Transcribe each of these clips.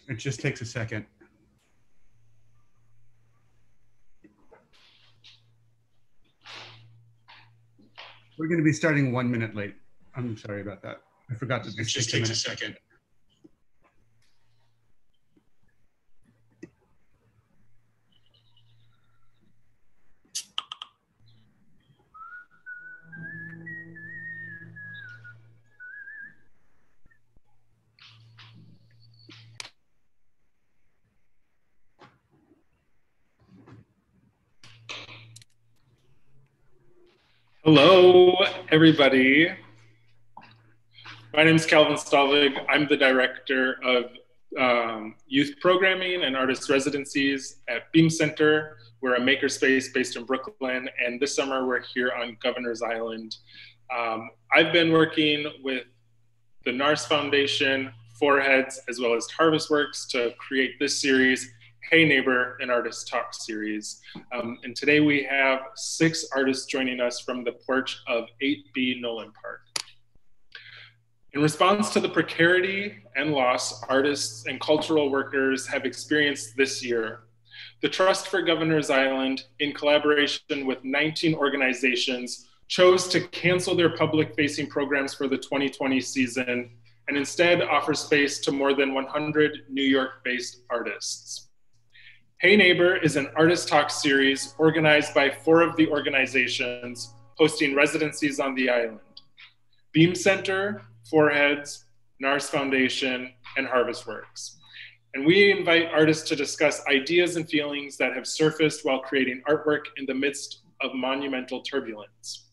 It just takes a second. We're going to be starting 1 minute late. I'm sorry about that. I forgot that this just takes a second. Hello, everybody. My name is Calvin Stalig. I'm the director of youth programming and artist residencies at Beam Center. We're a makerspace based in Brooklyn, and this summer we're here on Governor's Island. I've been working with the NARS Foundation, Foreheads, as well as Harvest Works to create this series, Hey Neighbor, an Artist Talk series. And today we have 6 artists joining us from the porch of 8B Nolan Park. In response to the precarity and loss artists and cultural workers have experienced this year, the Trust for Governor's Island, in collaboration with 19 organizations, chose to cancel their public-facing programs for the 2020 season and instead offer space to more than 100 New York-based artists. Hey Neighbor is an artist talk series organized by 4 of the organizations hosting residencies on the island: Beam Center, Foreheads, NARS Foundation, and Harvest Works. And we invite artists to discuss ideas and feelings that have surfaced while creating artwork in the midst of monumental turbulence.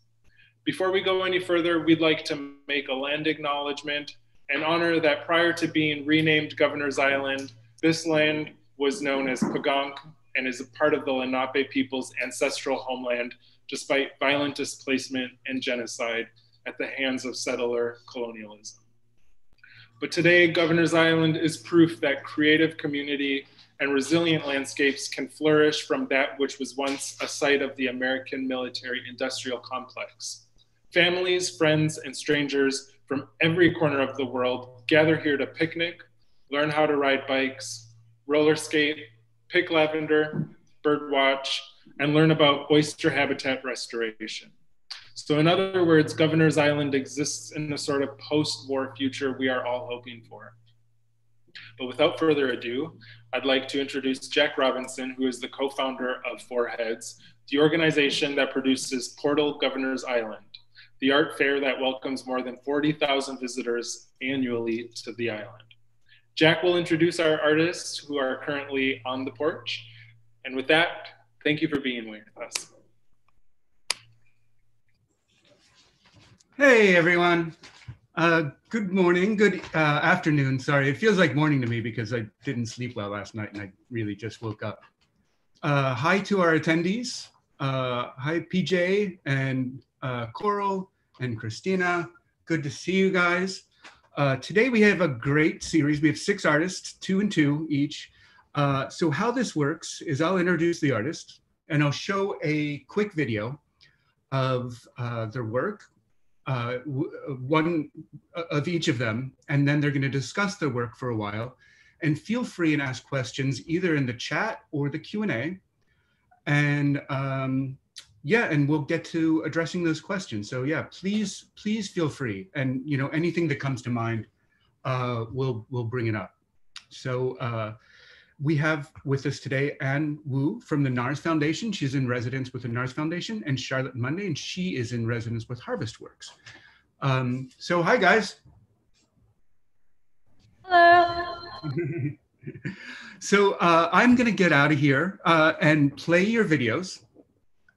Before we go any further, we'd like to make a land acknowledgement and honor that prior to being renamed Governor's Island, this land was known as Pagonk and is a part of the Lenape people's ancestral homeland, despite violent displacement and genocide at the hands of settler colonialism. But today, Governor's Island is proof that creative community and resilient landscapes can flourish from that which was once a site of the American military-industrial complex. Families, friends, and strangers from every corner of the world gather here to picnic, learn how to ride bikes, roller skate, pick lavender, bird watch, and learn about oyster habitat restoration. So in other words, Governor's Island exists in a sort of post-war future we are all hoping for. But without further ado, I'd like to introduce Jack Robinson, who is the co-founder of Foreheads, the organization that produces Portal Governor's Island, the art fair that welcomes more than 40,000 visitors annually to the island. Jack will introduce our artists who are currently on the porch. And with that, thank you for being with us. Hey, everyone. Good morning, good afternoon. Sorry, it feels like morning to me because I didn't sleep well last night and I really just woke up. Hi to our attendees. Hi, PJ and Coral and Christina. Good to see you guys. Today we have a great series. We have 6 artists, 2 and 2 each. So how this works is I'll introduce the artist and I'll show a quick video of their work, one of each of them, and then they're going to discuss their work for a while. And feel free and ask questions either in the chat or the Q&A. And yeah, and we'll get to addressing those questions. So yeah, please feel free. And you know, anything that comes to mind, we'll bring it up. So we have with us today Ann Wu from the NARS Foundation. She's in residence with the NARS Foundation, and Charlotte Monday, and she is in residence with Harvest Works. So hi, guys. Hello. So I'm gonna get out of here and play your videos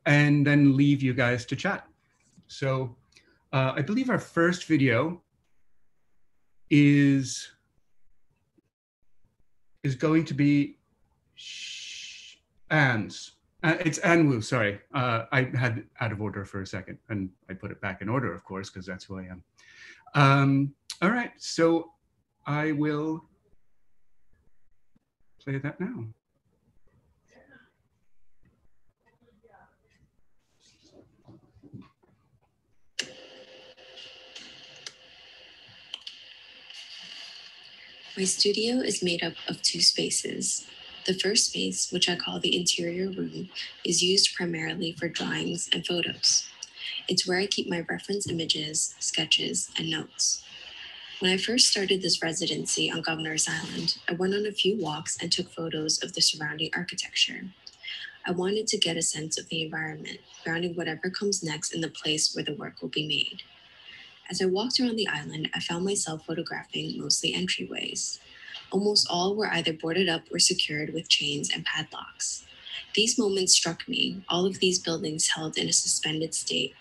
and then leave you guys to chat. So I believe our first video is going to be Ann's. It's Ann Wu, sorry. I had it out of order for a second and I put it back in order, of course, because that's who I am. All right, so I will play that now. My studio is made up of two spaces. The first space, which I call the interior room, is used primarily for drawings and photos. It's where I keep my reference images, sketches, and notes. When I first started this residency on Governor's Island, I went on a few walks and took photos of the surrounding architecture. I wanted to get a sense of the environment, grounding whatever comes next in the place where the work will be made. As I walked around the island, I found myself photographing mostly entryways. Almost all were either boarded up or secured with chains and padlocks. These moments struck me, all of these buildings held in a suspended state,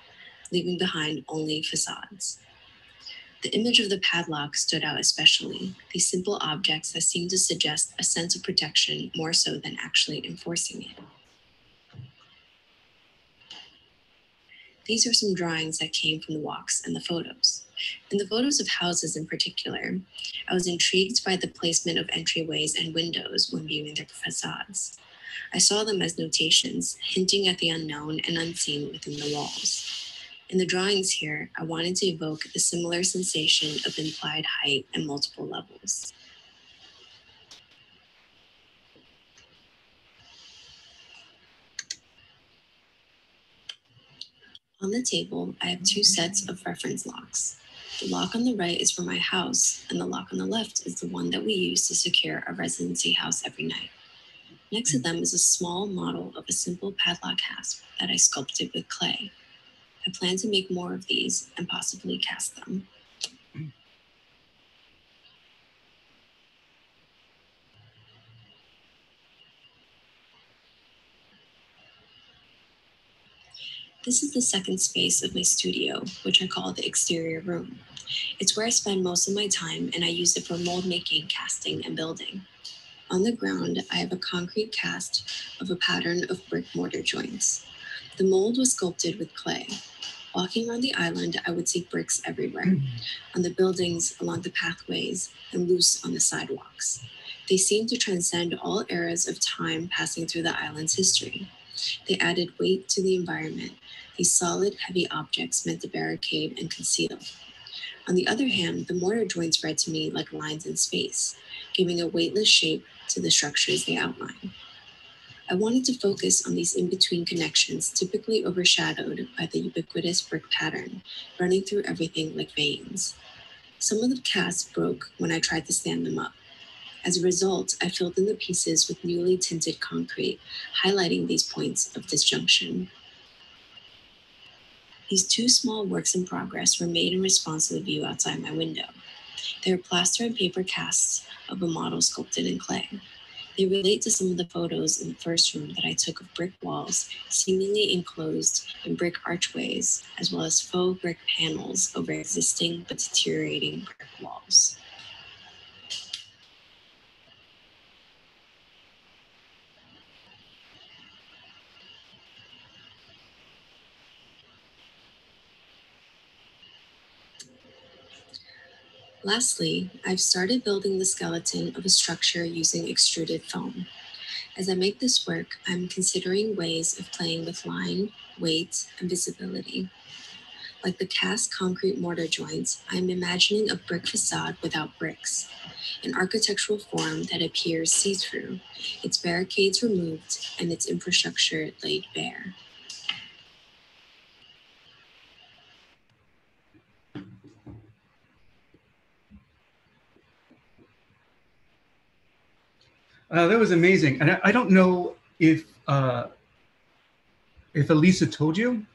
leaving behind only facades. The image of the padlock stood out especially, these simple objects that seemed to suggest a sense of protection more so than actually enforcing it. These are some drawings that came from the walks and the photos. In the photos of houses in particular, I was intrigued by the placement of entryways and windows when viewing their facades. I saw them as notations, hinting at the unknown and unseen within the walls. In the drawings here, I wanted to evoke the similar sensation of implied height and multiple levels. On the table, I have two sets of reference locks. The lock on the right is for my house, and the lock on the left is the one that we use to secure our residency house every night. Next to them is a small model of a simple padlock hasp that I sculpted with clay. I plan to make more of these and possibly cast them. This is the second space of my studio, which I call the exterior room. It's where I spend most of my time, and I use it for mold making, casting, and building. On the ground, I have a concrete cast of a pattern of brick mortar joints. The mold was sculpted with clay. Walking around the island, I would see bricks everywhere, on the buildings, along the pathways, and loose on the sidewalks. They seemed to transcend all eras of time passing through the island's history. They added weight to the environment, these solid, heavy objects meant to barricade and conceal. On the other hand, the mortar joints read to me like lines in space, giving a weightless shape to the structures they outline. I wanted to focus on these in-between connections typically overshadowed by the ubiquitous brick pattern, running through everything like veins. Some of the casts broke when I tried to stand them up. As a result, I filled in the pieces with newly tinted concrete, highlighting these points of disjunction. These two small works in progress were made in response to the view outside my window. They are plaster and paper casts of a model sculpted in clay. They relate to some of the photos in the first room that I took of brick walls, seemingly enclosed in brick archways, as well as faux brick panels over existing but deteriorating brick walls. Lastly, I've started building the skeleton of a structure using extruded foam. As I make this work, I'm considering ways of playing with line, weight, and visibility. Like the cast concrete mortar joints, I'm imagining a brick facade without bricks, an architectural form that appears see-through, its barricades removed, and its infrastructure laid bare. That was amazing. And I don't know if Elisa told you,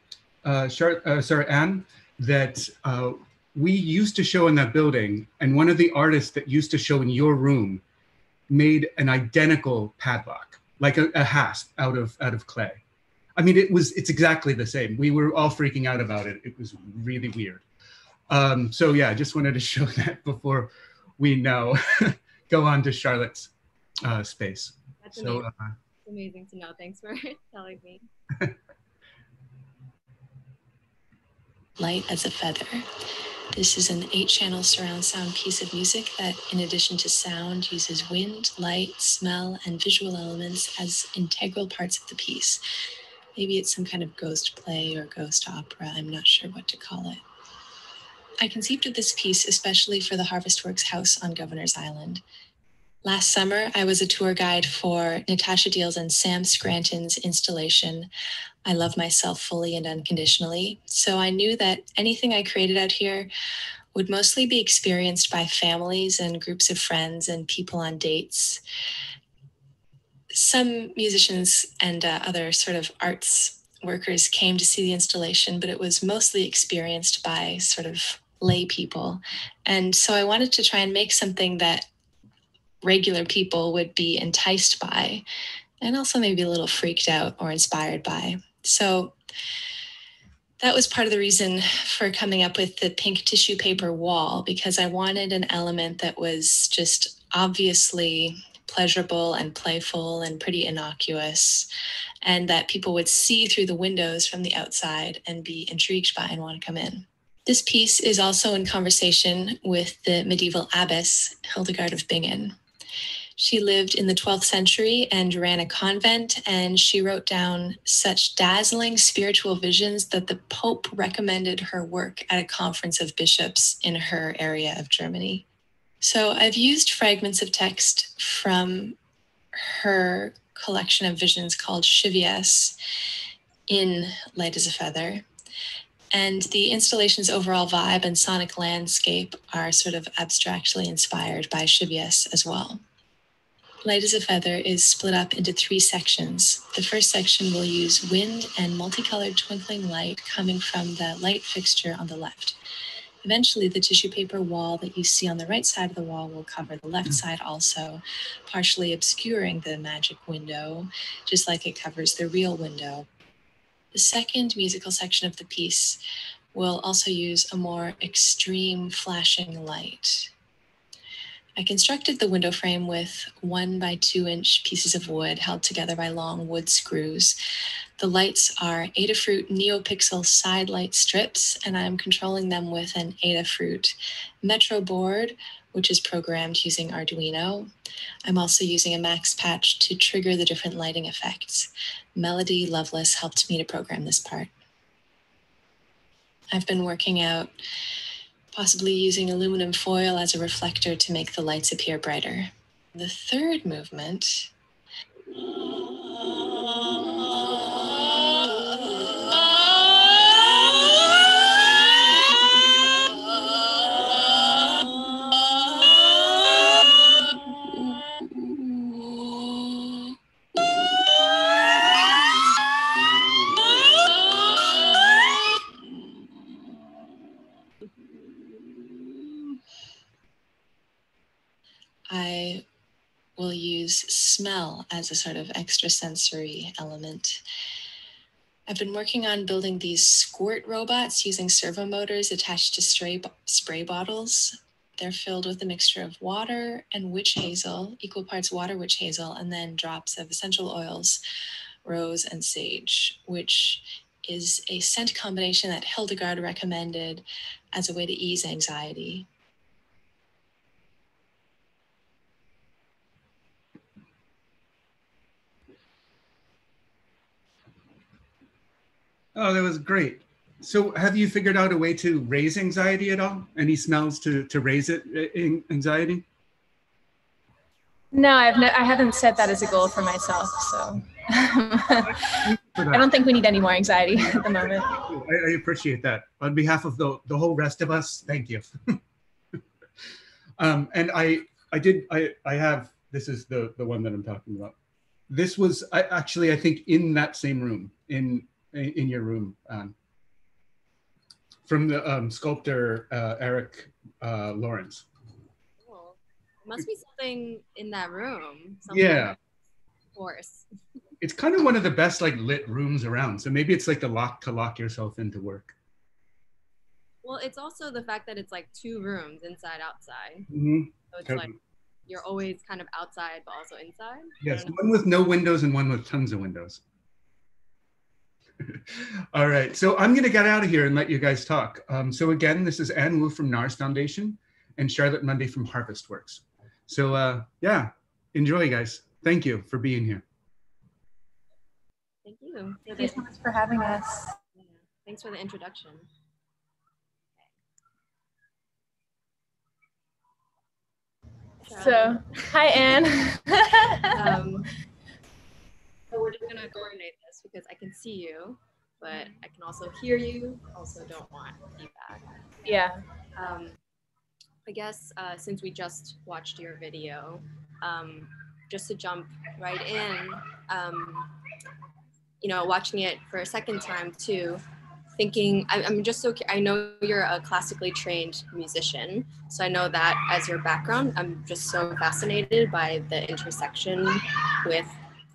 Anne, that we used to show in that building, and one of the artists that used to show in your room made an identical padlock, like a hasp out of clay. I mean, it's exactly the same. We were all freaking out about it. It was really weird. So yeah, I just wanted to show that before we now go on to Charlotte's space. That's amazing. It's amazing to know. Thanks for telling me. Light as a feather. This is an 8-channel surround sound piece of music that, in addition to sound, uses wind, light, smell, and visual elements as integral parts of the piece. Maybe it's some kind of ghost play or ghost opera. I'm not sure what to call it. I conceived of this piece especially for the Harvestworks house on Governor's Island. Last summer, I was a tour guide for Natasha Deals and Sam Scranton's installation, I Love Myself Fully and Unconditionally, so I knew that anything I created out here would mostly be experienced by families and groups of friends and people on dates. Some musicians and other sort of arts workers came to see the installation, but it was mostly experienced by sort of lay people. And so I wanted to try and make something that regular people would be enticed by, and also maybe a little freaked out or inspired by. So that was part of the reason for coming up with the pink tissue paper wall, because I wanted an element that was just obviously pleasurable and playful and pretty innocuous, and that people would see through the windows from the outside and be intrigued by and want to come in. This piece is also in conversation with the medieval abbess, Hildegard of Bingen. She lived in the 12th century and ran a convent, and she wrote down such dazzling spiritual visions that the Pope recommended her work at a conference of bishops in her area of Germany. So I've used fragments of text from her collection of visions called Chivias in Light as a Feather. And the installation's overall vibe and sonic landscape are sort of abstractly inspired by Chivias as well. Light as a Feather is split up into 3 sections. The first section will use wind and multicolored twinkling light coming from the light fixture on the left. Eventually, the tissue paper wall that you see on the right side of the wall will cover the left side also, partially obscuring the magic window, just like it covers the real window. The second musical section of the piece will also use a more extreme flashing light. I constructed the window frame with 1 by 2 inch pieces of wood held together by long wood screws. The lights are Adafruit NeoPixel side light strips, and I'm controlling them with an Adafruit Metro board, which is programmed using Arduino. I'm also using a Max Patch to trigger the different lighting effects. Melody Loveless helped me to program this part. I've been working out possibly using aluminum foil as a reflector to make the lights appear brighter. The third movement I will use smell as a sort of extrasensory element. I've been working on building these squirt robots using servo motors attached to spray bottles. They're filled with a mixture of water and witch hazel, equal parts water, witch hazel, and then drops of essential oils, rose and sage, which is a scent combination that Hildegard recommended as a way to ease anxiety. Oh, that was great. So have you figured out a way to raise anxiety at all? Any smells to raise it, anxiety? No, I haven't set that as a goal for myself, so I don't think we need any more anxiety at the moment. I appreciate that. On behalf of the whole rest of us, thank you. And I have, this is the one that I'm talking about. This was actually, I think, in that same room, in your room, from the sculptor Eric Lawrence. Cool. Must be something in that room. Yeah. Of course. It's kind of one of the best like lit rooms around. So maybe it's like the lock to lock yourself into work. Well, it's also the fact that it's like 2 rooms, inside, outside. Mm-hmm. So it's like you're always kind of outside, but also inside. Yes, one with no windows and one with tons of windows. All right, so I'm going to get out of here and let you guys talk. So again, this is Ann Wu from NARS Foundation and Charlotte Munday from Harvestworks. So yeah, enjoy, guys. Thank you for being here. Thank you. Thank you so much for having us. Yeah. Thanks for the introduction. So, hi, Anne. So we're just gonna coordinate this because I can see you, but I can also hear you. Also, don't want feedback. Yeah. I guess since we just watched your video, just to jump right in, watching it for a second time too, thinking, I'm just so, I know you're a classically trained musician, so I know that as your background, I'm just so fascinated by the intersection with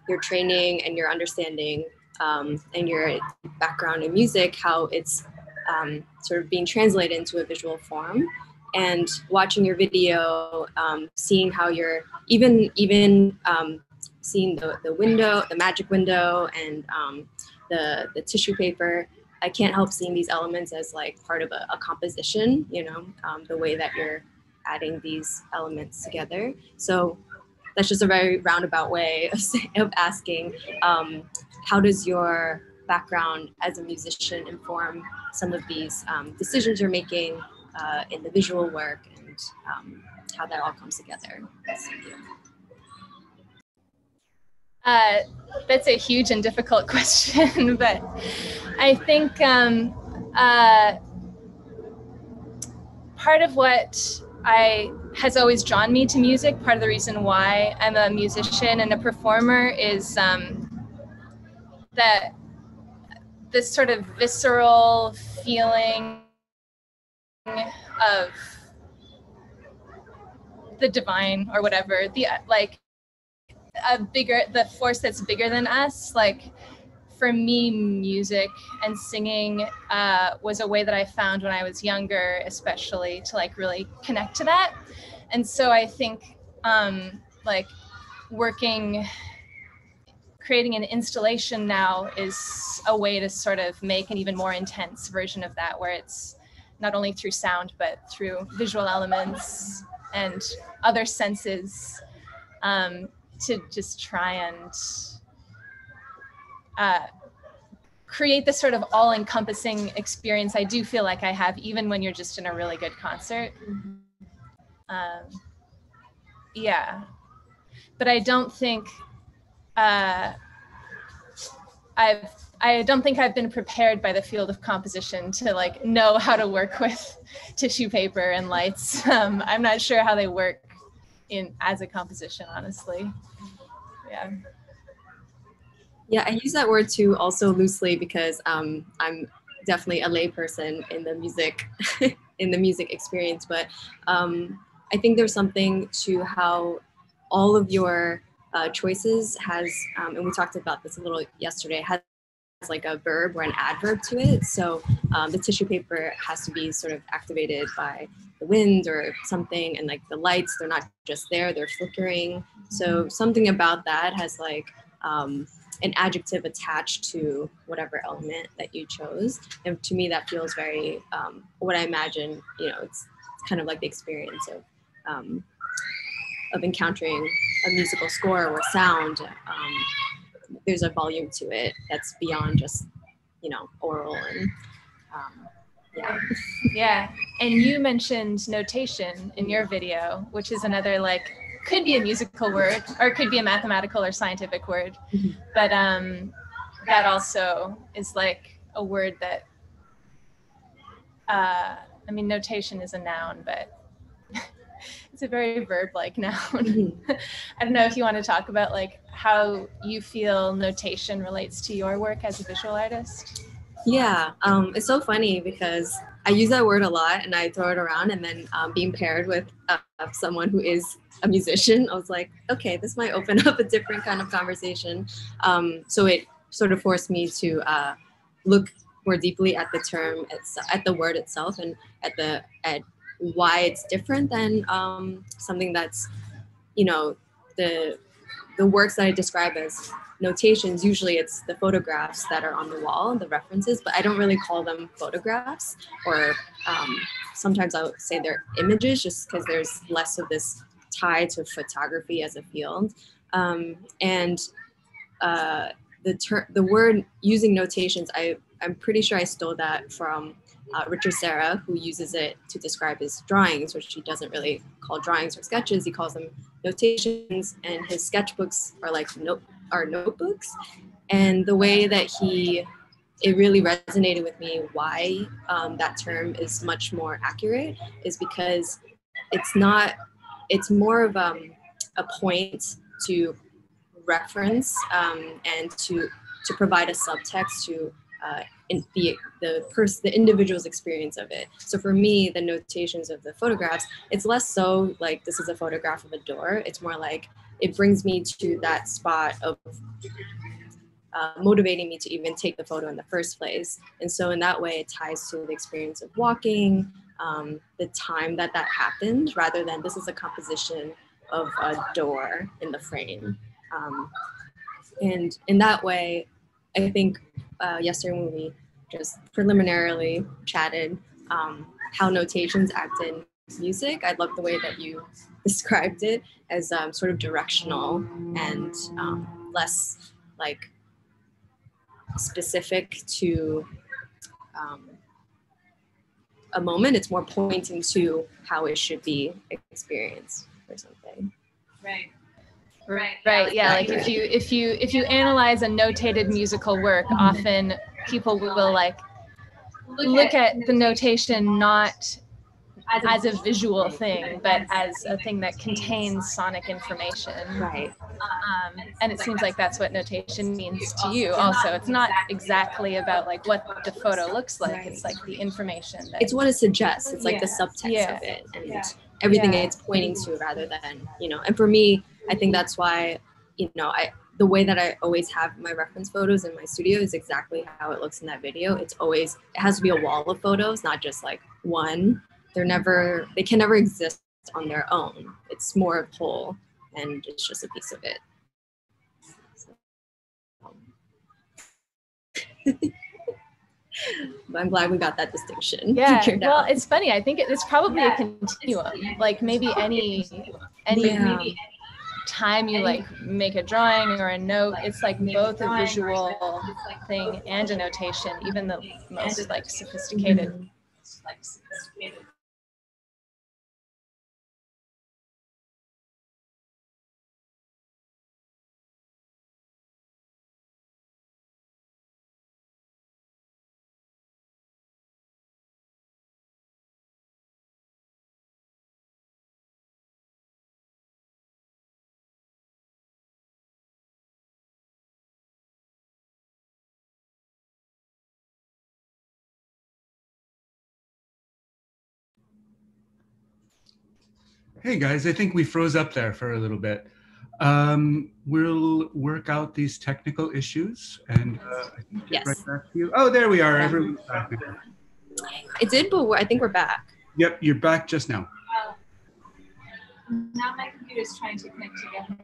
your training and your understanding and your background in music, how it's sort of being translated into a visual form. And watching your video, seeing how you're even seeing the window, the magic window, and the tissue paper, I can't help seeing these elements as like part of a composition, the way that you're adding these elements together. So that's just a very roundabout way of asking, how does your background as a musician inform some of these decisions you're making in the visual work, and how that all comes together? That's a huge and difficult question, but I think part of what has always drawn me to music, part of the reason why I'm a musician and a performer, is that this sort of visceral feeling of the divine or whatever, the force that's bigger than us. Like, for me, music and singing was a way that I found when I was younger, especially, to like really connect to that. And so I think creating an installation now is a way to sort of make an even more intense version of that, where it's not only through sound, but through visual elements and other senses, to just try and create this sort of all-encompassing experience I do feel like I have, even when you're just in a really good concert. Yeah, but I don't think I don't think I've been prepared by the field of composition to like know how to work with tissue paper and lights. I'm not sure how they work as a composition, honestly. Yeah. Yeah, I use that word too also loosely because I'm definitely a layperson in the music in the music experience, but I think there's something to how all of your choices has, and we talked about this a little yesterday, has like a verb or an adverb to it. So the tissue paper has to be sort of activated by the wind or something, and like the lights, they're not just there, they're flickering. So something about that has like an adjective attached to whatever element that you chose. And to me, that feels very, what I imagine, it's kind of like the experience of encountering a musical score or sound. There's a volume to it that's beyond just, oral and yeah. Yeah, and you mentioned notation in your video, which is another could be a musical word, or it could be a mathematical or scientific word. Mm-hmm. But that also is like a word that, notation is a noun, but it's a very verb-like noun. Mm-hmm. I don't know if you want to talk about how you feel notation relates to your work as a visual artist. Yeah, it's so funny because I use that word a lot and I throw it around, and then being paired with someone who is a musician, I was like, okay, this might open up a different kind of conversation. So it sort of forced me to look more deeply at the term, at the word itself, and at why it's different than something that's, the works that I describe as notations. Usually it's the photographs that are on the wall, the references, but I don't really call them photographs, or sometimes I'll say they're images, just because there's less of this tie to photography as a field. And the word using notations, I I'm pretty sure I stole that from Richard Serra, who uses it to describe his drawings, which he doesn't really call drawings or sketches. He calls them notations, and his sketchbooks are like notebooks. And the way that it really resonated with me why that term is much more accurate is because it's more of a point to reference and to provide a subtext to the individual's experience of it. So for me, the notations of the photographs, it's less so like this is a photograph of a door. It's more like it brings me to that spot of motivating me to even take the photo in the first place. And so in that way, it ties to the experience of walking, the time that happened, rather than this is a composition of a door in the frame. And in that way, I think yesterday when we just preliminarily chatted how notations act in music, I love the way that you described it as sort of directional and less like specific to a moment. It's more pointing to how it should be experienced or something. Right. Yeah, like if you analyze a notated musical work, often people will like look at the notation not as a visual thing, but as a thing that contains sonic information. Right. And it seems like that's what notation means to you also. It's not exactly about like what the photo looks like. Right. It's like the information. It's what it suggests. It's like the subtext of it and everything it's pointing to rather than, and for me, I think that's why, the way that I always have my reference photos in my studio is exactly how it looks in that video. It has to be a wall of photos, not just like one. They can never exist on their own. It's more of whole, and it's just a piece of it. But I'm glad we got that distinction. Yeah, well, it's funny. I think it's probably a continuum. Like maybe any time you like make a drawing or a note, it's like both a visual thing and a notation, even the most like sophisticated. Hey guys, I think we froze up there for a little bit. We'll work out these technical issues and I think get right back to you. Oh, there we are. Everyone's back again. It did, but I think we're back. Yep, you're back just now. Now my computer's trying to connect together.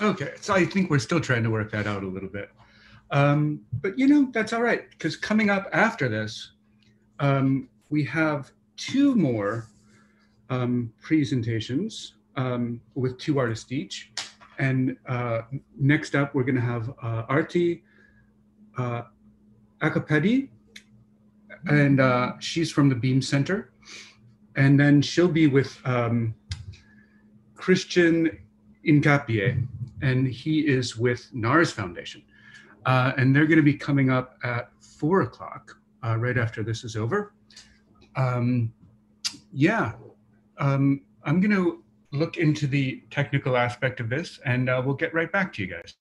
Okay, so I think we're still trying to work that out a little bit. But that's all right, because coming up after this, we have two more presentations with two artists each. And next up, we're going to have Arti Akapedi, and she's from the Beam Center. And then she'll be with Christian Incapie, and he is with NARS Foundation. And they're going to be coming up at 4 o'clock, right after this is over. I'm going to look into the technical aspect of this, and we'll get right back to you guys.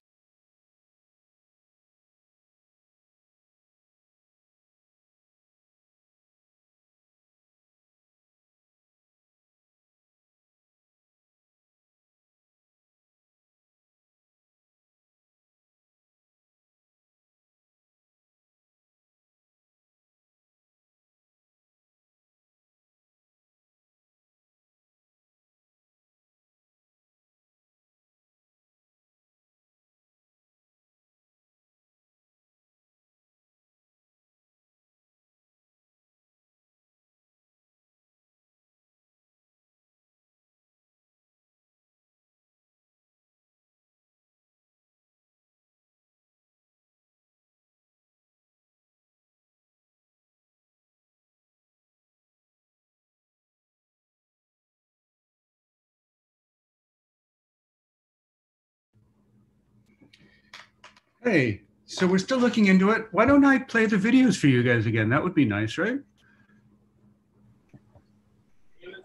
Hey, so we're still looking into it. Why don't I play the videos for you guys again? That would be nice, right?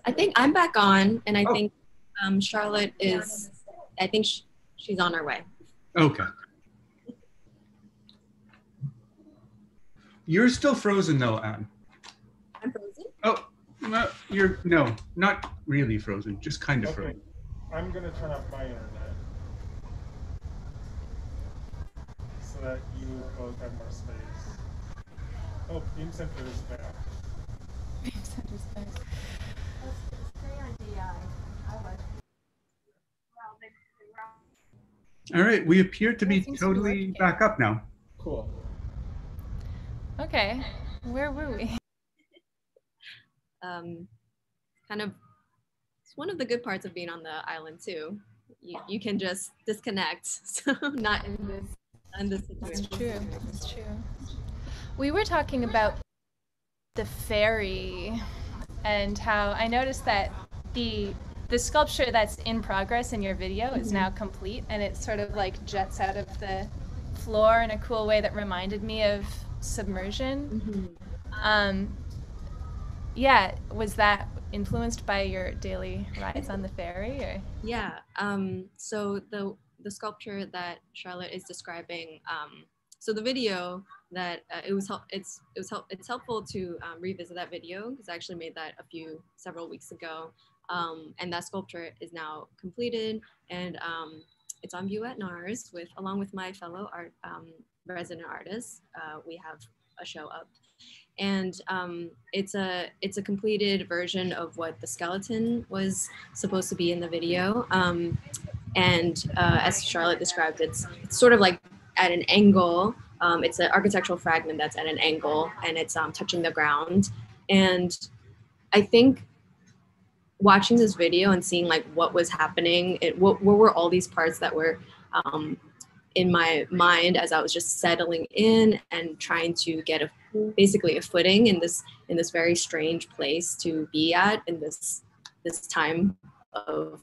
I think I'm back on, and I Oh. think Charlotte is, I think she's on her way. Okay. You're still frozen though, Anne. I'm frozen? Oh, no, not really frozen, just kind of frozen. I'm gonna turn off my internet so that you both have more space. Oh, Beam Center is back. Beam Center's back. All right, we appear to be Seems to be totally working. back up now. Cool. Okay, where were we? Kind of, it's one of the good parts of being on the island too. You can just disconnect, so not in this situation. That's true, that's true. We were talking about the ferry and how I noticed that the sculpture that's in progress in your video is now complete, and it sort of like jets out of the floor in a cool way that reminded me of submersion. Yeah, was that influenced by your daily rides on the ferry, or? Yeah. So the sculpture that Charlotte is describing. So the video that it's helpful to revisit that video because I actually made that several weeks ago, and that sculpture is now completed, and it's on view at NARS along with my fellow resident artists. We have a show up. And it's a completed version of what the skeleton was supposed to be in the video. And as Charlotte described, it's sort of like at an angle. It's an architectural fragment that's at an angle, and it's touching the ground. And I think watching this video and seeing like what was happening, what were all these parts that were in my mind as I was just settling in and trying to get basically a footing in this very strange place to be at in this time of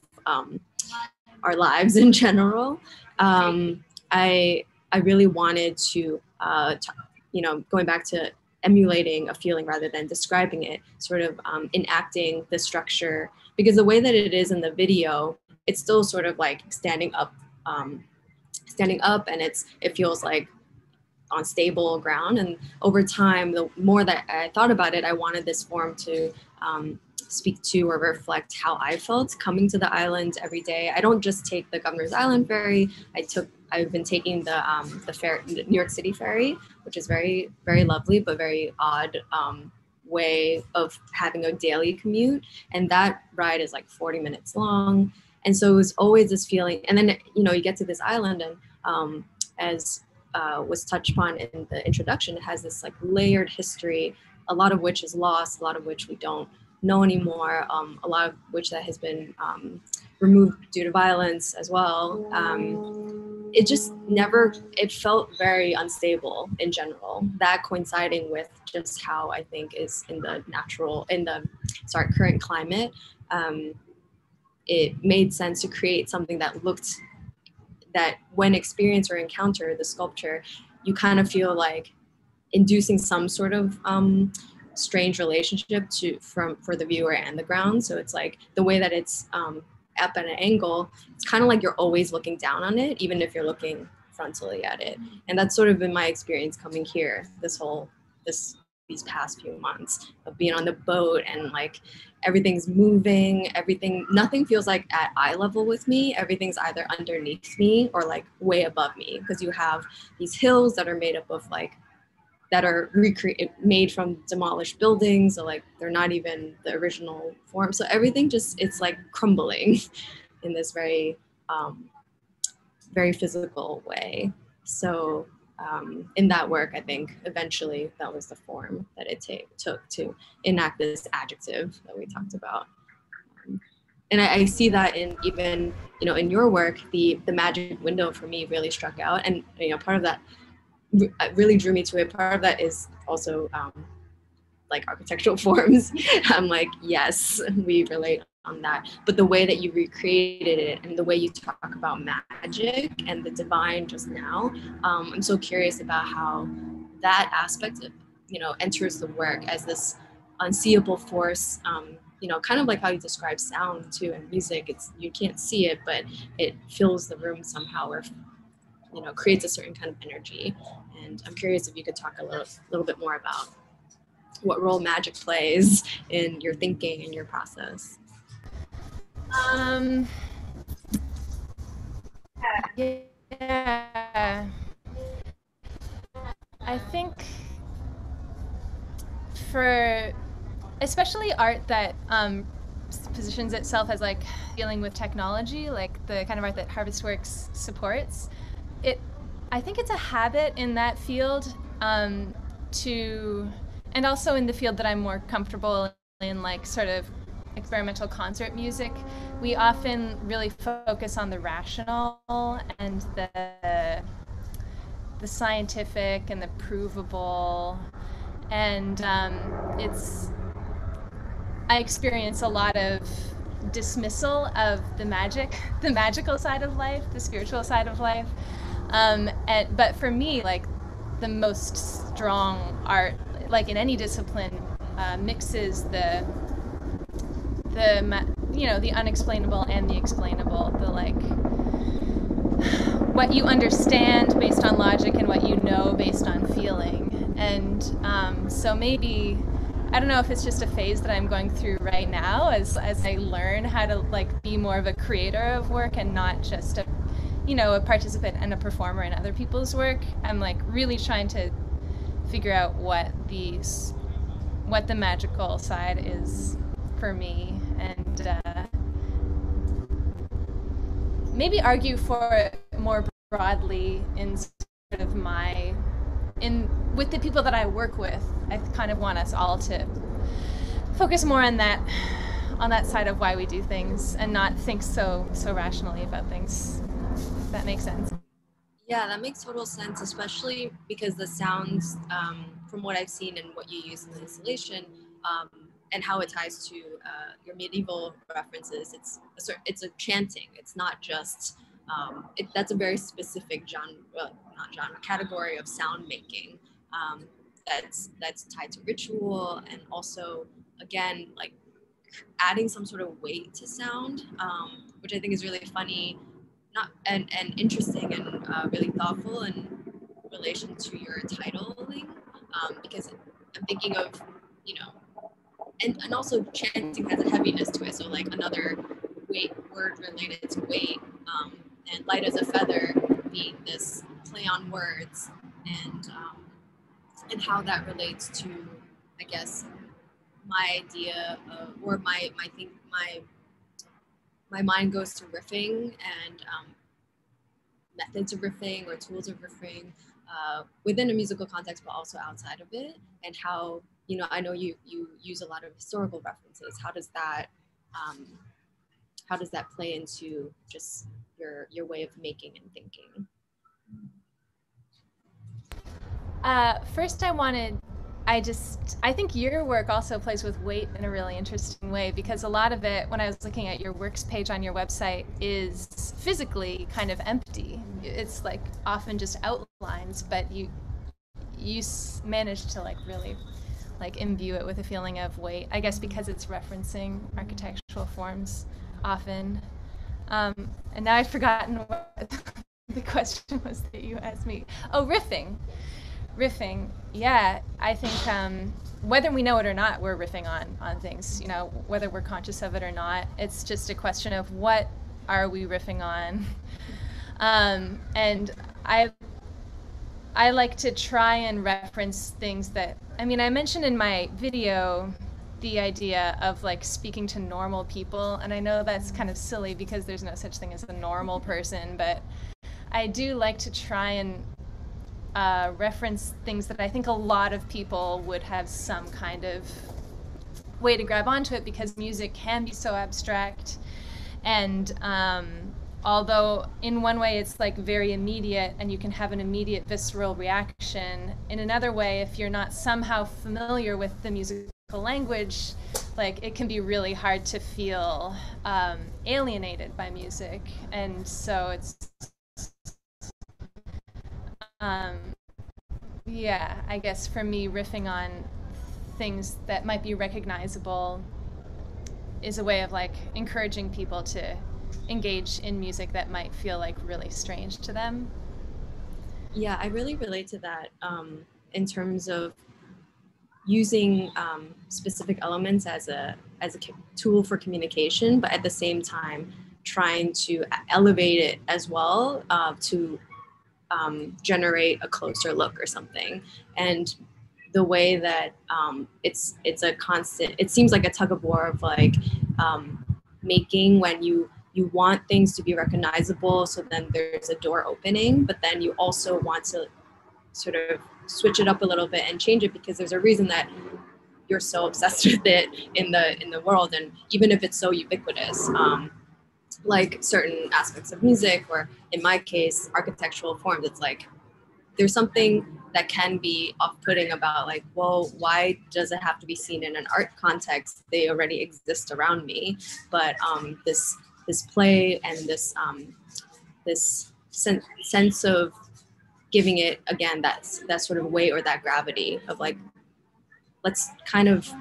our lives in general. I really wanted to, going back to emulating a feeling rather than describing it, sort of enacting the structure, because the way that it is in the video, it's still sort of like standing up, and it feels like on stable ground. And over time, the more that I thought about it, I wanted this form to speak to or reflect how I felt coming to the island every day. I don't just take the Governor's Island ferry. I've been taking the New York City ferry, which is very, very lovely, but very odd way of having a daily commute. And that ride is like 40 minutes long. And so it was always this feeling. And then, you get to this island, and as was touched upon in the introduction, it has this like layered history, a lot of which is lost, a lot of which we don't know anymore, a lot of which that has been removed due to violence as well. It felt very unstable in general, that coinciding with just how I think is in the current climate. It made sense to create something that when experienced or encounter the sculpture, you kind of feel like inducing some sort of strange relationship for the viewer and the ground. So it's like the way that it's up at an angle, it's kind of like you're always looking down on it, even if you're looking frontally at it. And that's sort of been my experience coming here these past few months of being on the boat, and like everything's moving, nothing feels like at eye level with me. Everything's either underneath me or like way above me, because you have these hills that are made up of made from demolished buildings, so like they're not even the original form. So everything it's like crumbling in this very very physical way. So in that work, I think eventually that was the form that it took to enact this adjective that we talked about. And I see that in even, in your work, the magic window for me really struck out. And, part of that really drew me to it. Part of that is also like architectural forms. I'm like, yes, we relate on that, but the way that you recreated it and the way you talk about magic and the divine just now, I'm so curious about how that aspect of, enters the work as this unseeable force, kind of like how you describe sound too and music. You can't see it, but it fills the room somehow, or creates a certain kind of energy. And I'm curious if you could talk a little bit more about what role magic plays in your thinking and your process. Yeah, I think for especially art that positions itself as like dealing with technology, like the kind of art that Harvestworks supports, I think it's a habit in that field and also in the field that I'm more comfortable in, like sort of experimental concert music. We often really focus on the rational and the scientific and the provable, and I experience a lot of dismissal of the magical side of life, the spiritual side of life. But for me, like the most strong art, like in any discipline, mixes the unexplainable and the explainable, the like what you understand based on logic and what you know based on feeling. And so maybe, I don't know if it's just a phase that I'm going through right now as I learn how to like be more of a creator of work and not just a participant and a performer in other people's work. I'm like really trying to figure out what the magical side is for me, and maybe argue for it more broadly in sort of with the people that I work with. I kind of want us all to focus more on that side of why we do things and not think so rationally about things, if that makes sense. Yeah, that makes total sense, especially because the sounds, from what I've seen and what you use in the installation, and how it ties to your medieval references, it's a chanting. It's not just, that's a very specific category of sound making that's tied to ritual, and also, again, like adding some sort of weight to sound, which I think is really funny, and interesting, and really thoughtful in relation to your titling, because I'm thinking of, and also chanting has a heaviness to it. So like another word related to weight, and light as a feather being this play on words, and how that relates to, I guess, my idea of, or my mind goes to riffing and methods of riffing or tools of riffing within a musical context, but also outside of it, and how, I know you use a lot of historical references. How does that play into just your way of making and thinking? First, I think your work also plays with weight in a really interesting way, because a lot of it, when I was looking at your works page on your website, is physically kind of empty. It's like often just outlines, but you managed to like really like imbue it with a feeling of weight, I guess because it's referencing architectural forms often. And now I've forgotten what the question was that you asked me. Oh, riffing, yeah. I think whether we know it or not, we're riffing on things, whether we're conscious of it or not. It's just a question of what are we riffing on. And I like to try and reference things that, I mentioned in my video the idea of like speaking to normal people, and I know that's kind of silly because there's no such thing as a normal person, but I do like to try and reference things that I think a lot of people would have some kind of way to grab onto it, because music can be so abstract, and although in one way it's like very immediate and you can have an immediate visceral reaction, in another way, if you're not somehow familiar with the musical language, like it can be really hard to feel alienated by music, and so it's yeah, I guess for me, riffing on things that might be recognizable is a way of like encouraging people to engage in music that might feel like really strange to them. Yeah, I really relate to that in terms of using specific elements as a tool for communication, but at the same time trying to elevate it as well to generate a closer look or something. And the way that it's a constant, it seems like a tug of war of like making when you want things to be recognizable, so then there's a door opening, but then you also want to sort of switch it up a little bit and change it because there's a reason that you're so obsessed with it in the world, and even if it's so ubiquitous, like certain aspects of music, or in my case architectural forms, it's like there's something that can be off-putting about like, well, why does it have to be seen in an art context? They already exist around me. But this play and this sense of giving it again that sort of weight or that gravity of like, let's kind of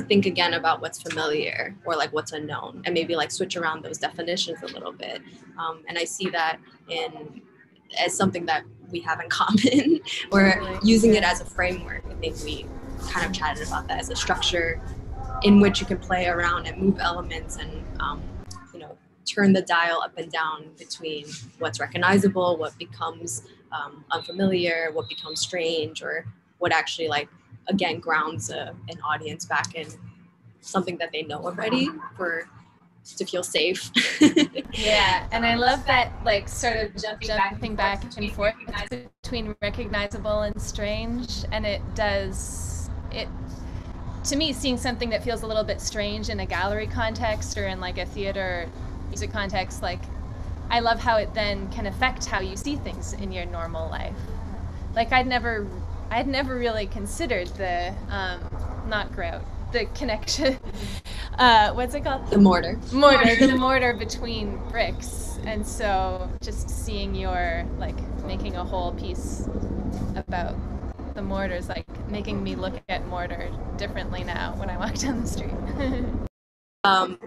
think again about what's familiar or like what's unknown, and maybe like switch around those definitions a little bit. And I see that as something that we have in common. We're using it as a framework. I think we kind of chatted about that as a structure in which you can play around and move elements and turn the dial up and down between what's recognizable, what becomes unfamiliar, what becomes strange, or what actually like again grounds an audience back in something that they know already to feel safe. Yeah, and I love that like sort of jumping back and forth between recognizable and strange, and it to me, seeing something that feels a little bit strange in a gallery context or in like a theater music context, like I love how it then can affect how you see things in your normal life. Like I'd never really considered the not grout, the connection. What's it called? The mortar. The mortar between bricks. And so just seeing your like making a whole piece about the mortar is like making me look at mortar differently now when I walk down the street.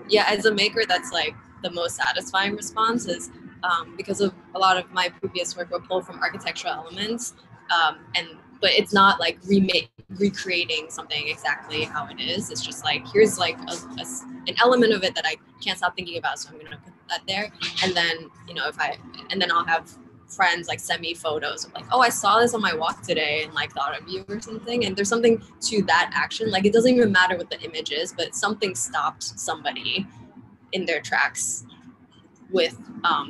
Yeah, as a maker, that's like the most satisfying response is because of a lot of my previous work were pulled from architectural elements, but it's not like recreating something exactly how it is. It's just like, here's like an element of it that I can't stop thinking about, so I'm gonna put that there. And then then I'll have friends like send me photos of like, oh, I saw this on my walk today and like thought of you or something. And there's something to that action. Like it doesn't even matter what the image is, but something stopped somebody in their tracks with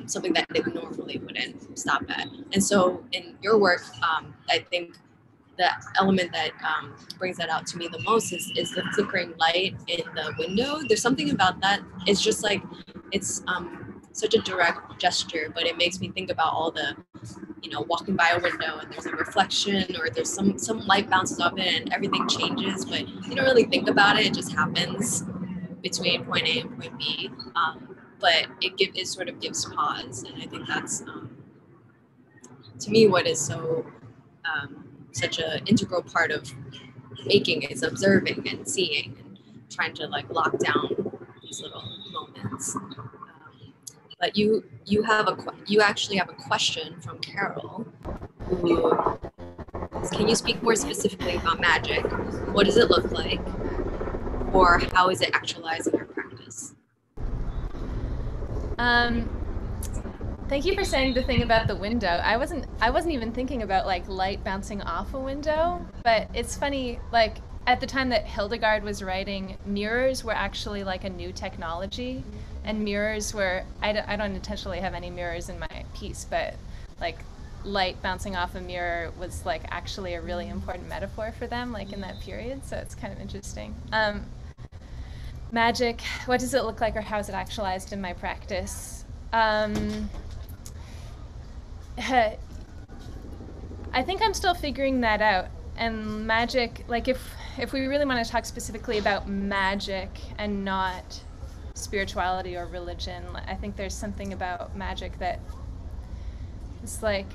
something that they normally wouldn't stop at. And so in your work, I think the element that brings that out to me the most is the flickering light in the window. There's something about that. It's just like, it's such a direct gesture, but it makes me think about all the, walking by a window and there's a reflection or there's some light bounces off it and everything changes, but you don't really think about it. It just happens between point A and point B. But it sort of gives pause. And I think that's, to me, what is so, such an integral part of making is observing and seeing and trying to like lock down these little moments. But you actually have a question from Carol, who is, can you speak more specifically about magic? What does it look like? Or how is it actualized in your practice? Thank you for saying the thing about the window. I wasn't even thinking about like light bouncing off a window, but it's funny, like at the time that Hildegard was writing, mirrors were actually like a new technology, and mirrors were, I don't intentionally have any mirrors in my piece, but like light bouncing off a mirror was like actually a really important metaphor for them, like in that period, so it's kind of interesting. Magic, what does it look like or how is it actualized in my practice? I think I'm still figuring that out. And magic, like if if we really want to talk specifically about magic and not spirituality or religion, I think there's something about magic that is like,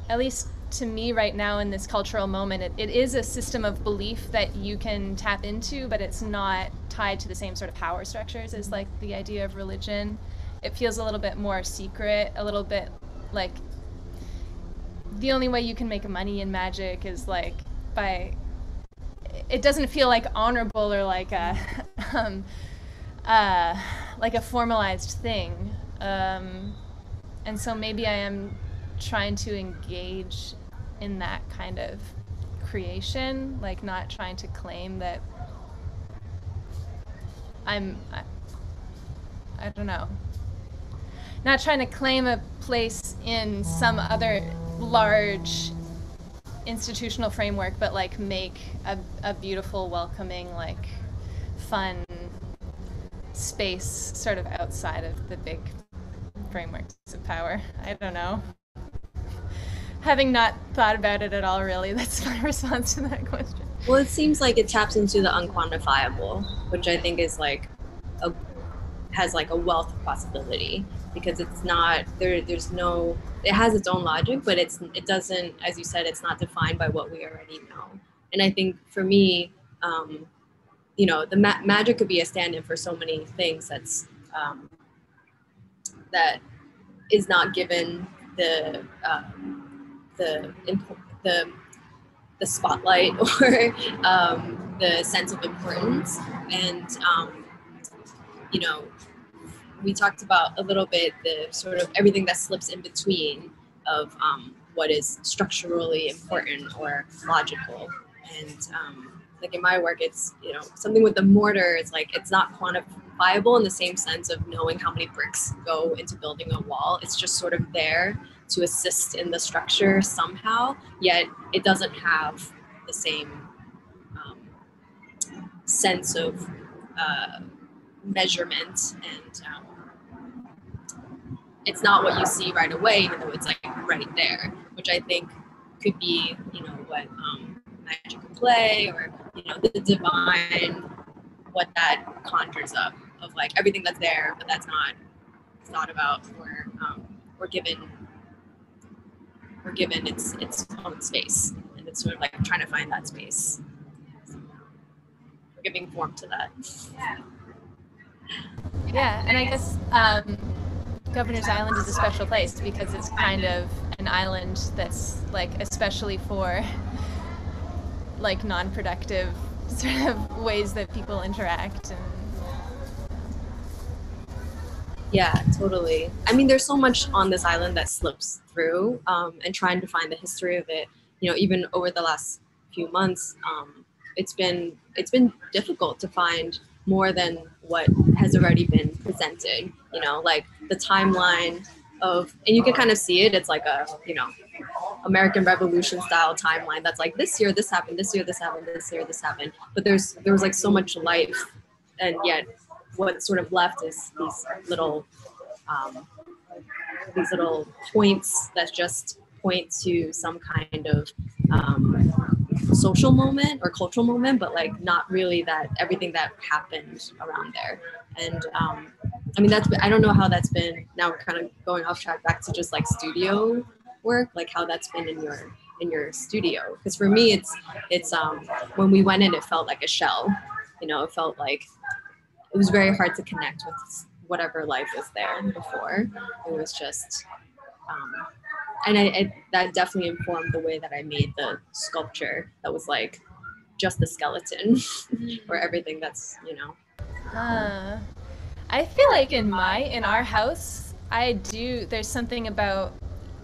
at least to me right now in this cultural moment, it is a system of belief that you can tap into, but it's not tied to the same sort of power structures as like the idea of religion. It feels a little bit more secret, a little bit like the only way you can make money in magic is like by, it doesn't feel like honorable or like a like a formalized thing. And so maybe I am trying to engage in that kind of creation, like not trying to claim that I don't know, not trying to claim a place in some other large institutional framework, but like make a beautiful, welcoming, like fun space sort of outside of the big frameworks of power. I don't know. Having not thought about it at all, really, that's my response to that question. Well, it seems like it taps into the unquantifiable, which I think is like has like a wealth of possibility, because it's not there's no, it has its own logic, but it doesn't, as you said, it's not defined by what we already know. And I think for me, you know, the magic could be a stand-in for so many things that's that is not given the spotlight or the sense of importance. And you know, we talked about a little bit the sort of everything that slips in between of what is structurally important or logical. And like in my work, it's, you know, something with the mortar, it's like, it's not quantifiable in the same sense of knowing how many bricks go into building a wall. It's just sort of there to assist in the structure somehow, yet it doesn't have the same sense of measurement, and it's not what you see right away, even though it's like right there, which I think could be, you know, what magic and play, or, you know, the divine, what that conjures up of like everything that's there, but that's not thought about, or we're given its own space, and it's sort of like trying to find that space, giving form to that. Yeah, and I guess Governor's Island is a special place because it's kind of an island that's like especially for like non-productive sort of ways that people interact. And yeah, totally. I mean, there's so much on this island that slips through, and trying to find the history of it, you know, even over the last few months, it's been difficult to find more than what has already been presented, you know, like the timeline of, and you can kind of see it, it's like a, you know, American Revolution style timeline that's like, this year this happened, this year this happened, this year this happened, but there was like so much life, and yet what's sort of left is these little points that just point to some kind of social moment or cultural moment, but like not really that everything that happened around there. And I mean, I don't know how that's been, now we're kind of going off track back to just like studio work, like how that's been in your studio, because for me it's when we went in, it felt like a shell, you know, it felt like it was very hard to connect with whatever life was there before. It was just and that definitely informed the way that I made the sculpture that was like just the skeleton or everything that's, you know. I feel like in our house, there's something about,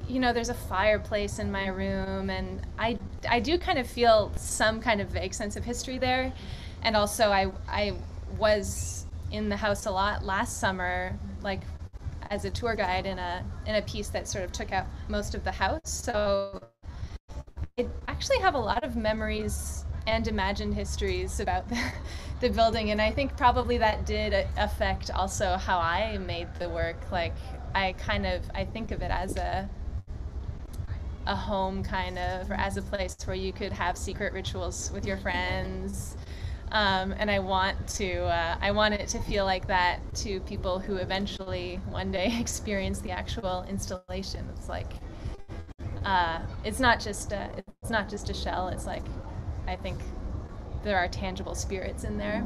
you know, there's a fireplace in my room, and I do kind of feel some kind of vague sense of history there. And also I was in the house a lot last summer, like as a tour guide in a piece that sort of took out most of the house. So I actually have a lot of memories and imagined histories about the building, and I think probably that did affect also how I made the work. Like I think of it as a home kind of, or as a place where you could have secret rituals with your friends. And I want it to feel like that to people who eventually one day experience the actual installation. It's like, it's not just a shell. It's like, I think there are tangible spirits in there.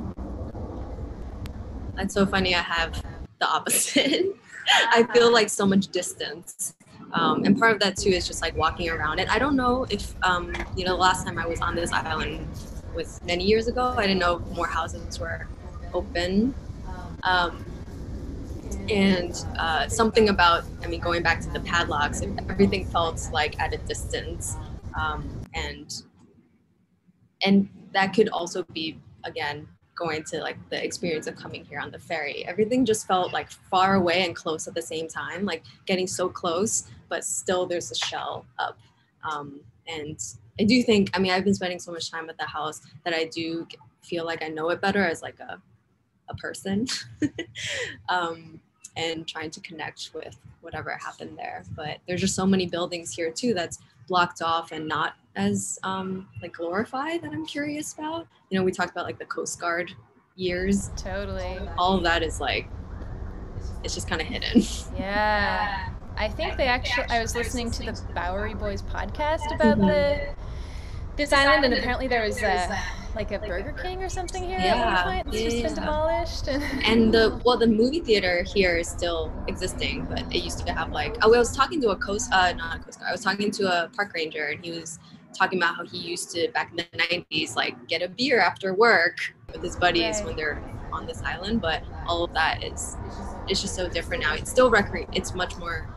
That's so funny. I have the opposite. I feel like so much distance. And part of that too is just like walking around it. I don't know if, the last time I was on this island was many years ago. I didn't know more houses were open. And something about, going back to the padlocks, everything felt like at a distance. And that could also be, again, going to like the experience of coming here on the ferry. Everything just felt like far away and close at the same time, like getting so close, but still there's a shell up. And I do think, I've been spending so much time at the house that I do feel like I know it better as like a person. And trying to connect with whatever happened there. But there's just so many buildings here too that's blocked off and not as like glorified that I'm curious about. We talked about like the Coast Guard years. Totally. All of that is like, it's just kind of hidden. Yeah. I think I was listening to the Bowery Boys podcast about this island, and apparently there was like a Burger King or something here at one point. It's just been demolished. And the movie theater here is still existing, but it used to have like, I was talking to not a Coast Guard, I was talking to a park ranger, and he was talking about how he used to, back in the 90s, like get a beer after work with his buddies when they're on this island. But all of that it's just so different now. It's still it's much more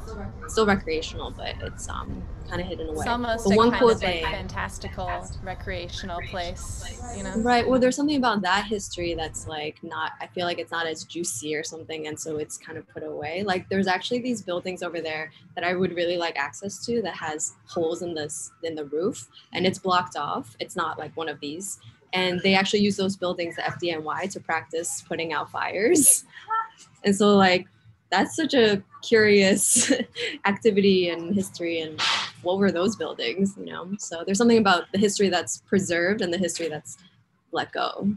still recreational, but it's kind of hidden away. It's almost but a one kind cool of thing, like fantastical recreational place, Right. Well, there's something about that history that's like I feel like it's not as juicy or something, and so it's kind of put away. Like there's actually these buildings over there that I would really like access to that has holes in the roof, and it's blocked off. It's not like one of these. And they actually use those buildings, the FDNY, to practice putting out fires. And so like, that's such a curious activity and history, and what were those buildings, So there's something about the history that's preserved and the history that's let go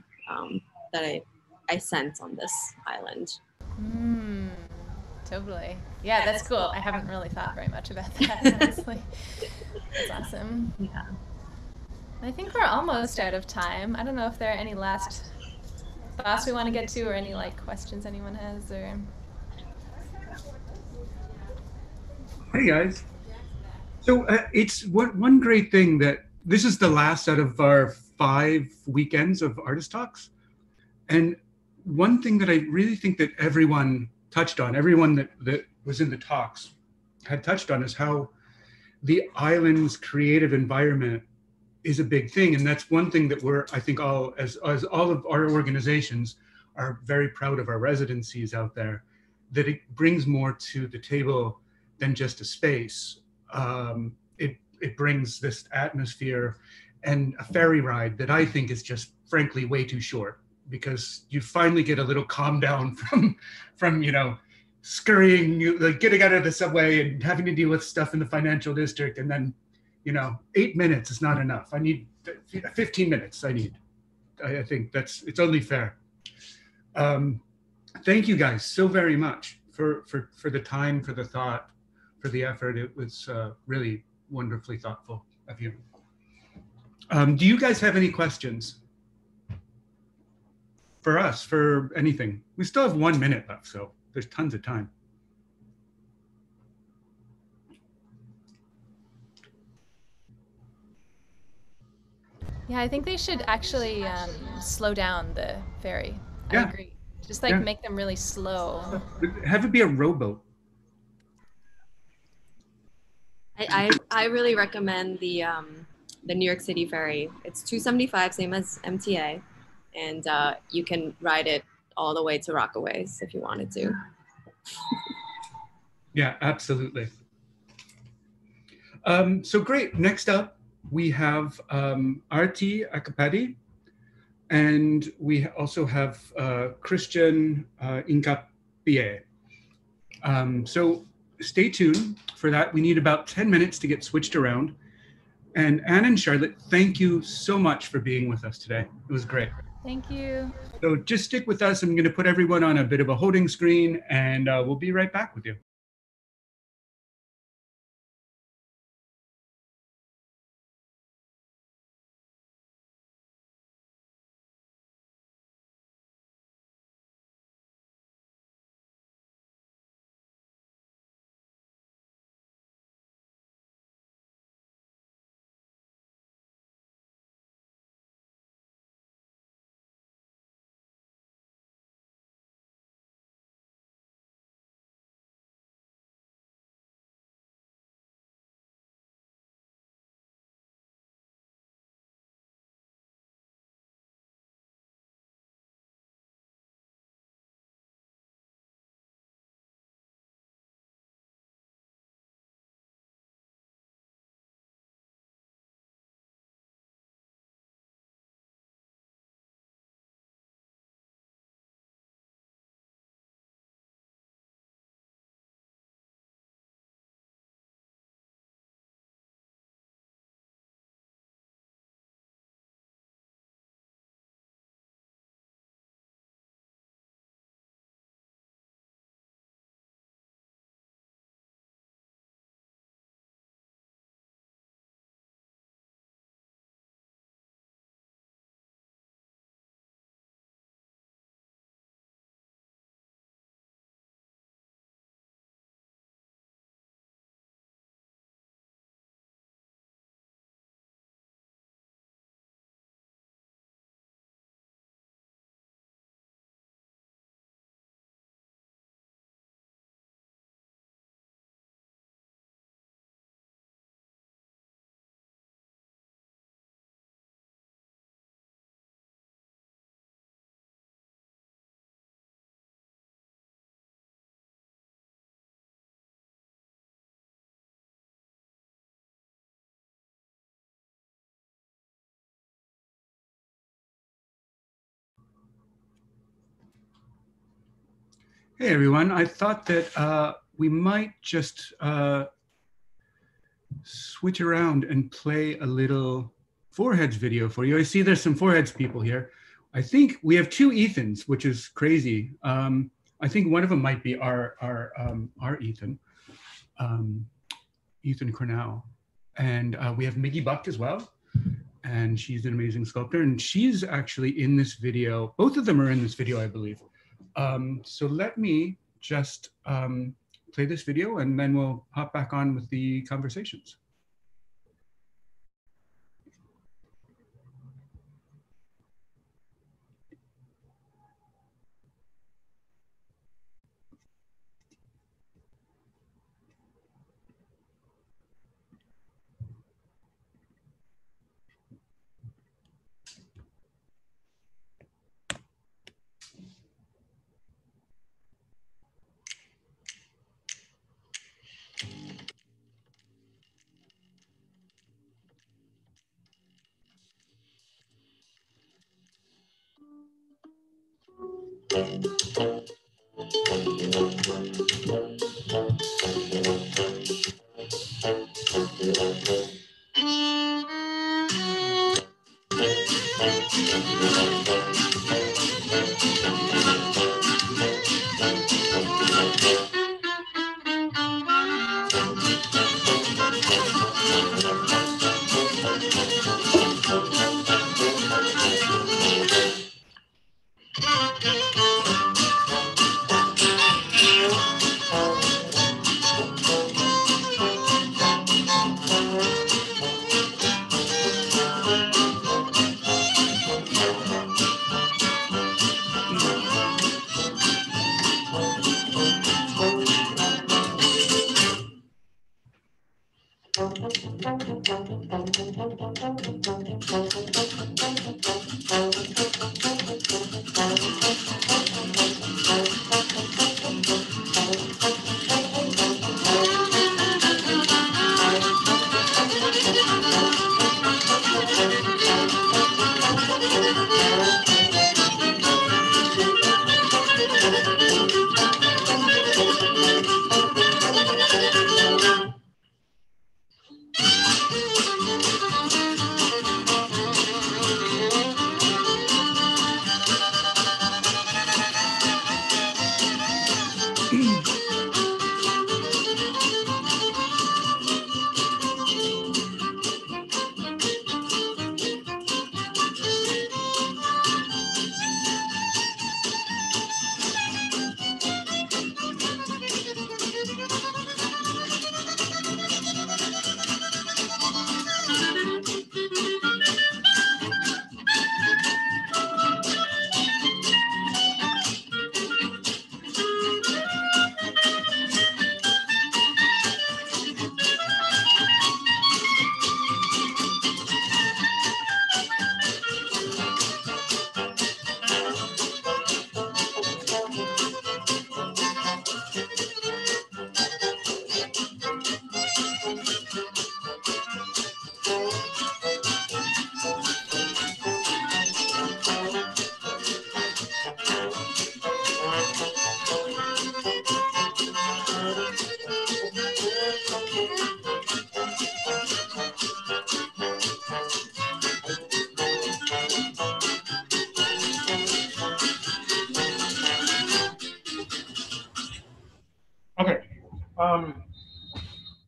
that I sense on this island. Totally. Yeah, that's cool. I haven't really thought very much about that, honestly. That's awesome. Yeah. I think we're almost out of time. I don't know if there are any last thoughts we want to get to, or any like questions anyone has, or... Hey guys. So it's one great thing that this is the last out of our 5 weekends of artist talks. And one thing that I really think that everyone touched on, everyone that was in the talks had touched on, is how the island's creative environment is a big thing. And that's one thing that I think all, as all of our organizations are very proud of our residencies out there, that it brings more to the table than just a space. It brings this atmosphere and a ferry ride that I think is just frankly way too short, because you finally get a little calm down from scurrying, like getting out of the subway and having to deal with stuff in the financial district, and then 8 minutes is not enough. I need 15 minutes. I think it's only fair. Thank you guys so very much for the time, for the thought, for the effort. It was really wonderfully thoughtful of you. Do you guys have any questions for us, for anything? We still have 1 minute left, so there's tons of time. Yeah, I think they should actually slow down the ferry. Yeah. I agree. Just like make them really slow. Have it be a rowboat. I really recommend the New York City ferry. It's $275, same as MTA, and you can ride it all the way to Rockaways if you wanted to. Yeah, absolutely. So great. Next up, we have Arti Akapati, and we also have Christian Inkapie. So stay tuned for that. We need about 10 minutes to get switched around. And Anne and Charlotte, thank you so much for being with us today. It was great. Thank you. So just stick with us. I'm going to put everyone on a bit of a holding screen, and we'll be right back with you. Hey, everyone. I thought that we might just switch around and play a little Foreheads video for you. I see there's some Foreheads people here. I think we have two Ethans, which is crazy. I think one of them might be our Ethan, Ethan Cornell. And we have Miggy Buck as well. And she's an amazing sculptor. And she's actually in this video. Both of them are in this video, I believe. So let me just play this video and then we'll hop back on with the conversations.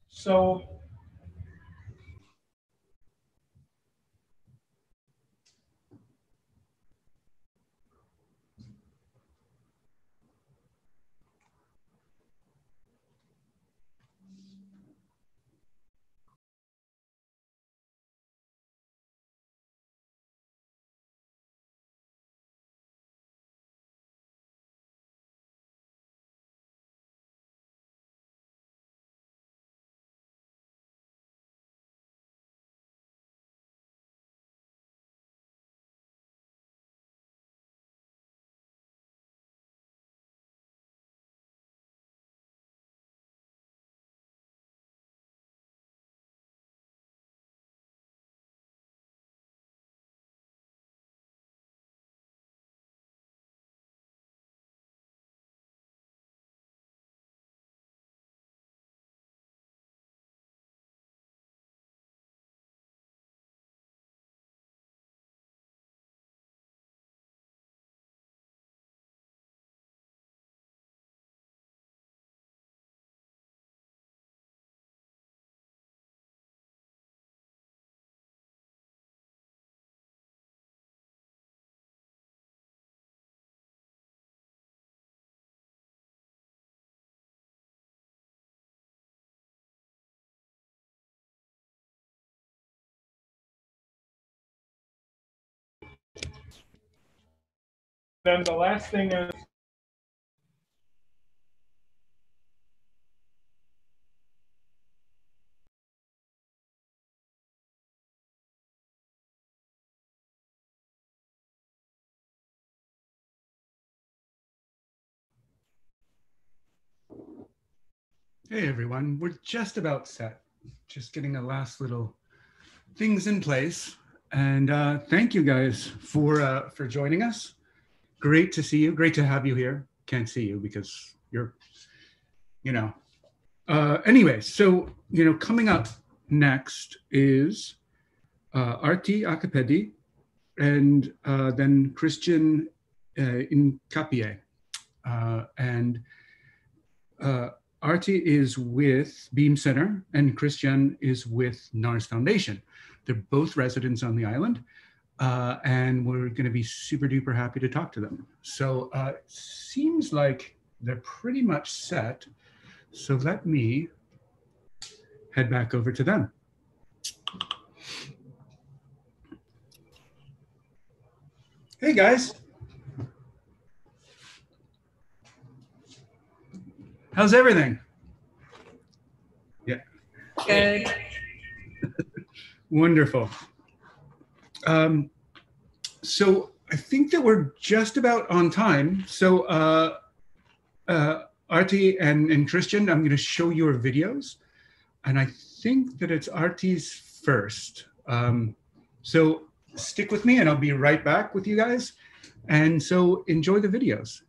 So then the last thing is Hey everyone, we're just about set. Just getting the last little things in place. And thank you guys for joining us. Great to see you. Great to have you here. Can't see you because you're, you know. Anyway, so, coming up next is Arti Akapedi and then Christian Incapie. And Arti is with Beam Center and Christian is with NARS Foundation. They're both residents on the island, and we're going to be super duper happy to talk to them. So it seems like they're pretty much set. So let me head back over to them. Hey guys. How's everything? Yeah. Good. Wonderful. So I think that we're just about on time. So Arti and Christian, I'm going to show your videos. And I think that it's Arti's first. So stick with me and I'll be right back with you guys. And so enjoy the videos.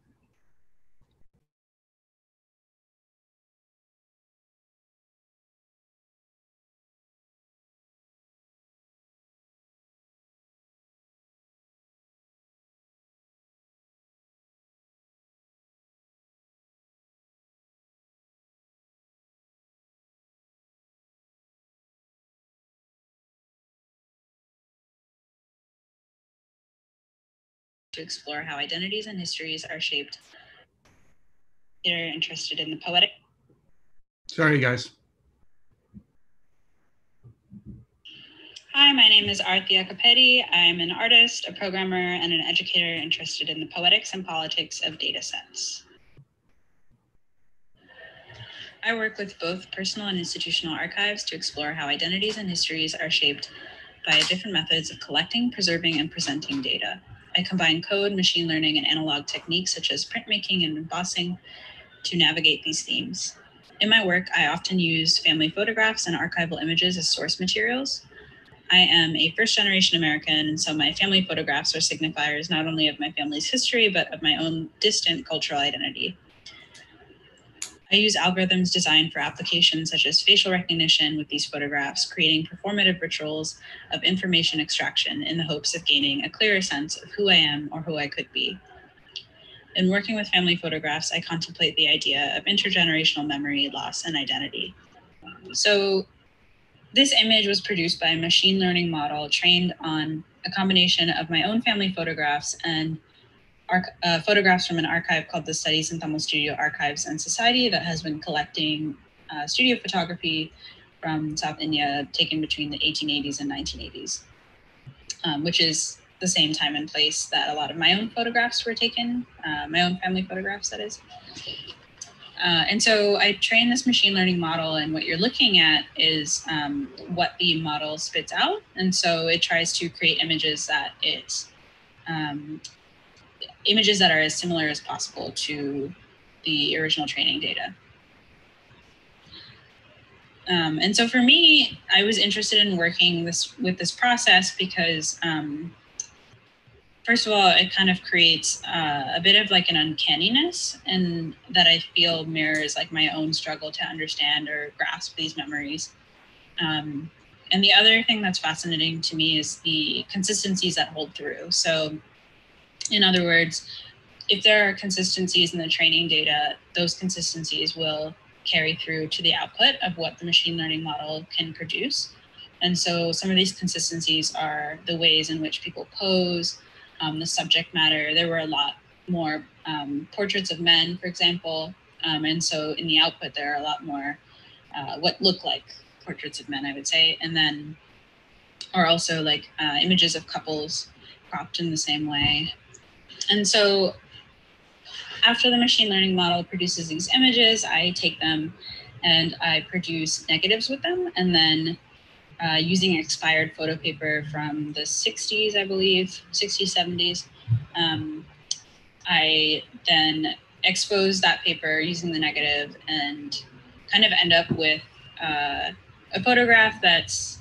To explore how identities and histories are shaped. You're interested in the poetic. Sorry, guys. Hi, my name is Arti Akapedi. I'm an artist, a programmer, and an educator interested in the poetics and politics of data sets. I work with both personal and institutional archives to explore how identities and histories are shaped by different methods of collecting, preserving, and presenting data. I combine code, machine learning, and analog techniques such as printmaking and embossing to navigate these themes. In my work, I often use family photographs and archival images as source materials. I am a first-generation American, and so my family photographs are signifiers not only of my family's history, but of my own distant cultural identity. I use algorithms designed for applications such as facial recognition with these photographs, creating performative rituals of information extraction in the hopes of gaining a clearer sense of who I am or who I could be. in working with family photographs, I contemplate the idea of intergenerational memory, loss, and identity. So this image was produced by a machine learning model trained on a combination of my own family photographs and photographs from an archive called the Studies in Tamil Studio Archives and Society that has been collecting studio photography from South India taken between the 1880s and 1980s, which is the same time and place that a lot of my own photographs were taken, my own family photographs, that is. And so I trained this machine learning model, and what you're looking at is what the model spits out. And so it tries to create images that are as similar as possible to the original training data. And so for me, I was interested in working with this process because first of all, it kind of creates a bit of like an uncanniness, and that I feel mirrors like my own struggle to understand or grasp these memories. And the other thing that's fascinating to me is the consistencies that hold through. So in other words, if there are consistencies in the training data, those consistencies will carry through to the output of what the machine learning model can produce. And so some of these consistencies are the ways in which people pose, the subject matter. There were a lot more portraits of men, for example. And so in the output, there are a lot more what look like portraits of men, I would say. And then are also like images of couples cropped in the same way. And so after the machine learning model produces these images, I take them and I produce negatives with them. And then using expired photo paper from the 60s, I believe, 60s, 70s, I then expose that paper using the negative and kind of end up with a photograph that's,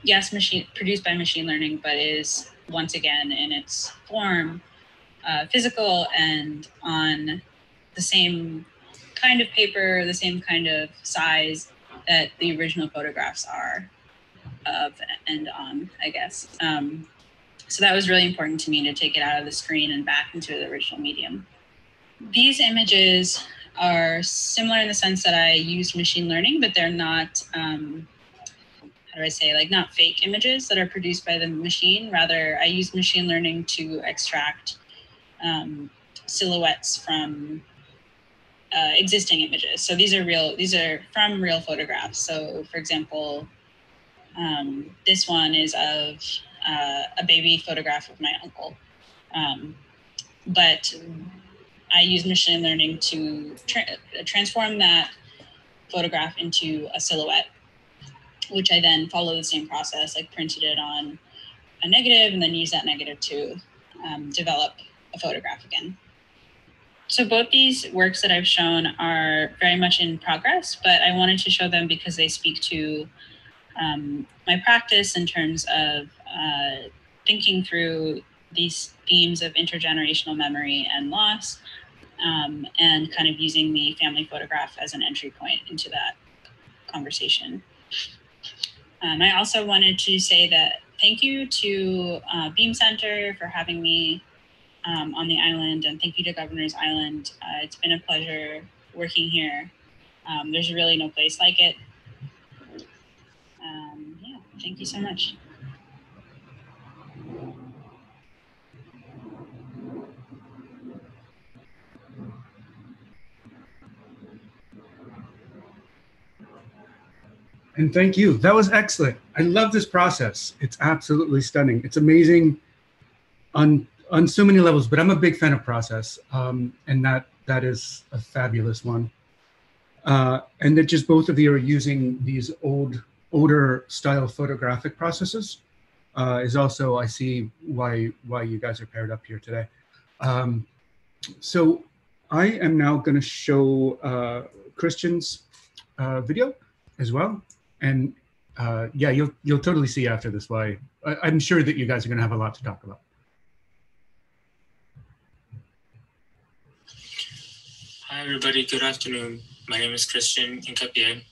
yes, produced by machine learning, but is once again in its form physical and on the same kind of paper, the same kind of size that the original photographs are of and on, I guess. So that was really important to me to take it out of the screen and back into the original medium. These images are similar in the sense that I used machine learning, but they're not, how do I say, like not fake images that are produced by the machine. Rather, I used machine learning to extract silhouettes from existing images. So these are from real photographs. So for example, this one is of a baby photograph of my uncle. But I use machine learning to transform that photograph into a silhouette, which I then follow the same process, like printed it on a negative and then use that negative to develop a photograph again. So both these works that I've shown are very much in progress, but I wanted to show them because they speak to my practice in terms of thinking through these themes of intergenerational memory and loss, and kind of using the family photograph as an entry point into that conversation. I also wanted to say that thank you to Beam Center for having me on the island, and thank you to Governor's Island. It's been a pleasure working here. There's really no place like it. Yeah, thank you so much. And thank you. That was excellent. I love this process. It's absolutely stunning. It's amazing on so many levels, but I'm a big fan of process, and that is a fabulous one. And that just both of you are using these older style photographic processes is also, I see why you guys are paired up here today. So I am now going to show Christian's video as well. And yeah, you'll totally see after this why. I'm sure that you guys are going to have a lot to talk about. Hi, everybody. Good afternoon. My name is Christian Incapié,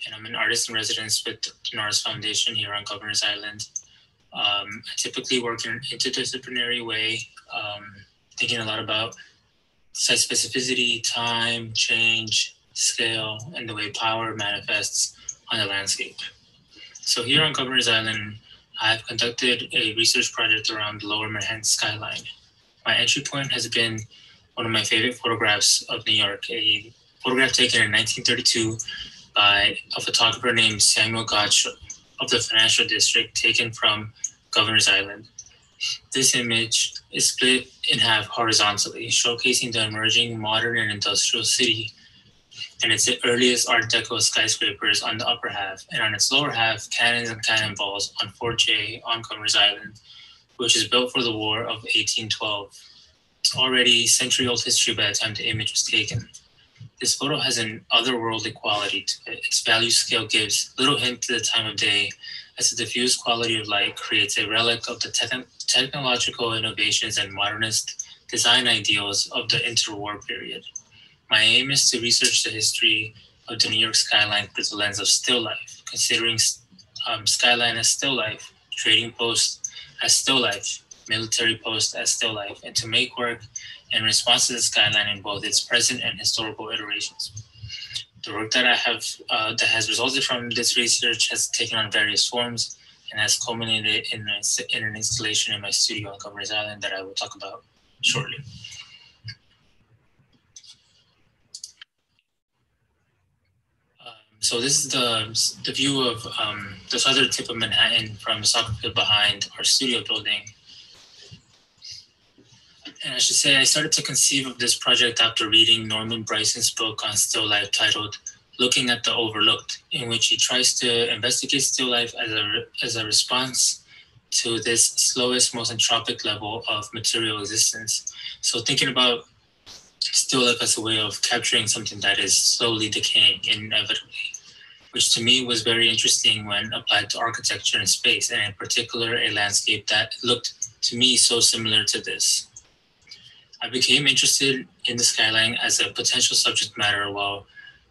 and I'm an artist in residence with the Norris Foundation here on Governor's Island. I typically work in an interdisciplinary way, thinking a lot about site specificity, time, change, scale, and the way power manifests on the landscape. So here on Governor's Island, I've conducted a research project around the Lower Manhattan skyline. My entry point has been one of my favorite photographs of New York, a photograph taken in 1932 by a photographer named Samuel Gotch of the Financial District, taken from Governor's Island. This image is split in half horizontally, showcasing the emerging modern and industrial city and its earliest Art Deco skyscrapers on the upper half, and on its lower half, cannons and cannonballs on Fort J on Governor's Island, which is built for the War of 1812. It's already century-old history by the time the image was taken. This photo has an otherworldly quality to it. Its value scale gives little hint to the time of day, as the diffused quality of light creates a relic of the technological innovations and modernist design ideals of the interwar period. My aim is to research the history of the New York skyline through the lens of still life, considering skyline as still life, trading post as still life, military post as still life, and to make work in response to the skyline in both its present and historical iterations. The work that I have that has resulted from this research has taken on various forms and has culminated in an installation in my studio on Governor's Island that I will talk about shortly. So this is the view of the southern tip of Manhattan from the soccer field behind our studio building. And I should say I started to conceive of this project after reading Norman Bryson's book on still life titled Looking at the Overlooked, in which he tries to investigate still life as a response to this slowest, most entropic level of material existence. So thinking about still life as a way of capturing something that is slowly decaying inevitably, which to me was very interesting when applied to architecture and space, and in particular, a landscape that looked to me so similar to this. I became interested in the skyline as a potential subject matter while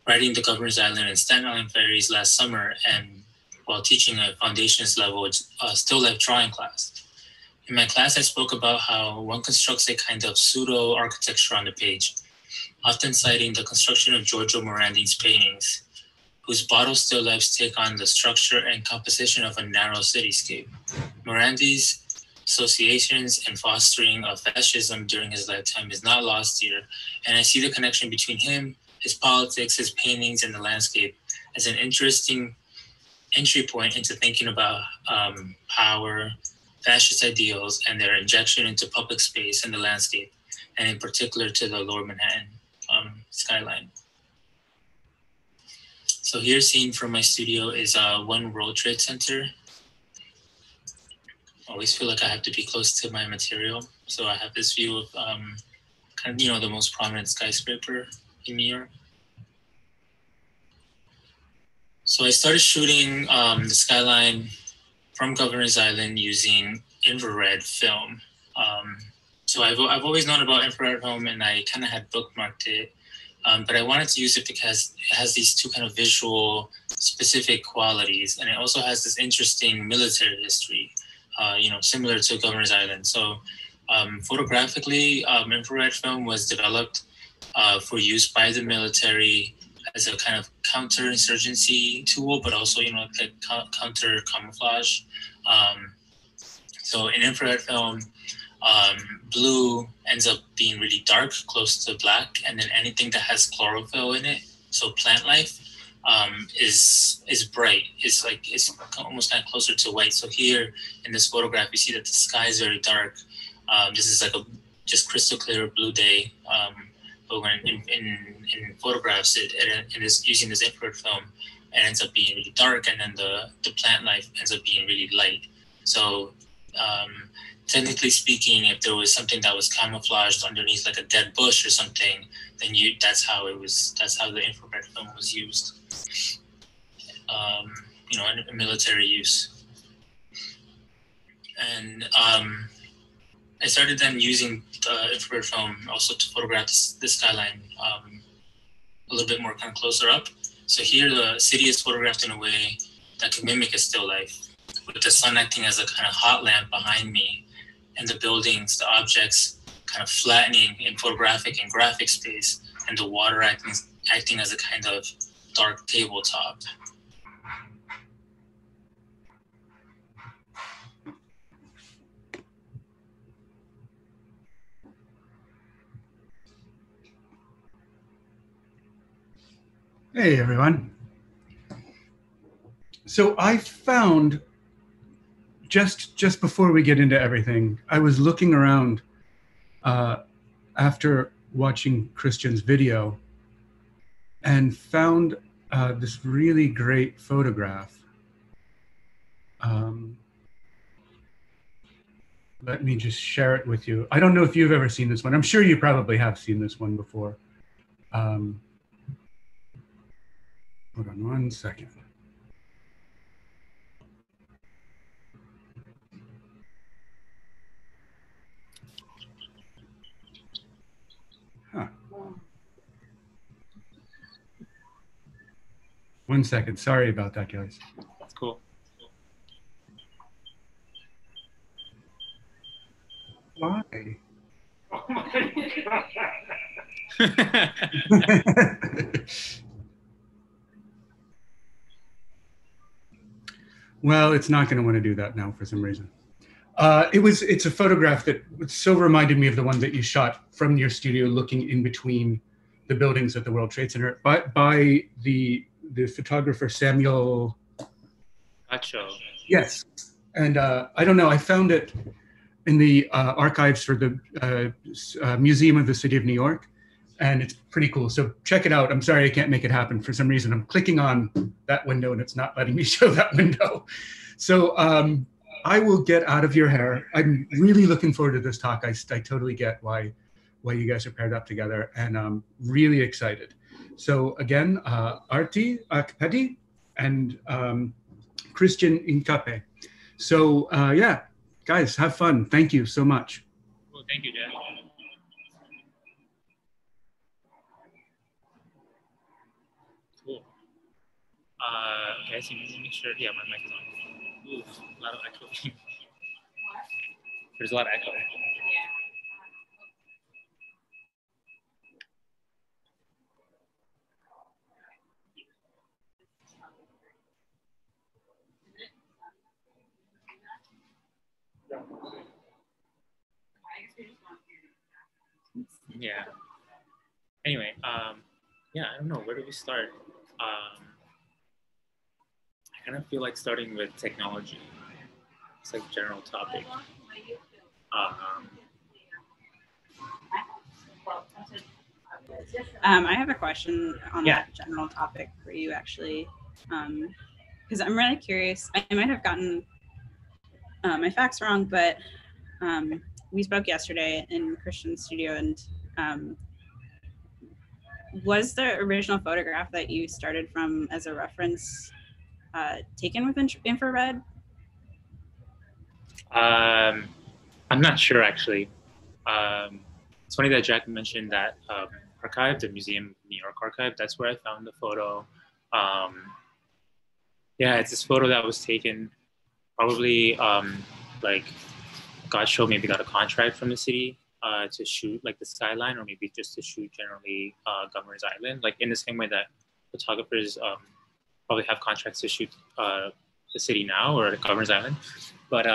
writing the Governor's Island and Staten Island ferries last summer, and while teaching a foundations level still life drawing class. In my class, I spoke about how one constructs a kind of pseudo architecture on the page, often citing the construction of Giorgio Morandini's paintings, whose bottle still lifes take on the structure and composition of a narrow cityscape. Morandini's associations and fostering of fascism during his lifetime is not lost here, and I see the connection between him, his politics, his paintings, and the landscape as an interesting entry point into thinking about power, fascist ideals, and their injection into public space and the landscape, and in particular to the Lower Manhattan skyline. So here, seen from my studio, is One World Trade Center. I always feel like I have to be close to my material. So I have this view of kind of, the most prominent skyscraper in New York. So I started shooting the skyline from Governor's Island using infrared film. So I've always known about infrared film, and I kind of had bookmarked it. But I wanted to use it because it has these two kind of visual specific qualities, and it also has this interesting military history, similar to Governor's Island. So photographically, infrared film was developed for use by the military as a kind of counterinsurgency tool, but also, like counter camouflage. So in infrared film, blue ends up being really dark, close to black, and then anything that has chlorophyll in it, so plant life, is bright. It's almost kind of closer to white. So here in this photograph, you see that the sky is very dark. This is like a just crystal clear blue day. But when in photographs, it is using this infrared film, it ends up being really dark, and then the plant life ends up being really light. So technically speaking, if there was something that was camouflaged underneath like a dead bush or something, then that's how the infrared film was used. In military use. And I started then using the infrared film also to photograph the skyline a little bit more kind of closer up. So here the city is photographed in a way that can mimic a still life, with the sun acting as a kind of hot lamp behind me, and the buildings, the objects kind of flattening in photographic and graphic space, and the water acting as a kind of dark tabletop. Hey, everyone. So I found, just before we get into everything, I was looking around after watching Christian's video and found this really great photograph. Let me just share it with you. I don't know if you've ever seen this one. I'm sure you probably have seen this one before. Hold on one second. Huh. 1 second. Sorry about that, guys. That's cool. Why? Oh my God. Well, it's not going to want to do that now for some reason. It's a photograph that so reminded me of the one that you shot from your studio looking in between the buildings at the World Trade Center by the photographer Samuel. Gotcha. Yes. And I don't know, I found it in the archives for the Museum of the City of New York, and it's pretty cool. So check it out. I'm sorry I can't make it happen. For some reason, I'm clicking on that window and it's not letting me show that window. So I will get out of your hair. I'm really looking forward to this talk. I totally get why you guys are paired up together, and I'm really excited. So again, Arti Akpedi and Christian Incape. So yeah, guys, have fun. Thank you so much. Well, thank you, Dad. Cool. Okay, so let me make sure. Yeah, my mic is on. Ooh, a lot of echo. There's a lot of echo. Yeah. Anyway, yeah, I don't know. Where do we start? I kind of feel like starting with technology. It's like a general topic. I have a question on that general topic for you, actually, because I'm really curious. I might have gotten my facts wrong, but we spoke yesterday in Christian's studio, and was the original photograph that you started from as a reference taken with infrared? I'm not sure, actually. It's funny that Jack mentioned that archive, the Museum of New York archive. That's where I found the photo. Yeah, it's this photo that was taken probably like Godshow maybe got a contract from the city to shoot like the skyline, or maybe just to shoot generally Governor's Island, like in the same way that photographers probably have contracts to shoot the city now or the Governor's Island. But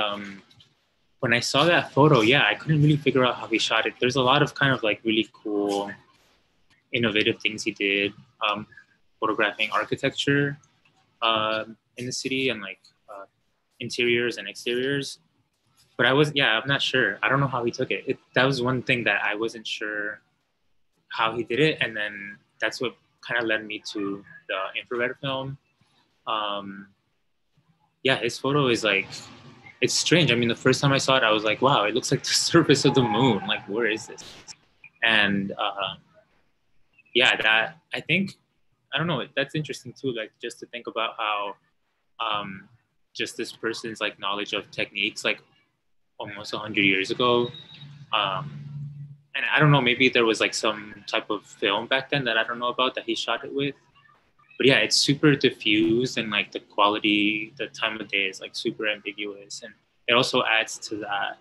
when I saw that photo, yeah, I couldn't really figure out how he shot it. There's a lot of kind of like really cool, innovative things he did, photographing architecture in the city and like interiors and exteriors. But I'm not sure. I don't know how he took it. That was one thing that I wasn't sure how he did it. And then that's what kind of led me to the infrared film. Yeah, his photo is like, it's strange. I mean, the first time I saw it, I was like, wow, it looks like the surface of the moon. Like, where is this? And yeah, that, I think, I don't know, that's interesting too, like just to think about how just this person's like knowledge of techniques, like almost 100 years ago. And I don't know, maybe there was like some type of film back then that I don't know about that he shot it with. But yeah, it's super diffused, and like the quality, the time of day is like super ambiguous. And it also adds to that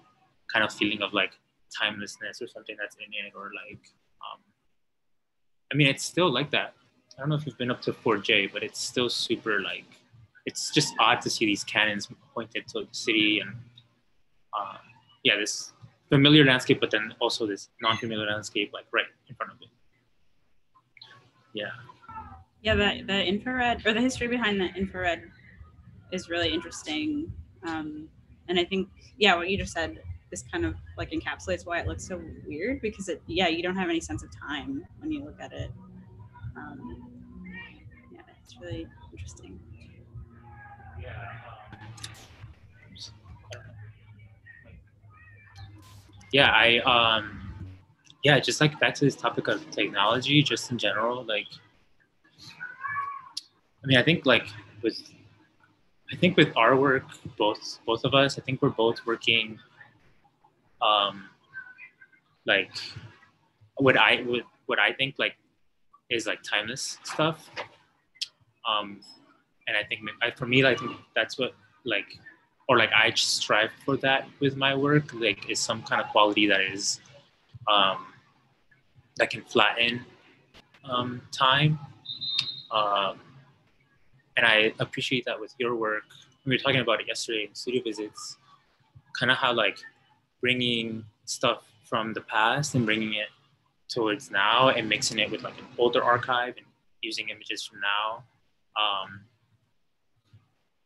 kind of feeling of like timelessness or something that's in it, or like, I mean, it's still like that. I don't know if you've been up to Fort J, but it's still super like, it's just odd to see these cannons pointed to the city, and yeah, this familiar landscape, but then also this non-familiar landscape like right in front of it. Yeah. Yeah, the infrared, or the history behind the infrared is really interesting. And I think, yeah, what you just said, this kind of like encapsulates why it looks so weird, because you don't have any sense of time when you look at it. Yeah, it's really interesting. Yeah, just like back to this topic of technology, just in general, like, I mean, I think with our work, both of us, I think we're both working, like what I think like is like timeless stuff, and I think for me, I think that's what like, or like I strive for that with my work, like is some kind of quality that is that can flatten time, and I appreciate that with your work. We were talking about it yesterday in studio visits, kind of how like bringing stuff from the past and bringing it towards now and mixing it with like an older archive and using images from now.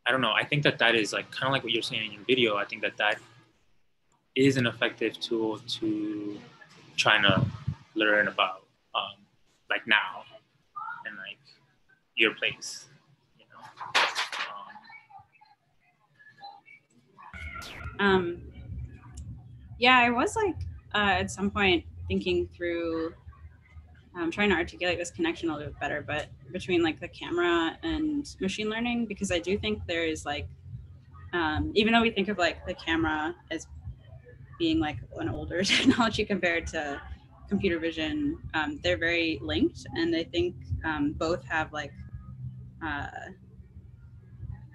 I don't know. I think that is like kind of like what you're saying in your video. I think that is an effective tool to trying to learn about like now and like your place, you know. Yeah, I was like at some point thinking through trying to articulate this connection a little bit better, but between like the camera and machine learning, because I do think there is like, even though we think of like the camera as being like an older technology compared to computer vision, they're very linked, and I think both have like, I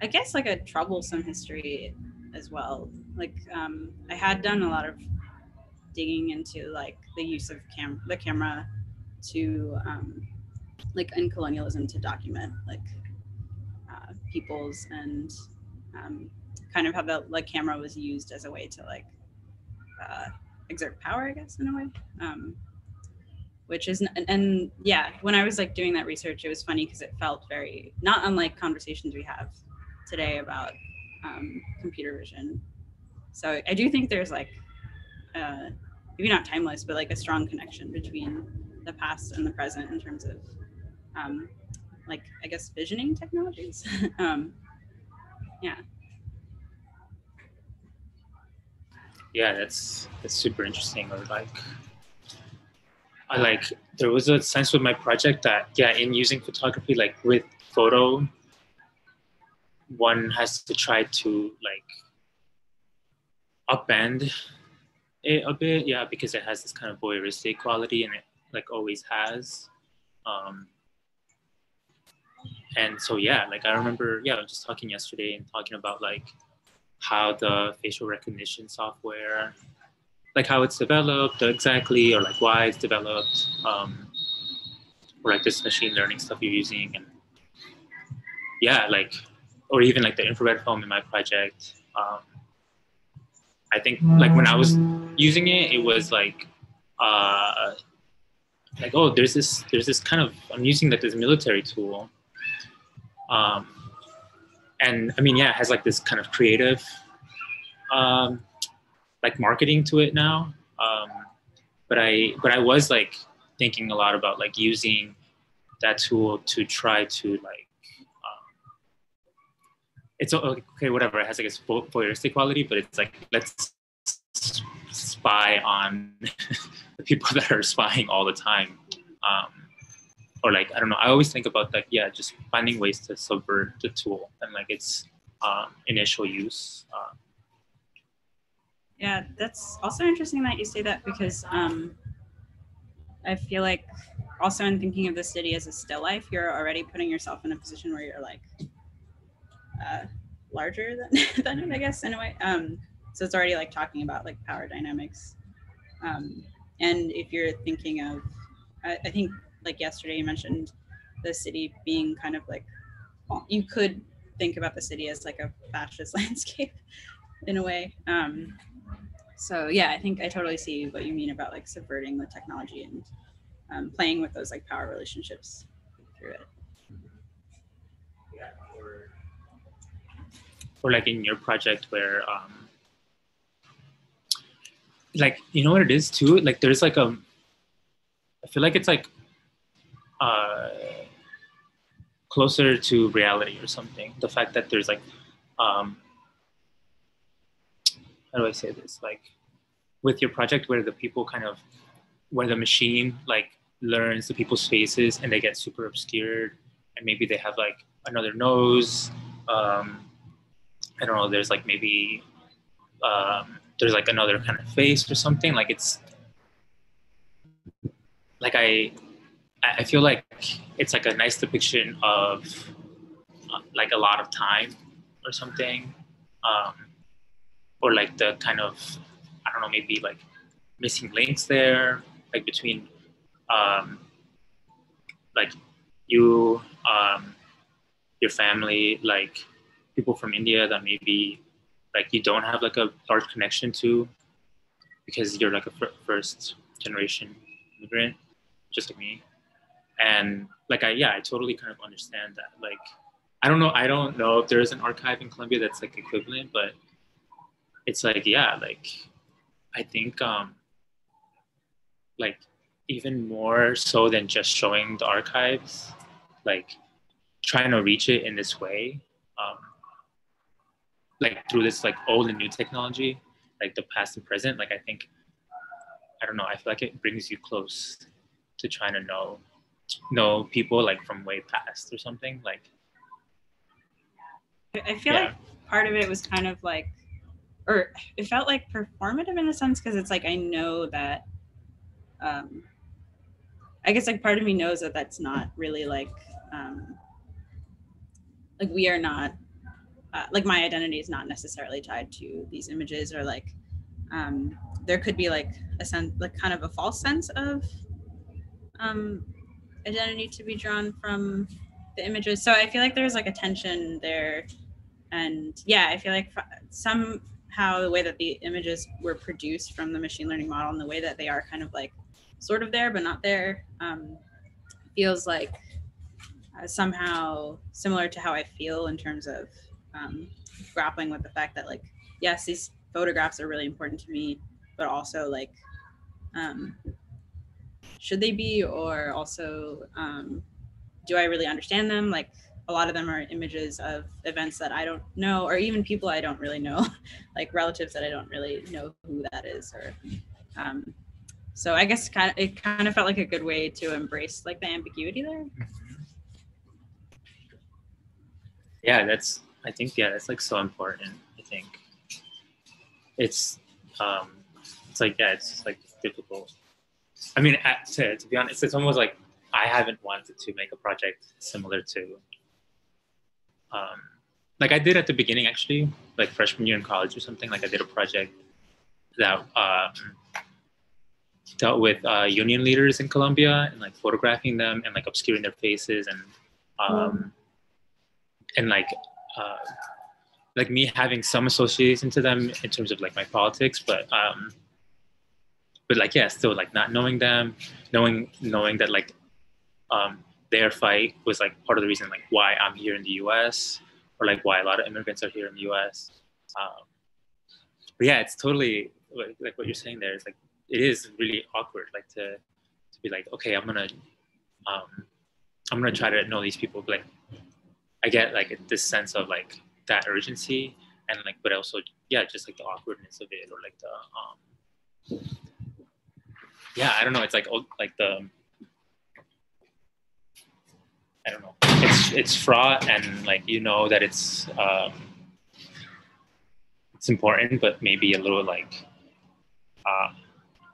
guess like a troublesome history as well. Like I had done a lot of digging into like the use of the camera to like in colonialism to document like peoples and kind of how the like camera was used as a way to like exert power, I guess, in a way. Which is, and yeah, when I was like doing that research, it was funny because it felt very not unlike conversations we have today about computer vision. So I do think there's like maybe not timeless, but like a strong connection between the past and the present in terms of like, I guess, visioning technologies. Yeah. Yeah, that's super interesting. Or like, there was a sense with my project that, yeah, in using photography, like with photo, one has to try to like upend it a bit, yeah, because it has this kind of voyeuristic quality, and it like always has. And so, yeah, like I remember, yeah, I was just talking yesterday and talking about like how the facial recognition software, like how it's developed exactly, or like why it's developed, or like this machine learning stuff you're using, and yeah, like, or even like the infrared film in my project. I think like when I was using it, it was like oh, there's this kind of, I'm using like this military tool, and I mean, yeah, it has like this kind of creative like marketing to it now, but I was like thinking a lot about like using that tool to try to like it's okay, whatever, it has like its voyeuristic quality, but it's like, let's spy on the people that are spying all the time, or like, I don't know, I always think about like, yeah, just finding ways to subvert the tool and like its initial use. Yeah, that's also interesting that you say that, because I feel like also in thinking of the city as a still life, you're already putting yourself in a position where you're like larger than it, I guess, in a way. So it's already like talking about like power dynamics And if you're thinking of, I think like yesterday you mentioned the city being kind of like, well, you could think about the city as like a fascist landscape in a way. So yeah, I think I totally see what you mean about like subverting the technology and playing with those like power relationships through it. Or like in your project where, like, you know what it is too? Like there's like I feel like it's like closer to reality or something. The fact that there's like, how do I say this? Like with your project where the people kind of, where the machine like learns the people's faces and they get super obscured and maybe they have like another nose. I don't know, there's like maybe, there's like another kind of face or something. Like it's, like I feel like it's like a nice depiction of like a lot of time or something. Or like the kind of, I don't know, maybe like missing links there, like between like you, your family, like people from India that maybe like you don't have like a large connection to because you're like a first generation immigrant, just like me. And like I totally kind of understand that. Like I don't know if there's an archive in Colombia that's like equivalent, but it's like, yeah, like I think like even more so than just showing the archives, like trying to reach it in this way, like through this like old and new technology, like the past and present, like I think, I don't know, I feel like it brings you close to trying to know people like from way past or something. Like I feel like part of it was kind of like, or it felt like performative in a sense, because it's like I know that I guess like part of me knows that that's not really like we are not like my identity is not necessarily tied to these images, or like there could be like a sense, like kind of a false sense of identity to be drawn from the images. So I feel like there's like a tension there, and yeah, I feel like somehow the way that the images were produced from the machine learning model and the way that they are kind of like sort of there but not there feels like somehow similar to how I feel in terms of grappling with the fact that like, yes, these photographs are really important to me, but also like should they be, or also do I really understand them? Like a lot of them are images of events that I don't know, or even people I don't really know, like relatives that I don't really know who that is, or so I guess it kind of felt like a good way to embrace like the ambiguity there. Yeah, that's like so important. I think it's like, yeah, it's just like difficult. I mean, to be honest, it's almost like I haven't wanted to make a project similar to like I did at the beginning, actually, like freshman year in college or something. Like I did a project that dealt with union leaders in Colombia and like photographing them and like obscuring their faces and like me having some association to them in terms of like my politics, but like, yeah, still like not knowing them, knowing that like their fight was like part of the reason like why I'm here in the US, or like why a lot of immigrants are here in the US. But yeah, it's totally like what you're saying there. It's like, it is really awkward, like to be like, okay, I'm gonna try to know these people, but like I get like this sense of like that urgency, and like, but also, yeah, just like the awkwardness of it, or like the yeah, I don't know, it's like the, I don't know, it's fraught, and like, you know that it's important, but maybe a little like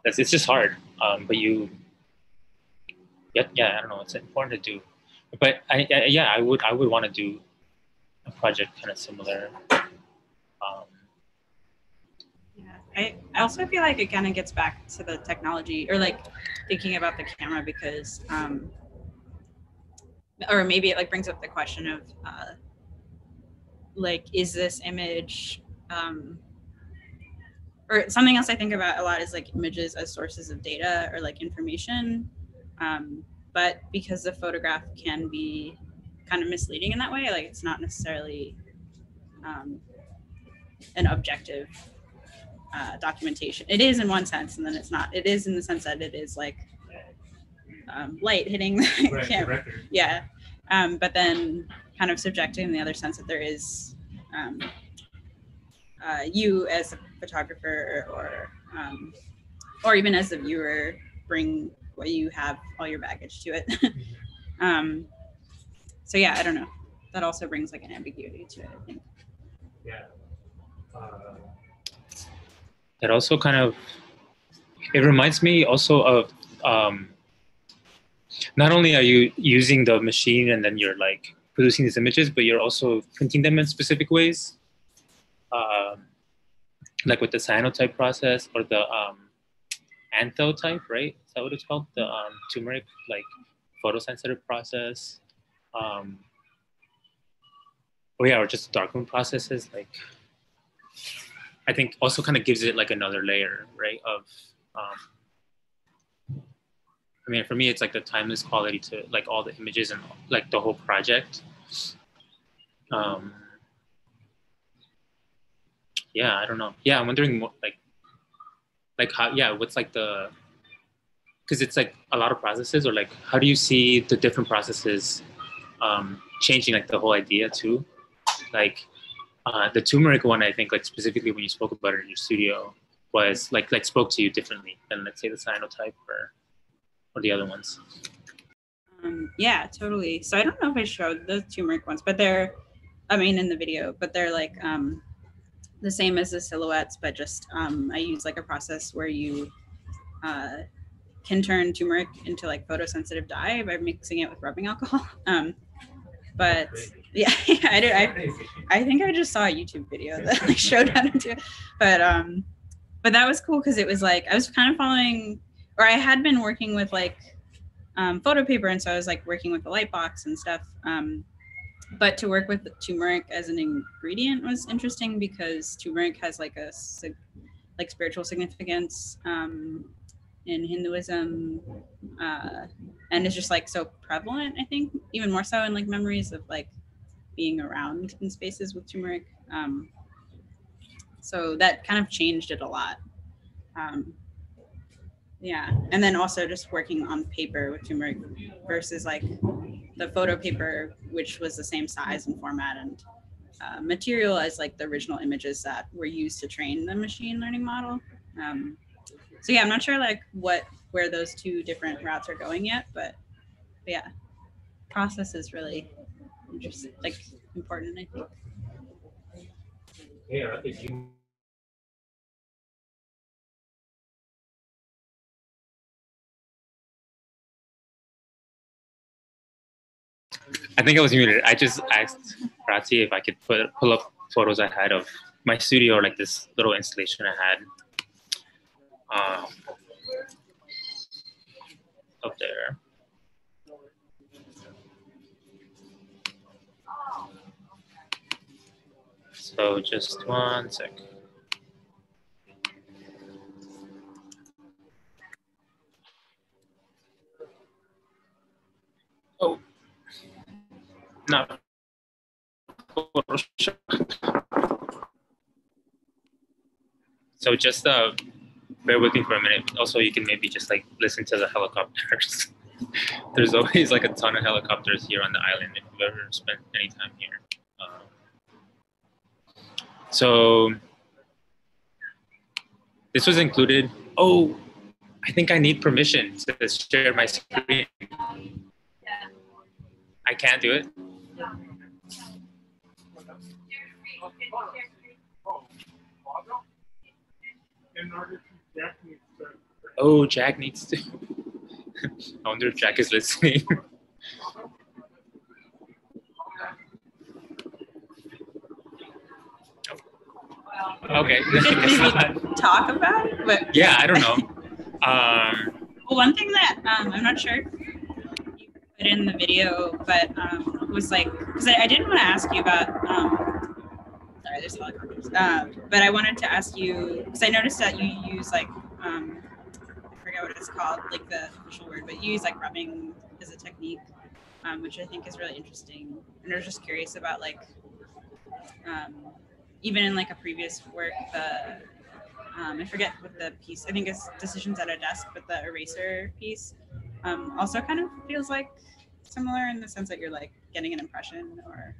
it's just hard, but I don't know, it's important to do. But I would want to do a project kind of similar. Yeah, I also feel like it kind of gets back to the technology, or like thinking about the camera, because or maybe it like brings up the question of like, is this image or something else I think about a lot is like images as sources of data or like information, but because the photograph can be kind of misleading in that way, like it's not necessarily an objective documentation. It is in one sense, and then it's not. It is in the sense that it is like light hitting the camera. Yeah. But then kind of subjective in the other sense that there is you as a photographer or even as a viewer bring what you have, all your baggage to it. So yeah, I don't know. That also brings like an ambiguity to it, I think. Yeah. That also kind of, it reminds me also of not only are you using the machine and then you're like producing these images, but you're also printing them in specific ways. Like with the cyanotype process or the anthotype, right? Is that what it's called? The turmeric, like photosensitive process. Oh yeah, or just darkroom processes. Like, I think also kind of gives it like another layer, right? Of, I mean, for me, it's like the timeless quality to like all the images and like the whole project. Yeah, I don't know. Yeah, I'm wondering what, like how, yeah, what's like the, because it's like a lot of processes, or like, how do you see the different processes changing like the whole idea too? Like the turmeric one, I think like specifically when you spoke about it in your studio was like spoke to you differently than let's say the cyanotype or the other ones. Yeah, totally. So I don't know if I showed the turmeric ones, but they're, I mean, in the video, but they're like the same as the silhouettes, but just I use like a process where you can turn turmeric into like photosensitive dye by mixing it with rubbing alcohol. But yeah, I think I just saw a YouTube video that like showed how to do it. But that was cool because it was like I was kind of following, or I had been working with like photo paper, and so I was like working with the light box and stuff. But to work with turmeric as an ingredient was interesting because turmeric has like a like spiritual significance in Hinduism, and it's just like so prevalent. I think even more so in like memories of like being around in spaces with turmeric. So that kind of changed it a lot. Yeah, and then also just working on paper with turmeric versus like the photo paper, which was the same size and format and material as like the original images that were used to train the machine learning model. So yeah, I'm not sure like where those two different routes are going yet, but yeah, process is really interesting, like important, I think. Yeah, I think I was muted. I just asked Rati if I could pull up photos I had of my studio, or like this little installation I had up there. So just one sec. Oh, no. So just bear with me for a minute. Also, you can maybe just like listen to the helicopters. There's always like a ton of helicopters here on the island if you've ever spent any time here. So this was included. Oh, I think I need permission to share my screen. I can't do it. Oh, Jack needs to. I wonder if Jack is listening. Okay. We should maybe talk about it, but yeah, I don't know. Well, one thing that I'm not sure if you put in the video, but was like, because I didn't want to ask you about, sorry, there's a lot of comments, but I wanted to ask you, because I noticed that you use like, I forget what it's called, like the official word, but you use like rubbing as a technique, which I think is really interesting. And I was just curious about like, even in like a previous work, the I forget what the piece, I think it's Decisions at a Desk, but the eraser piece also kind of feels like similar in the sense that you're like getting an impression or,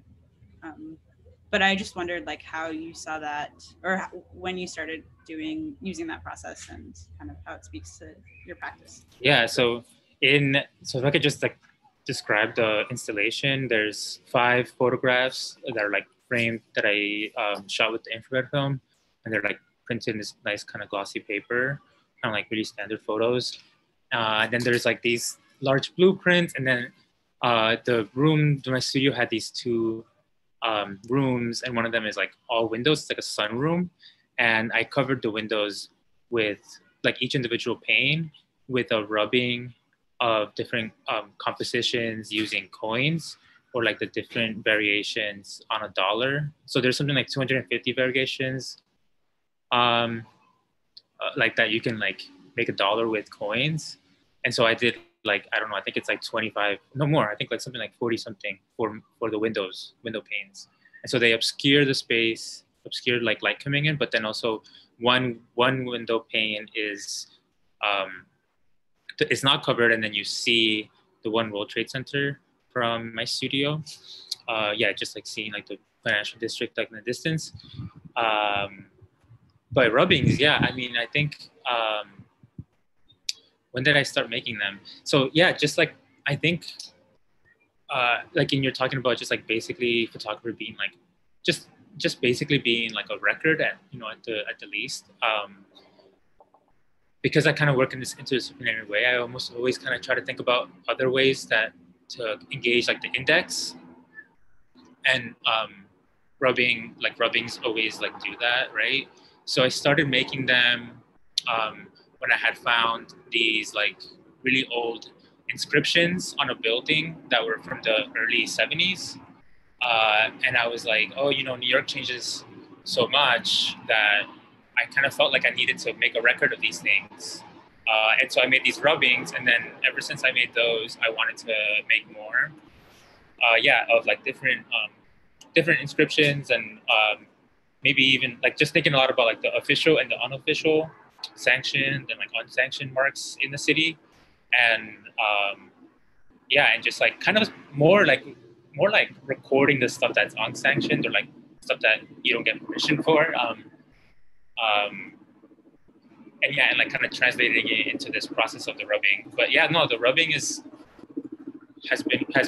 but I just wondered like how you saw that or when you started using that process and kind of how it speaks to your practice. Yeah, so if I could just like describe the installation, there's 5 photographs that are like framed that I shot with the infrared film, and they're like printed in this nice kind of glossy paper, kind of like really standard photos. Then there's like these large blueprints, and then my studio had these 2 rooms, and one of them is like all windows. It's like a sunroom, and I covered the windows with like each individual pane with a rubbing of different compositions using coins or like the different variations on $1. So there's something like 250 variations like that you can like make $1 with coins. And so I did like, I don't know, I think it's like 25, no more. I think like something like 40 something for the window panes. And so they obscure the space, obscure like light coming in, but then also one window pane is, it's not covered, and then you see the One World Trade Center from my studio. Yeah, just like seeing like the financial district like in the distance. But rubbings, yeah, I mean, I think, when did I start making them? So yeah, just like, I think, like you're talking about just like basically photography being like, just basically being like a record at the least. Because I kind of work in this interdisciplinary way, I almost always kind of try to think about other ways to engage like the index, and rubbings always like do that, right? So I started making them when I had found these like really old inscriptions on a building that were from the early 70s. And I was like, oh, New York changes so much that I kind of felt like I needed to make a record of these things. And so I made these rubbings, and then ever since I made those, I wanted to make more, of like different inscriptions, and maybe even like just thinking a lot about like the official and the unofficial, sanctioned and like unsanctioned marks in the city. And and just like kind of more like recording the stuff that's unsanctioned or like stuff that you don't get permission for. And like kind of translating it into this process of the rubbing. But yeah, no, the rubbing has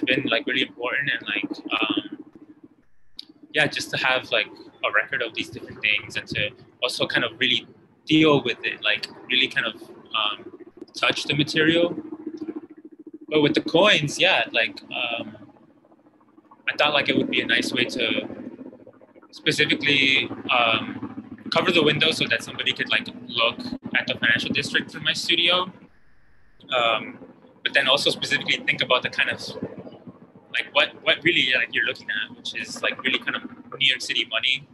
been like really important, and like just to have like a record of these different things, and to also kind of really deal with it, like really kind of touch the material. But with the coins, like I thought like it would be a nice way to specifically cover the window so that somebody could like look at the financial district through my studio, but then also specifically think about the kind of like what really like you're looking at, which is like really kind of New York City money,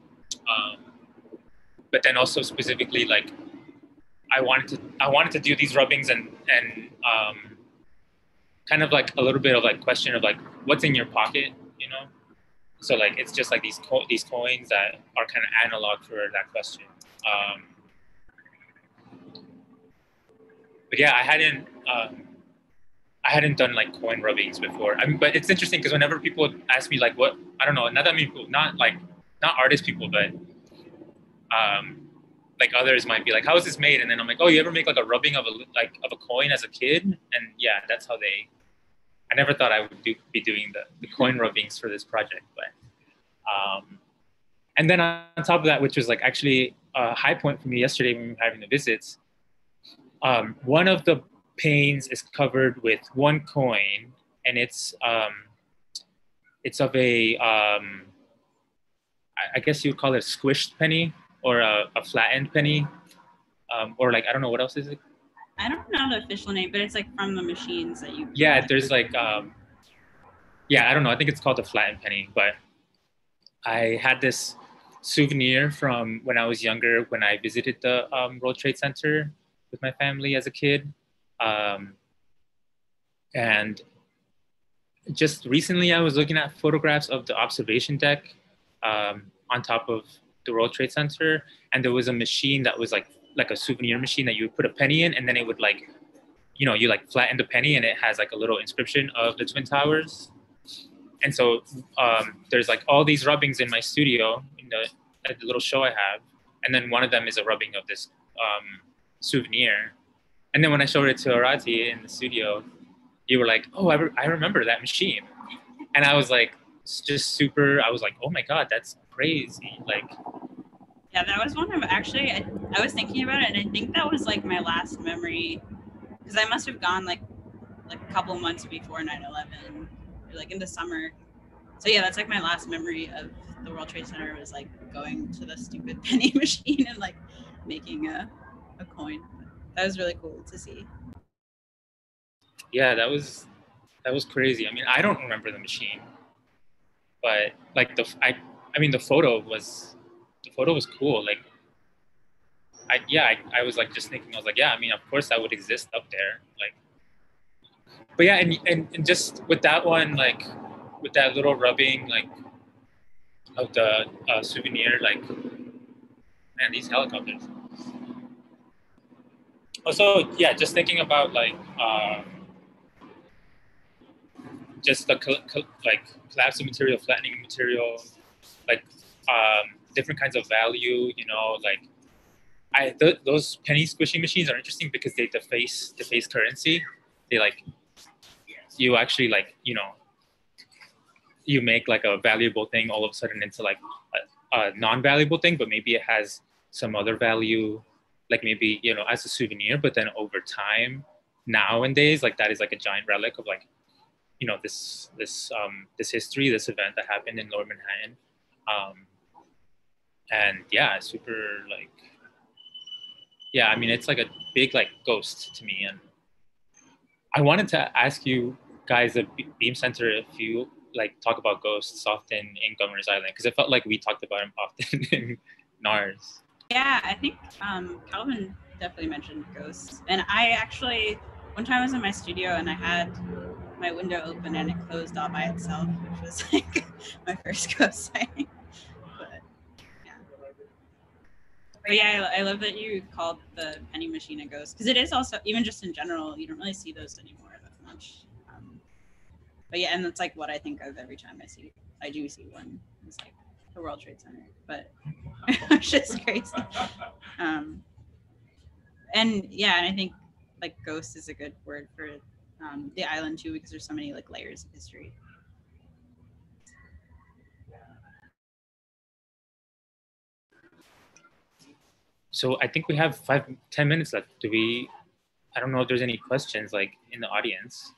but then also specifically like I wanted to do these rubbings and kind of like a little bit of like question of like what's in your pocket, So like it's just like these coins that are kind of analog for that question. But yeah, I hadn't done like coin rubbings before. I mean, but it's interesting because whenever people ask me like what, I don't know, not that many people, not artist people, but like others might be like, how is this made? And then I'm like, oh, you ever make like a rubbing of a coin as a kid? And yeah, that's how I never thought I would be doing the coin rubbings for this project, but and then on top of that, which was like actually a high point for me yesterday when we were having the visits, one of the panes is covered with one coin, and it's of a I guess you would call it a squished penny. or a flattened penny, or like, I don't know, what else is it? I don't know the official name, but it's like from the machines that you. Yeah, there's like, yeah, I don't know. I think it's called the flattened penny, but I had this souvenir from when I was younger, when I visited the World Trade Center with my family as a kid. And just recently I was looking at photographs of the observation deck on top of the World Trade Center. And there was a machine that was like a souvenir machine that you would put a penny in, and then it would like, you know, you like flatten the penny and it has like a little inscription of the Twin Towers. And so there's like all these rubbings in my studio at the little show I have. And then one of them is a rubbing of this souvenir. And then when I showed it to Arati in the studio, you were like, oh, I remember that machine. And I was like, I was like, oh my God, that's crazy. Like, yeah, that was one of, actually, I was thinking about it, and I think that was like my last memory, because I must have gone like a couple months before 9/11, or like in the summer. So yeah, that's like my last memory of the World Trade Center, was like going to the stupid penny machine and like making a coin. That was really cool to see. Yeah, that was crazy. I mean, I don't remember the machine, but like I mean, the photo was cool. Like, I was like just thinking, I was like, yeah, I mean, of course that would exist up there. Like, but yeah, and just with that one, like with that little rubbing, like of the souvenir, like, man, these helicopters. Also, yeah, just thinking about like just the like collapsing material, flattening material, like different kinds of value, you know, like those penny squishing machines are interesting because they deface currency. They like, you actually like, you know, you make like a valuable thing all of a sudden into like a non-valuable thing, but maybe it has some other value, like maybe, you know, as a souvenir, but then over time, nowadays, like that is like a giant relic of like, you know, this history, this event that happened in Lower Manhattan. And yeah, super like, yeah, I mean, it's like a big like ghost to me. And I wanted to ask you guys at Beam Center if you like talk about ghosts often in Governor's Island, because it felt like we talked about them often in NARS. Yeah, I think Calvin definitely mentioned ghosts. And I actually, one time I was in my studio and I had my window open and it closed all by itself, which was like my first ghost sighting. But yeah, I love that you called the penny machine a ghost, because it is also, even just in general, you don't really see those anymore that much. But yeah, and that's like what I think of every time I do see one. It's like the World Trade Center, but it's just crazy. And yeah, and I think like ghost is a good word for the island too, because there's so many like layers of history. So I think we have 10 minutes left. I don't know if there's any questions like in the audience.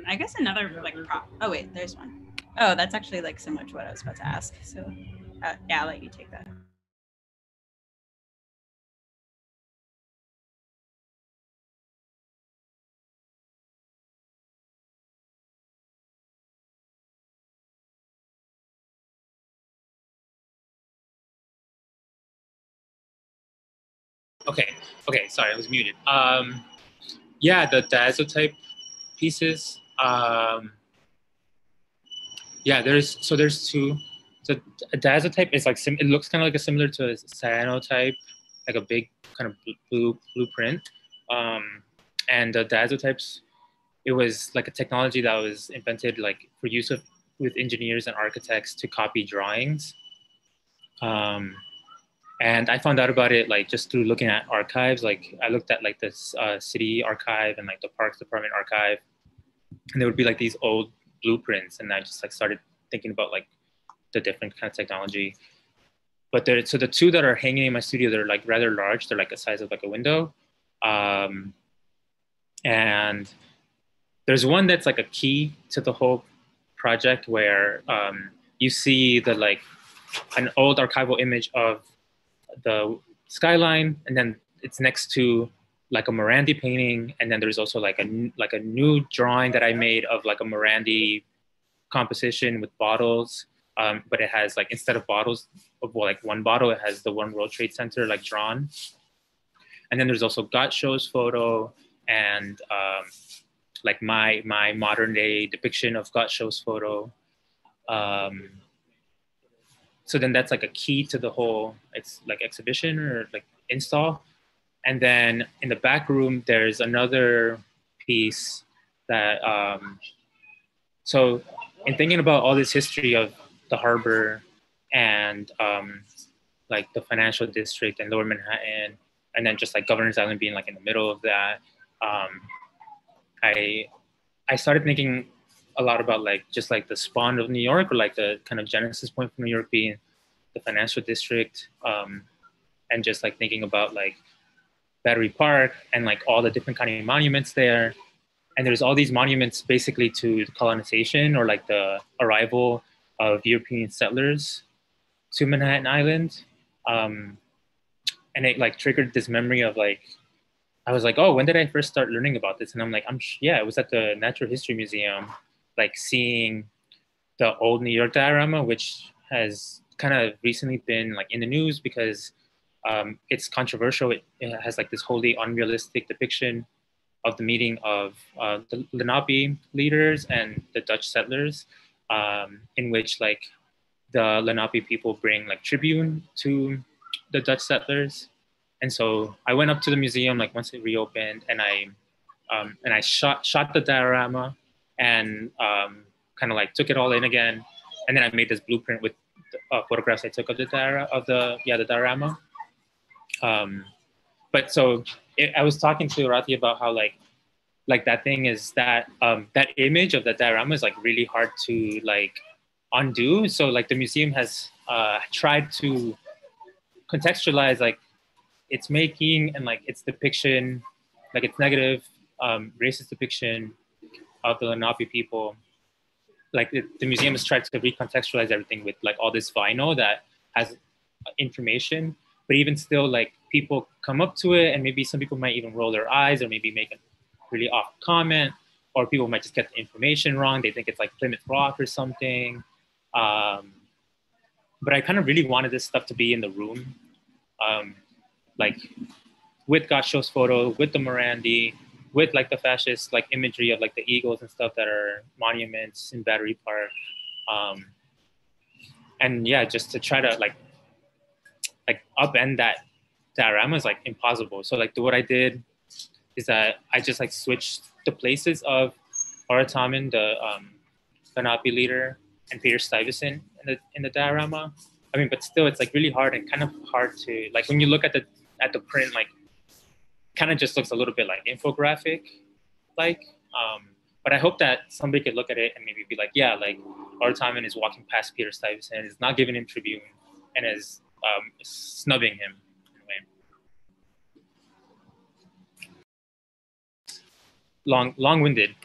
I guess another like oh wait, there's one. Oh, that's actually like similar to what I was about to ask. So yeah, I'll let you take that. Okay, sorry, I was muted. Yeah, the Diazotype pieces. Yeah, there's two. So a Diazotype is like, it looks kind of like similar to a cyanotype, like a big kind of blueprint. And the Diazotypes, it was like a technology that was invented like for use with engineers and architects to copy drawings. And I found out about it like just through looking at archives. Like I looked at like this city archive and like the Parks Department archive, and there would be like these old blueprints, and I just like started thinking about like the different kind of technology. But so the two that are hanging in my studio, they're like rather large. They're like the size of like a window. And there's one that's like a key to the whole project where you see the like an old archival image of the skyline, and then it's next to like a Morandi painting, and then there's also like a new drawing that I made of like a Morandi composition with bottles, but it has like, instead of bottles of like one bottle, it has the One World Trade Center like drawn. And then there's also Gottsho's photo and like my modern day depiction of Gottsho's photo. So then that's like a key to the whole, it's like exhibition or like install. And then in the back room, there's another piece that, so in thinking about all this history of the harbor and like the financial district and Lower Manhattan, and then just like Governor's Island being like in the middle of that, I started thinking a lot about like just like the spawn of New York, or like the kind of genesis point for New York being the financial district, and just like thinking about like Battery Park and like all the different kind of monuments there. And there's all these monuments basically to colonization, or like the arrival of European settlers to Manhattan Island. And it like triggered this memory of like, I was like, oh, when did I first start learning about this? And I'm like, yeah, it was at the Natural History Museum, like seeing the old New York diorama, which has kind of recently been like in the news because it's controversial. It has like this wholly unrealistic depiction of the meeting of the Lenape leaders and the Dutch settlers, in which like the Lenape people bring like tribute to the Dutch settlers. And so I went up to the museum like once it reopened, and I shot the diorama and kind of like took it all in again. And then I made this blueprint with photographs I took of the diorama. But so I was talking to Rati about how like that thing is that that image of the diorama is like really hard to like undo. So like the museum has tried to contextualize like its making and like its depiction, like its negative racist depiction of the Lenape people. Like the museum has tried to recontextualize everything with like all this vinyl that has information, but even still like people come up to it and maybe some people might even roll their eyes or maybe make a really off comment, or people might just get the information wrong. They think it's like Plymouth Rock or something. But I kind of really wanted this stuff to be in the room, like with Gottsho's photo, with the Morandi, with like the fascist like imagery of like the eagles and stuff that are monuments in Battery Park. And yeah, just to try to like upend that diorama is like impossible. So like what I did is that I just like switched the places of Orataman, the Lenape leader, and Peter Stuyvesant in the diorama. I mean, but still, it's like really hard and kind of hard to like when you look at the print, like kind of just looks a little bit like infographic, like. But I hope that somebody could look at it and maybe be like, yeah, like Orataman is walking past Peter Stuyvesant, is not giving him tribute, and is snubbing him in a way. Long-winded.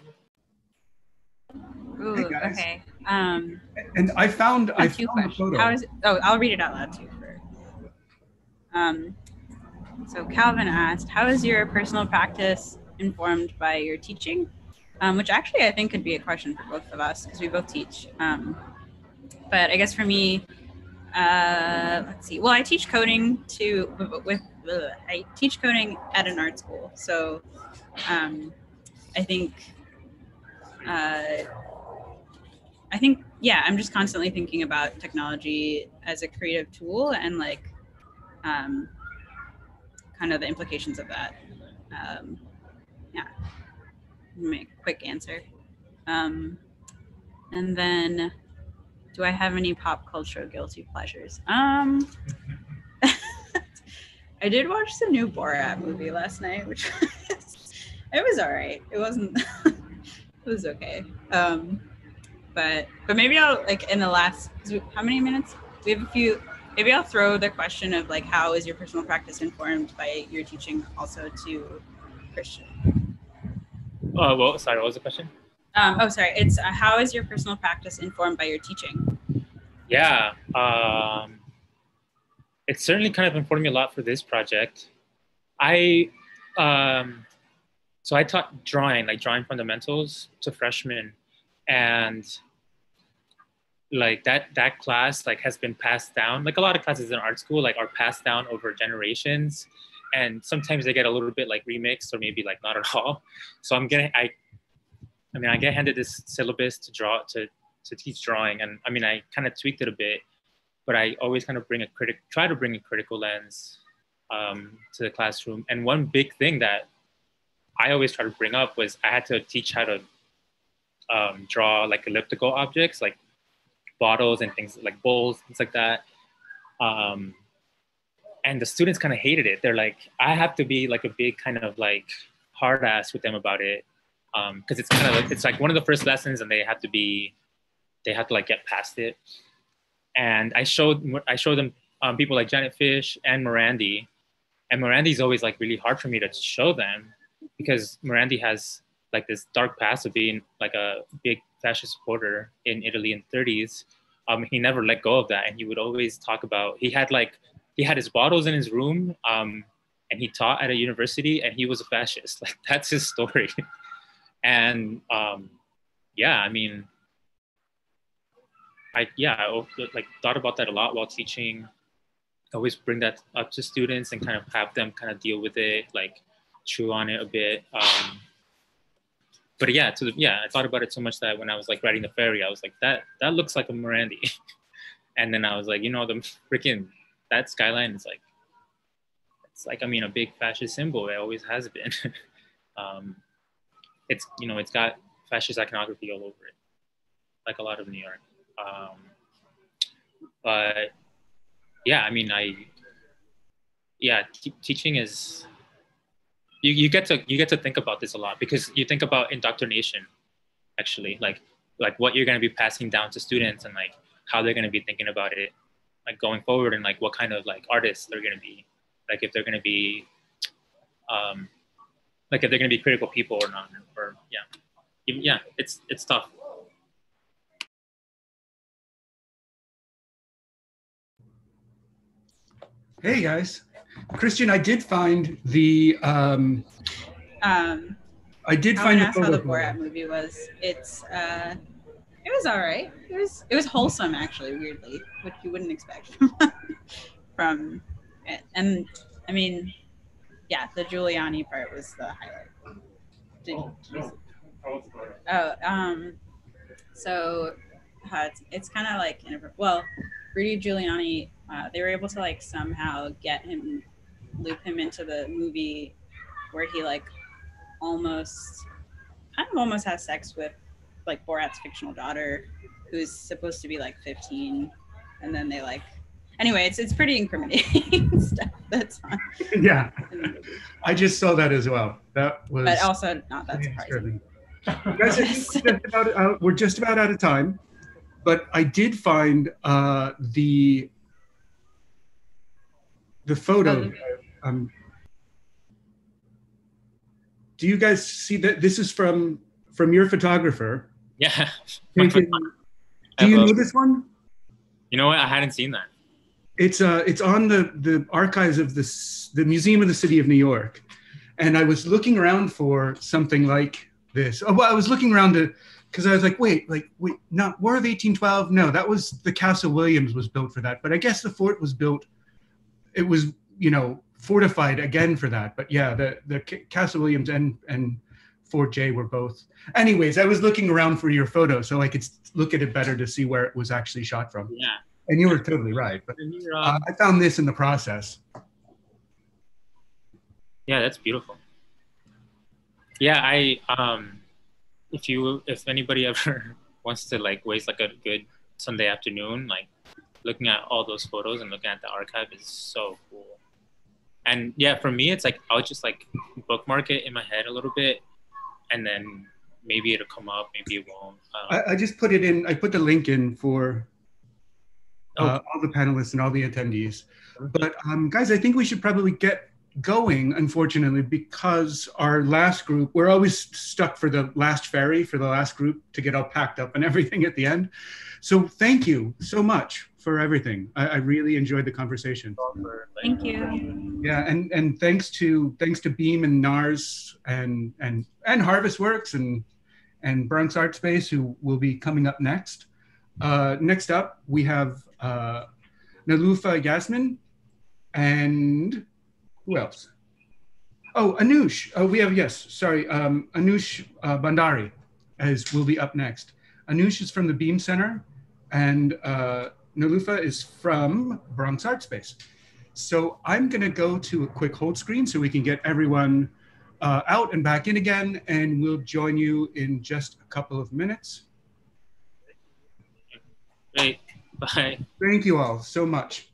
Ooh, Hey, guys. okay. And I found a photo. How is it? Oh, I'll read it out loud too. So Calvin asked, how is your personal practice informed by your teaching? Which actually I think could be a question for both of us because we both teach. But I guess for me, let's see. Well, I teach coding I teach coding at an art school. So I think, yeah, I'm just constantly thinking about technology as a creative tool and like kind of the implications of that. Yeah, make a quick answer. And then, do I have any pop culture guilty pleasures? I did watch the new Borat movie last night, which it was all right. It wasn't, it was okay. but maybe I'll like in the last, how many minutes? We have a few. Maybe I'll throw the question of like, how is your personal practice informed by your teaching also to Christian? Well, sorry, what was the question? Sorry. It's how is your personal practice informed by your teaching? Yeah, it certainly kind of informed me a lot for this project. So I taught drawing, like drawing fundamentals to freshmen, and like that class like has been passed down. Like a lot of classes in art school like are passed down over generations, and sometimes they get a little bit like remixed or maybe like not at all. So I get handed this syllabus to teach drawing, and I mean I kind of tweaked it a bit, but I always kind of try to bring a critical lens to the classroom. And one big thing that I always try to bring up was I had to teach how to draw like elliptical objects, like bottles and things like bowls, things like that. And the students kind of hated it. They're like, I have to be like a big kind of like hard ass with them about it. Cause it's kind of like, it's like one of the first lessons and they have to like get past it. And I showed them people like Janet Fish and Morandi. And Morandi's always like really hard for me to show them because Morandi has like this dark past of being like a big fascist supporter in Italy in the 30s. He never let go of that. And he would always talk about, he had his bottles in his room and he taught at a university and he was a fascist. Like that's his story. And yeah, I mean, I like thought about that a lot while teaching. I always bring that up to students and kind of have them kind of deal with it, like chew on it a bit. But yeah, I thought about it so much that when I was like writing the ferry, I was like, that looks like a Morandi. And then I was like, that skyline is like, it's like, I mean, a big fascist symbol. It always has been. It's got fascist iconography all over it, like a lot of New York. But yeah, I mean, teaching is, you get to think about this a lot because you think about indoctrination, actually, like what you're going to be passing down to students and like how they're going to be thinking about it, like going forward, and like what kind of like artists they're going to be, like if they're going to be, like if they're going to be critical people or not, or it's tough. Hey guys, Christian, I did find the How photo. the Borat movie was. It was all right. It was wholesome, actually, weirdly, which you wouldn't expect from it. And I mean, yeah, the Giuliani part was the highlight. So it's kind of like, Rudy Giuliani, they were able to like somehow loop him into the movie where he like almost has sex with like Borat's fictional daughter, who's supposed to be like 15, and then they like, anyway, it's pretty incriminating stuff that's on. Yeah, I just saw that as well. That was, but also not that surprising. Guys, we're just about out of time, but I did find the photo. Do you guys see that? This is from your photographer. Yeah. Do you know this one? You know what? I hadn't seen that. It's on the archives of the Museum of the City of New York, and I was looking around for something like this. Oh, well, I was looking around because I was like, wait, not War of 1812. No, that was the Castle Williams was built for that. But I guess the fort was built. It was fortified again for that. But yeah, the Castle Williams and Fort J were both. Anyways, I was looking around for your photo so I could look at it better to see where it was actually shot from. Yeah. And you were totally right. But I found this in the process. Yeah, that's beautiful. Yeah, if anybody ever wants to like waste like a good Sunday afternoon, like looking at all those photos and looking at the archive is so cool. And yeah, for me, it's like I'll just like bookmark it in my head a little bit, and then maybe it'll come up, maybe it won't. I just put it in. I put the link in for Okay. all the panelists and all the attendees. But guys, I think we should probably get going, unfortunately, because our last group, we're always stuck for the last ferry for the last group to get all packed up and everything at the end. So thank you so much for everything. I really enjoyed the conversation. Thank you. Yeah, and thanks to Beam and NARS and Harvest Works and Bronx Art Space, who will be coming up next. Next up, we have Nalufa Yasmin and who else? Oh, Anush. Oh, we have, yes, sorry, Anush Bandari will be up next. Anush is from the Beam Center, and Nalufa is from Bronx Art Space. So I'm gonna go to a quick hold screen so we can get everyone out and back in again, and we'll join you in just a couple of minutes. Great, bye. Thank you all so much.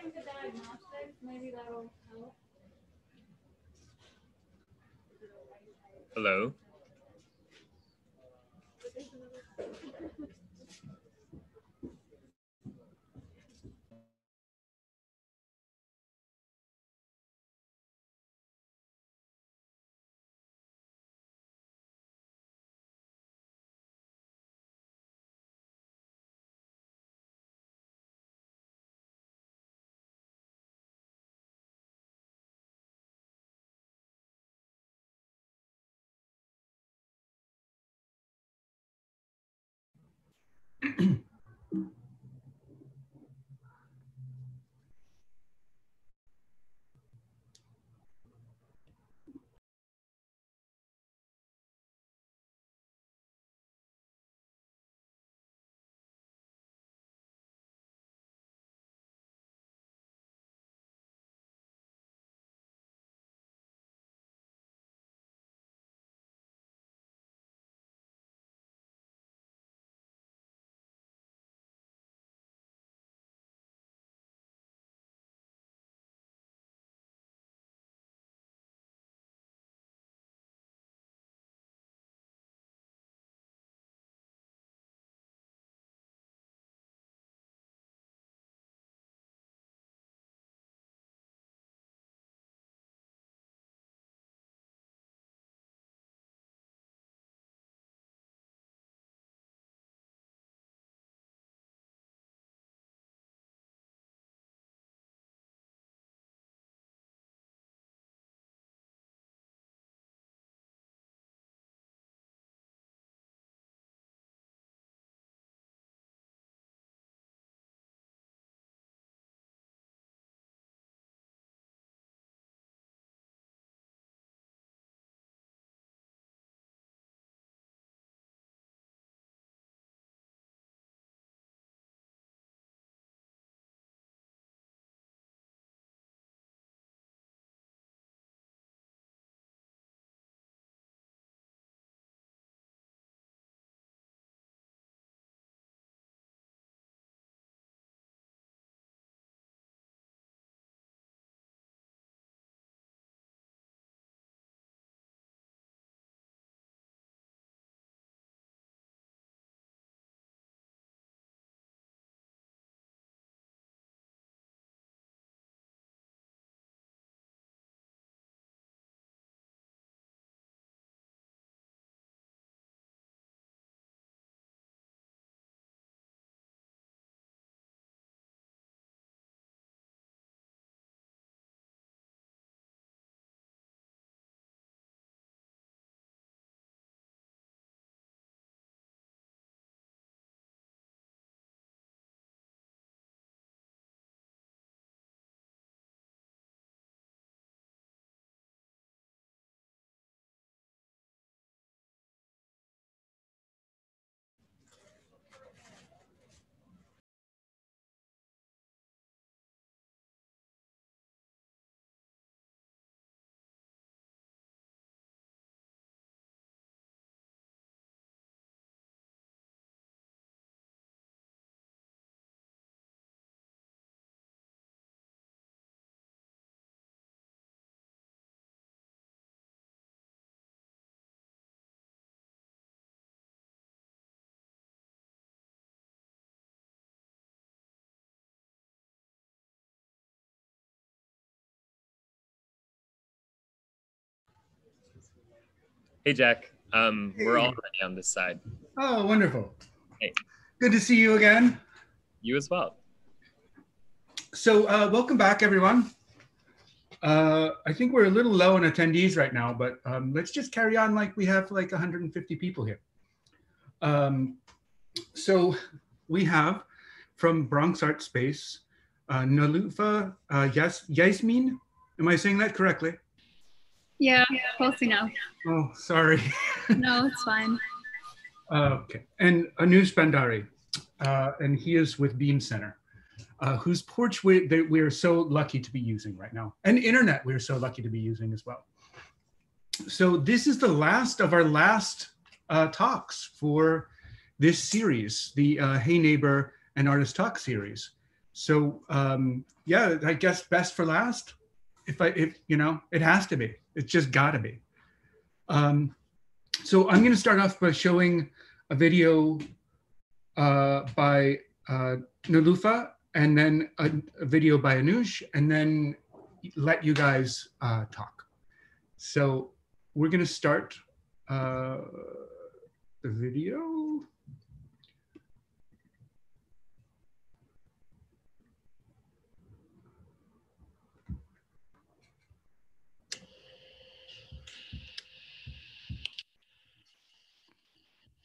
into diagnostics, maybe that'll help. Hello? Hey, Jack. We're all ready on this side. Oh, wonderful. Hey. Good to see you again. You as well. So welcome back, everyone. I think we're a little low on attendees right now, but let's just carry on like we have like 150 people here. So we have from Bronx Art Space, Nalufa Yasmin. Am I saying that correctly? Yeah, close enough. Oh, sorry. No, it's fine. Okay. And Anush Bandari, and he is with Beam Center, whose porch we are so lucky to be using right now. And internet we're so lucky to be using as well. So this is the last of our last talks for this series, the Hey Neighbor and Artist Talk series. So yeah, I guess best for last. If you know, it has to be. It's just got to be. So I'm going to start off by showing a video by Nilufa, and then a video by Anush, and then let you guys talk. So we're going to start the video.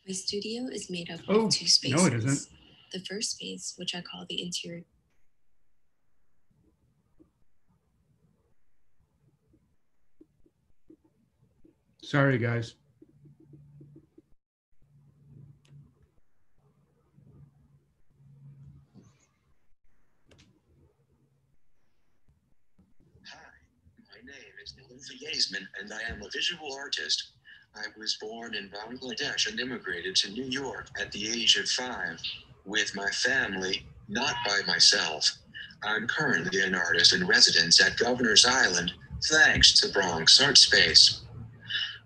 My studio is made up Oh, of two spaces. no, it isn't. The first space, which I call the interior. Sorry, guys. Hi, my name is Diazotypes, and I am a visual artist. I was born in Bangladesh and immigrated to New York at the age of 5 with my family, not by myself. I'm currently an artist in residence at Governor's Island, thanks to Bronx Art Space.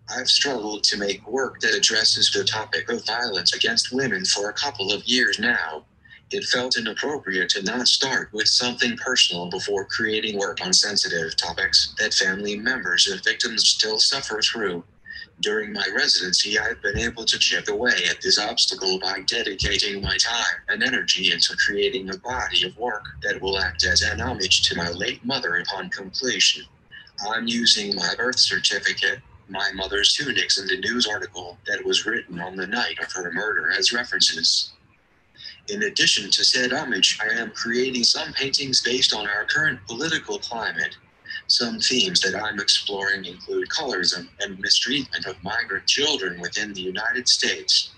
I've struggled to make work that addresses the topic of violence against women for a couple of years now. It felt inappropriate to not start with something personal before creating work on sensitive topics that family members of victims still suffer through. During my residency, I've been able to chip away at this obstacle by dedicating my time and energy into creating a body of work that will act as an homage to my late mother upon completion. I'm using my birth certificate, my mother's tunics, and the news article that was written on the night of her murder as references. In addition to said homage, I am creating some paintings based on our current political climate. Some themes that I'm exploring include colorism and mistreatment of migrant children within the United States.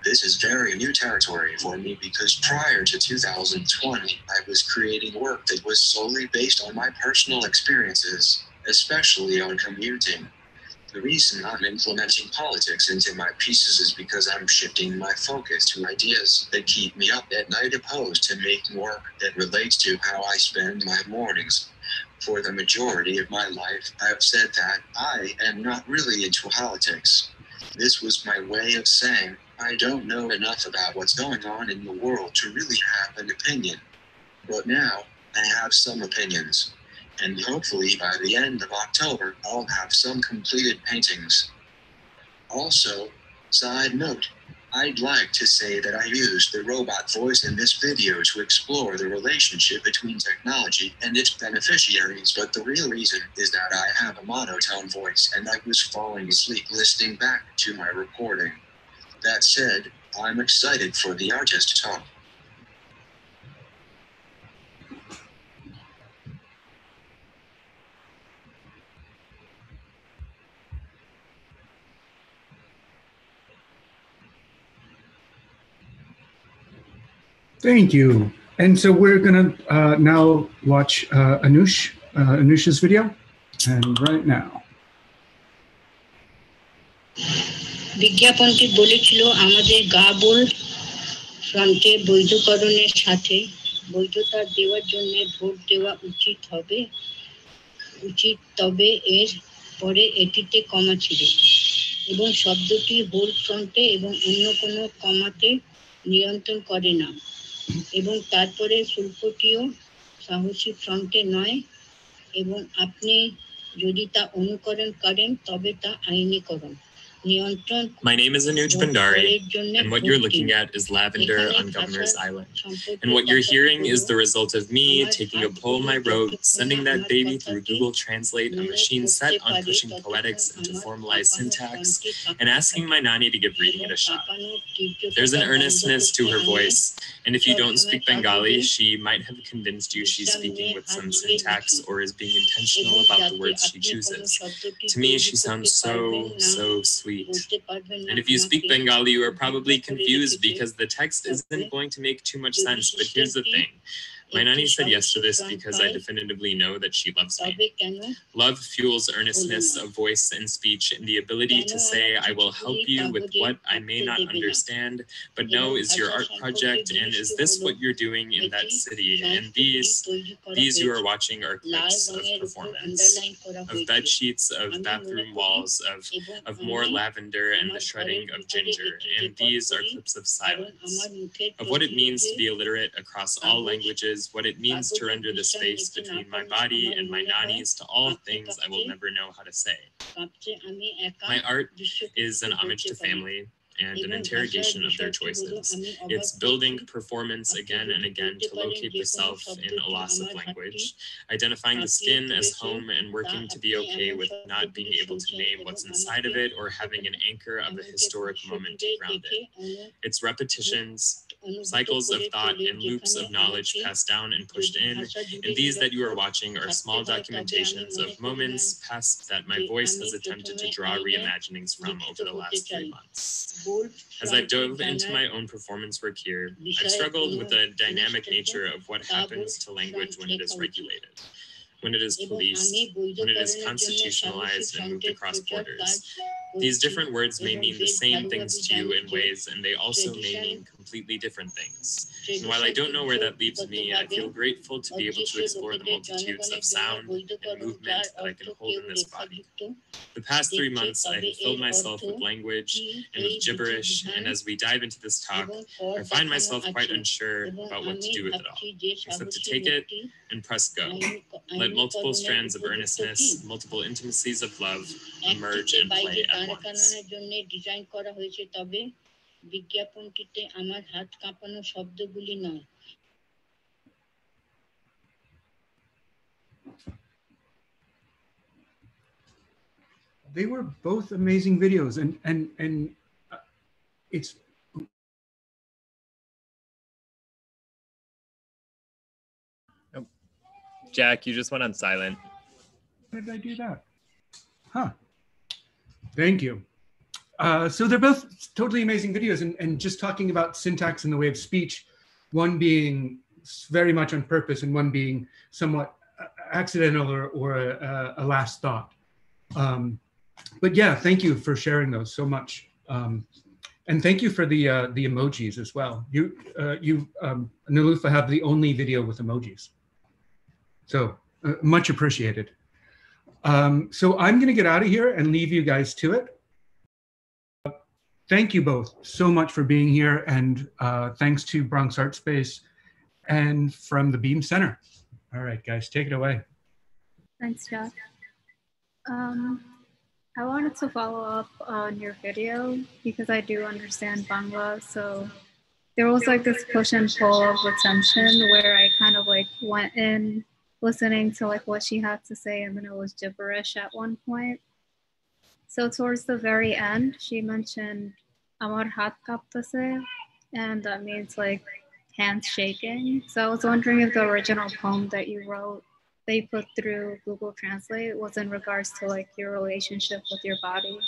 This is very new territory for me because prior to 2020, I was creating work that was solely based on my personal experiences, especially on commuting. The reason I'm implementing politics into my pieces is because I'm shifting my focus to ideas that keep me up at night opposed to making work that relates to how I spend my mornings. For the majority of my life, I've said that I am not really into politics. This was my way of saying I don't know enough about what's going on in the world to really have an opinion. But now I have some opinions. And hopefully by the end of October, I'll have some completed paintings. Also, side note, I'd like to say that I used the robot voice in this video to explore the relationship between technology and its beneficiaries, but the real reason is that I have a monotone voice and I was falling asleep listening back to my recording. That said, I'm excited for the artist talk. Thank you. And so we're going to now watch Anush's video. And right now. বিজ্ঞাপনটি বলেছিল আমাদের গাবল ফ্রন্টে বৈধকরণের সাথে বৈধতা দেওয়ার জন্য vote দেওয়া উচিত তবে এর পরে এটিতে কমা ছিল এবং শব্দটি হোল ফ্রন্টে এবং অন্য কোনো কমাতে নিয়ন্ত্রণ করে না এবং তারপরে শুল্কটিও সাহসী ফ্রন্টে নয় এবং আপনি যদি তা অনুকরণ করেন তবে তা আইনীকরণ My name is Anuj Bhandari, and what you're looking at is lavender on Governor's Island. And what you're hearing is the result of me taking a poem I wrote, sending that baby through Google Translate, a machine set on pushing poetics into formalized syntax, and asking my nanny to give reading it a shot. There's an earnestness to her voice, and if you don't speak Bengali, she might have convinced you she's speaking with some syntax or is being intentional about the words she chooses. To me, she sounds so sweet. And if you speak Bengali, you are probably confused because the text isn't going to make too much sense. But here's the thing. My nanny said yes to this because I definitively know that she loves me. Love fuels earnestness of voice and speech and the ability to say, I will help you with what I may not understand, but know is your art project, and is this what you're doing in that city? And these you are watching are clips of performance, of bed sheets, of bathroom walls, of more lavender and the shredding of ginger, and these are clips of silence, of what it means to be illiterate across all languages, what it means to render the space between my body and my nannies to all things I will never know how to say. My art is an homage to family and an interrogation of their choices. It's building performance again and again to locate the self in a loss of language, identifying the skin as home and working to be okay with not being able to name what's inside of it or having an anchor of a historic moment to ground it. It's repetitions, cycles of thought and loops of knowledge passed down and pushed in, and these that you are watching are small documentations of moments past that my voice has attempted to draw reimaginings from over the last 3 months. As I dove into my own performance work here, I've struggled with the dynamic nature of what happens to language when it is regulated, when it is policed, when it is constitutionalized and moved across borders. These different words may mean the same things to you in ways, and they also may mean completely different things. And while I don't know where that leaves me, I feel grateful to be able to explore the multitudes of sound and movement that I can hold in this body. The past 3 months, I have filled myself with language and with gibberish, and as we dive into this talk, I find myself quite unsure about what to do with it all, except to take it and press go. Let multiple strands of earnestness, multiple intimacies of love emerge and play at once. They were both amazing videos, and it's Jack, you just went on silent. How did I do that? Huh. Thank you. So they're both totally amazing videos, and just talking about syntax in the way of speech, one being very much on purpose and one being somewhat accidental or a last thought. But yeah, thank you for sharing those so much. And thank you for the emojis as well. You Nilufa, have the only video with emojis. So much appreciated. So I'm gonna get out of here and leave you guys to it. Thank you both so much for being here, and thanks to Bronx Art Space and from the Beam Center. All right, guys, take it away. Thanks, Jack. I wanted to follow up on your video because I do understand Bangla. So there was like this push and pull of retention where I kind of like went in listening to like what she had to say, and then it was gibberish at one point. So towards the very end, she mentioned Amar hat kaptase, and that means like hands shaking. So I was wondering if the original poem that you wrote, that you put through Google Translate, was in regards to like your relationship with your body.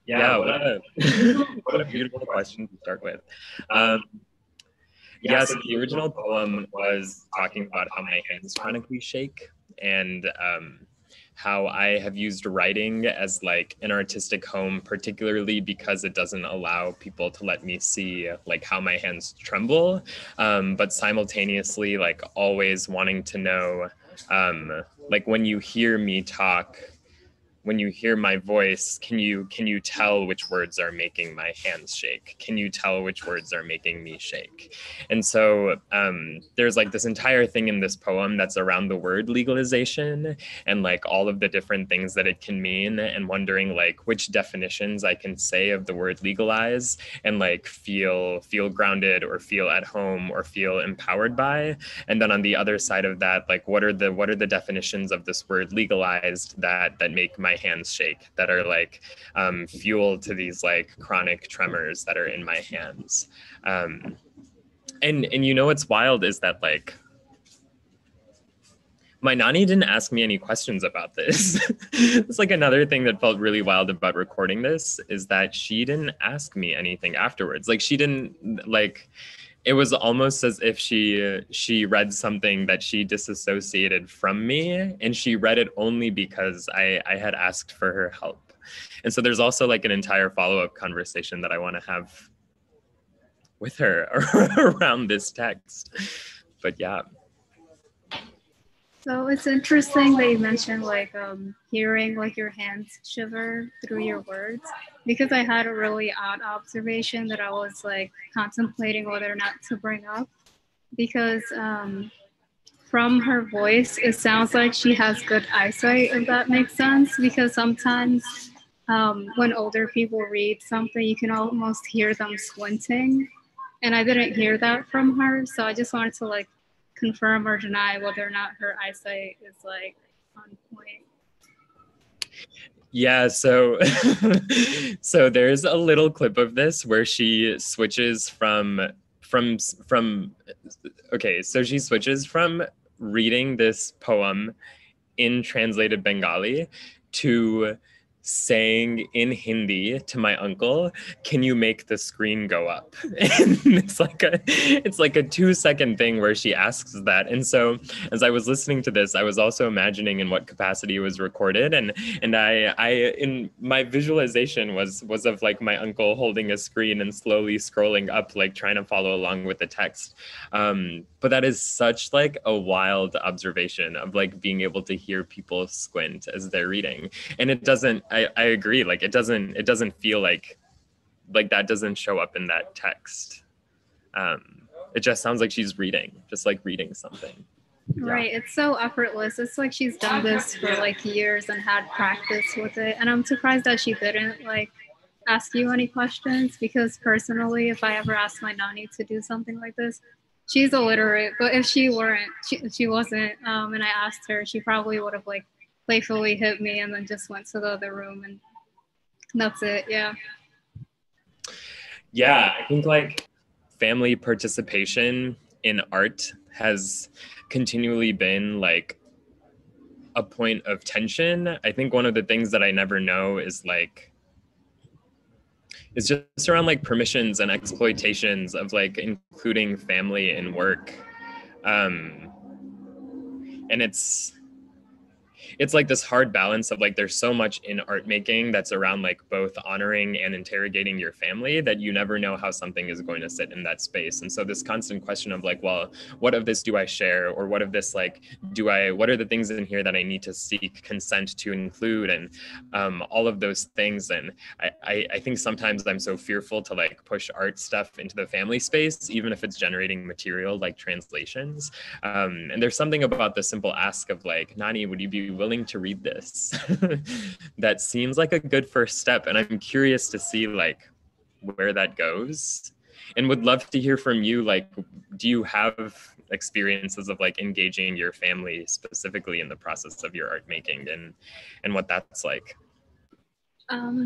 Yeah, what a beautiful question to start with. Yeah, so the original poem was talking about how my hands chronically shake, and how I have used writing as like an artistic home, particularly because it doesn't allow people to let me see like how my hands tremble, but simultaneously like always wanting to know, like when you hear me talk, when you hear my voice, can you tell which words are making my hands shake? Can you tell which words are making me shake? And so there's like this entire thing in this poem that's around the word legalization and like all of the different things that it can mean, and wondering like which definitions I can say of the word legalize and like feel grounded or feel at home or feel empowered by. And then on the other side of that, like what are the definitions of this word legalized that make my hands shake, that are like fuel to these like chronic tremors that are in my hands. And you know what's wild is that like My nanny didn't ask me any questions about this. It's like another thing that felt really wild about recording this is that she didn't ask me anything afterwards. Like she didn't like, it was almost as if she read something that she disassociated from me, and she read it only because I had asked for her help. And so there's also like an entire follow-up conversation that I want to have with her around this text. But yeah. So it's interesting that you mentioned like hearing like your hands shiver through your words, because I had a really odd observation that I was like contemplating whether or not to bring up, because from her voice, it sounds like she has good eyesight, if that makes sense, because sometimes when older people read something, you can almost hear them squinting, and I didn't hear that from her. So I just wanted to like confirm or deny whether or not her eyesight is like on point. Yeah, so so there's a little clip of this where she switches from okay, so she switches from reading this poem in translated Bengali to saying in Hindi to my uncle, "Can you make the screen go up?" And it's like a 2-second thing where she asks that. And so as I was listening to this, I was also imagining in what capacity it was recorded, and I in my visualization was of like my uncle holding a screen and slowly scrolling up, like trying to follow along with the text. But that is such like a wild observation of like being able to hear people squint as they're reading. And it doesn't, I agree, like it doesn't feel like that doesn't show up in that text. It just sounds like she's reading, just like reading something. Right, it's so effortless. It's like she's done this for like years and had practice with it. And I'm surprised that she didn't like ask you any questions, because personally, if I ever asked my nanny to do something like this, she's illiterate, but if she wasn't, and I asked her, she probably would have like playfully hit me and then just went to the other room, and that's it. Yeah. Yeah, I think like family participation in art has continually been like a point of tension. I think one of the things that I never know is like, it's just around like permissions and exploitations of like including family in work. And it's like this hard balance of like, there's so much in art making that's around like both honoring and interrogating your family that you never know how something is going to sit in that space. And so this constant question of like, well, what of this do I share? Or what of this, like, what are the things in here that I need to seek consent to include? And all of those things. And I think sometimes I'm so fearful to like push art stuff into the family space, even if it's generating material like translations. And there's something about the simple ask of like, Nani, would you be willing to read this? That seems like a good first step. And I'm curious to see like where that goes, and would love to hear from you. Like, do you have experiences of like engaging your family specifically in the process of your art making, and what that's like?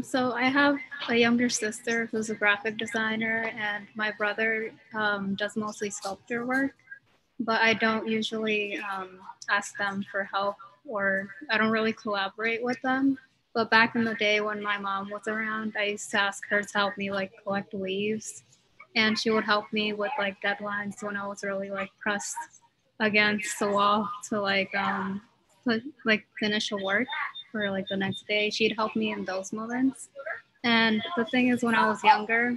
So I have a younger sister who's a graphic designer, and my brother does mostly sculpture work, but I don't usually ask them for help, or I don't really collaborate with them. But back in the day when my mom was around, I used to ask her to help me like collect leaves, and she would help me with like deadlines when I was really like pressed against the wall to like finish a work for like the next day. She'd help me in those moments. And the thing is, when I was younger,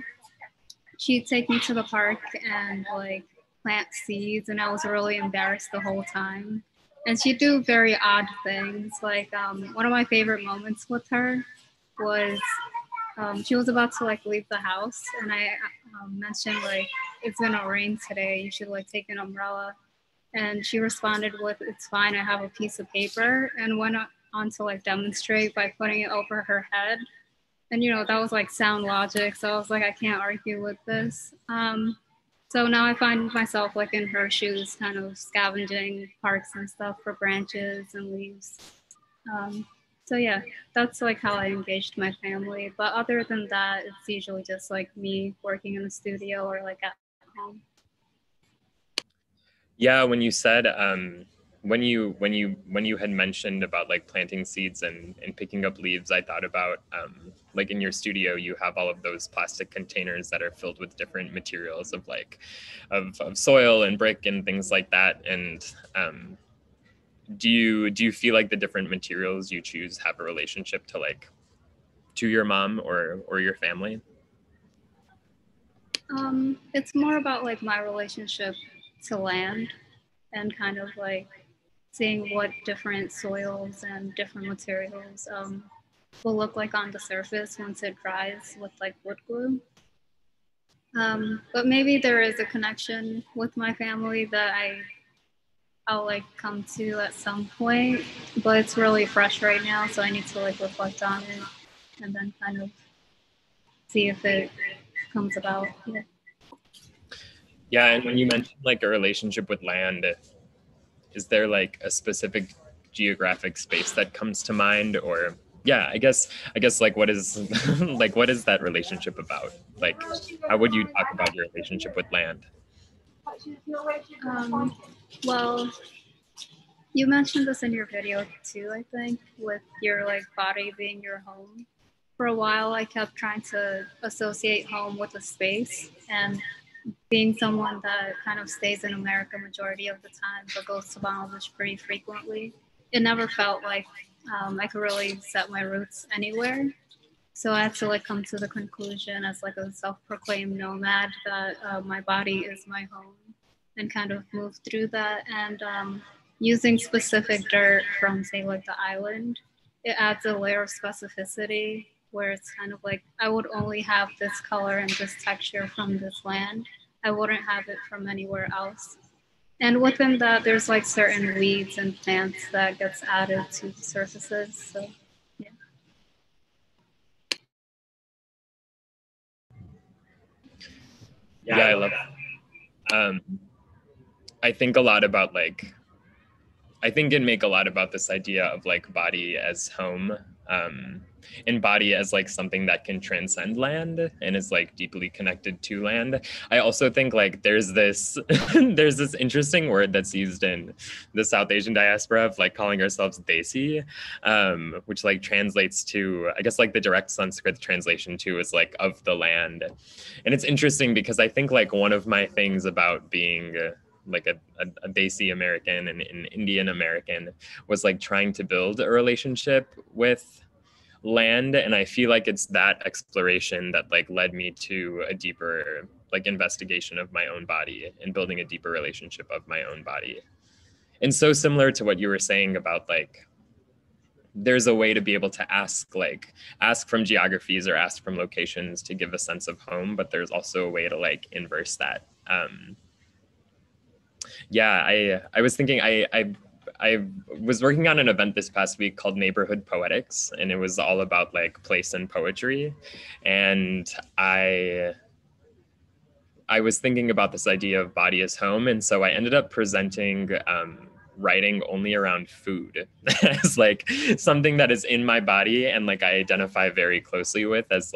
she'd take me to the park and like plant seeds, and I was really embarrassed the whole time. And she'd do very odd things. Like one of my favorite moments with her was she was about to like leave the house, and I mentioned like, it's gonna rain today, you should like take an umbrella. And she responded with, "It's fine, I have a piece of paper," and went on to like demonstrate by putting it over her head. And you know, that was like sound logic, so I was like, I can't argue with this. So now I find myself like in her shoes, kind of scavenging parks and stuff for branches and leaves. So yeah, that's like how I engaged my family. But other than that, it's usually just like me working in the studio or like at home. Yeah, when you said when you had mentioned about like planting seeds and picking up leaves, I thought about like in your studio you have all of those plastic containers that are filled with different materials of like of soil and brick and things like that. And do you feel like the different materials you choose have a relationship to your mom or your family? It's more about like my relationship to land and kind of like seeing what different soils and different materials will look like on the surface once it dries with like wood glue. But maybe there is a connection with my family that I'll like come to at some point, but it's really fresh right now, so I need to like reflect on it and then kind of see if it comes about. Yeah. Yeah, and when you mentioned like a relationship with land, is there like a specific geographic space that comes to mind? Or yeah, I guess like what is like what is that relationship about? Like how would you talk about your relationship with land? Well, you mentioned this in your video too, I think, with your like body being your home. For a while, I kept trying to associate home with a space, and being someone that kind of stays in America majority of the time, but goes to Bangladesh pretty frequently, it never felt like I could really set my roots anywhere. So I had to like come to the conclusion as like a self-proclaimed nomad that my body is my home, and kind of move through that. And using specific dirt from say like the island, it adds a layer of specificity where it's kind of like I would only have this color and this texture from this land. I wouldn't have it from anywhere else. And within that, there's like certain weeds and plants that gets added to the surfaces. So yeah. Yeah, I love that. I think a lot about like, I think and make a lot about this idea of like body as home, and body as like something that can transcend land and is like deeply connected to land. I also think like there's this there's this interesting word that's used in the South Asian diaspora of like calling ourselves Desi, which like translates to, I guess like the direct Sanskrit translation to is like of the land. And it's interesting because I think like one of my things about being like a Desi American and an Indian American was like trying to build a relationship with land. And I feel like it's that exploration that like led me to a deeper like investigation of my own body and building a deeper relationship of my own body. And so similar to what you were saying about like, there's a way to be able to ask from geographies or ask from locations to give a sense of home, but there's also a way to like inverse that. Yeah, I was thinking I was working on an event this past week called Neighborhood Poetics, and it was all about like place and poetry. And I was thinking about this idea of body as home. And so I ended up presenting writing only around food as like something that is in my body and like I identify very closely with as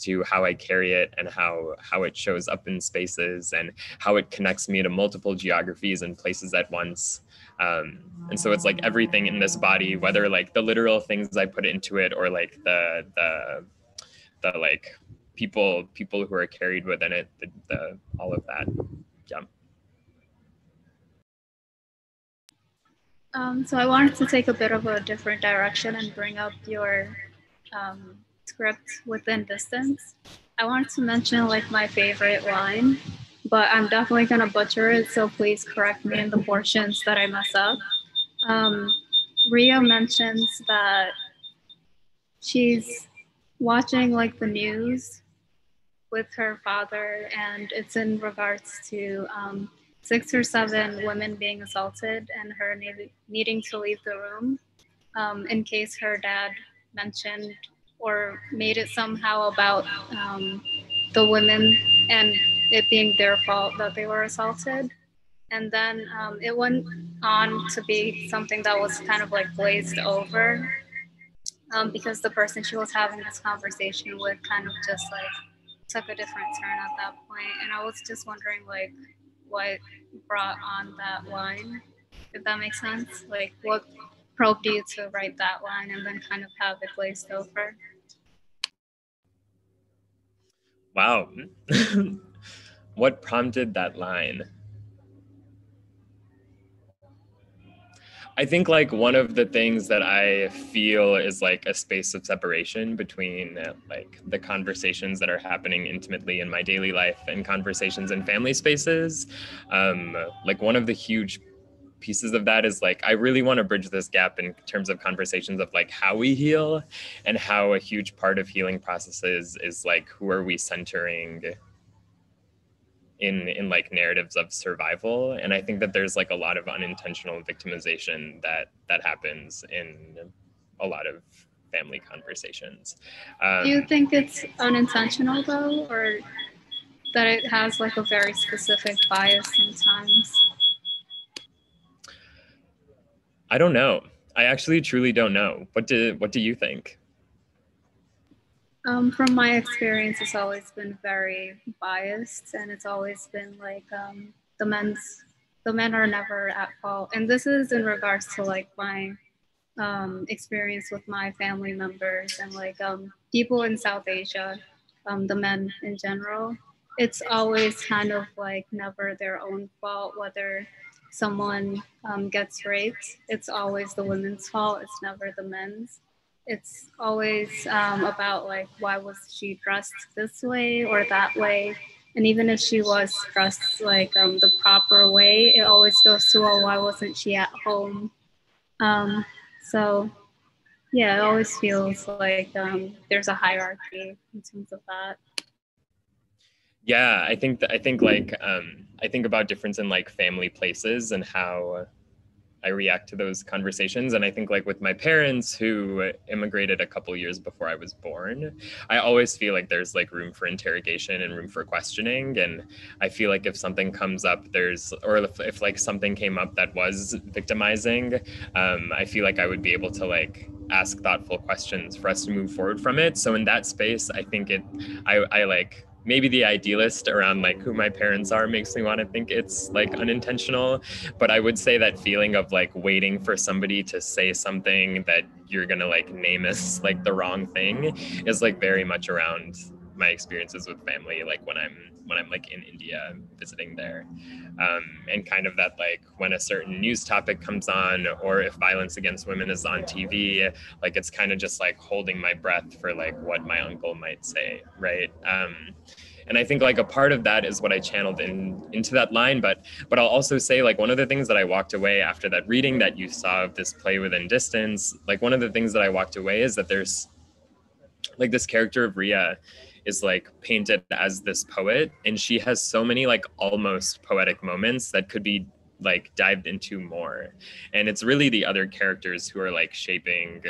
to how I carry it and how it shows up in spaces and how it connects me to multiple geographies and places at once. And so it's like everything in this body, whether like the literal things I put into it or like the like people who are carried within it, all of that. Yeah. So I wanted to take a bit of a different direction and bring up your script Within Distance. I wanted to mention like my favorite line, but I'm definitely gonna butcher it, so please correct me in the portions that I mess up. Ria mentions that she's watching like the news with her father, and it's in regards to 6 or 7 women being assaulted and her needing to leave the room in case her dad mentioned or made it somehow about the women and it being their fault that they were assaulted. And then it went on to be something that was kind of like glazed over because the person she was having this conversation with kind of just like took a different turn at that point. And I was just wondering like what brought on that line if that makes sense. Like what prompted you to write that line and then kind of have it glazed over? Wow. What prompted that line? I think like one of the things that I feel is like a space of separation between like the conversations that are happening intimately in my daily life and conversations in family spaces. Like one of the huge pieces of that is like, I really want to bridge this gap in terms of conversations of like how we heal and how a huge part of healing processes is like, who are we centering in like narratives of survival. And I think that there's like a lot of unintentional victimization that happens in a lot of family conversations. Do you think it's unintentional though, or that it has like a very specific bias sometimes? I don't know. I actually truly don't know. What do you think? From my experience, it's always been very biased, and it's always been like the men are never at fault. And this is in regards to like my experience with my family members and like people in South Asia, the men in general. It's always kind of like never their own fault whether someone gets raped. It's always the women's fault. It's never the men's. It's always about like, why was she dressed this way or that way? And even if she was dressed like the proper way, it always goes to, well, why wasn't she at home? So yeah, it always feels like there's a hierarchy in terms of that. Yeah, I think like I think about difference in like family places and how I react to those conversations. And I think like with my parents who immigrated a couple years before I was born, I always feel like there's like room for interrogation and room for questioning. And I feel like if something comes up, if like something came up that was victimizing, I feel like I would be able to like ask thoughtful questions for us to move forward from it. So in that space, I think I like, maybe the idealist around like who my parents are makes me want to think it's like unintentional, but I would say that feeling of like waiting for somebody to say something that you're gonna like name as like the wrong thing is like very much around my experiences with family, like when I'm like in India visiting there, and kind of that like when a certain news topic comes on or if violence against women is on TV, like it's kind of just like holding my breath for like what my uncle might say, right? And I think like a part of that is what I channeled into that line, but I'll also say like one of the things that I walked away after that reading that you saw of this play within distance, like one of the things that I walked away is that there's like this character of Ria is like painted as this poet, and she has so many like almost poetic moments that could be like dived into more. And it's really the other characters who are like shaping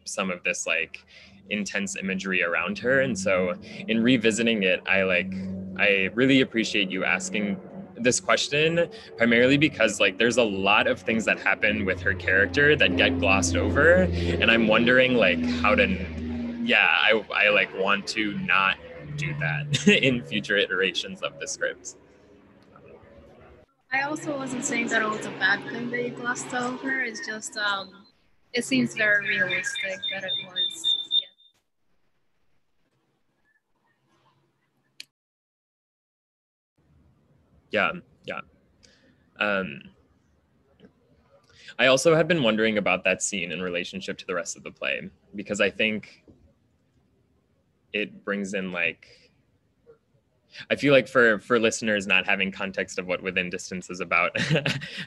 some of this like intense imagery around her. And so in revisiting it, I really appreciate you asking this question, primarily because like there's a lot of things that happen with her character that get glossed over, and I'm wondering like how to, I like want to not do that in future iterations of the script. I also wasn't saying that it was a bad thing that you glossed over. It's just it seems very realistic that it was. Yeah. I also have been wondering about that scene in relationship to the rest of the play, because I think it brings in like, I feel like for listeners not having context of what Within Distance is about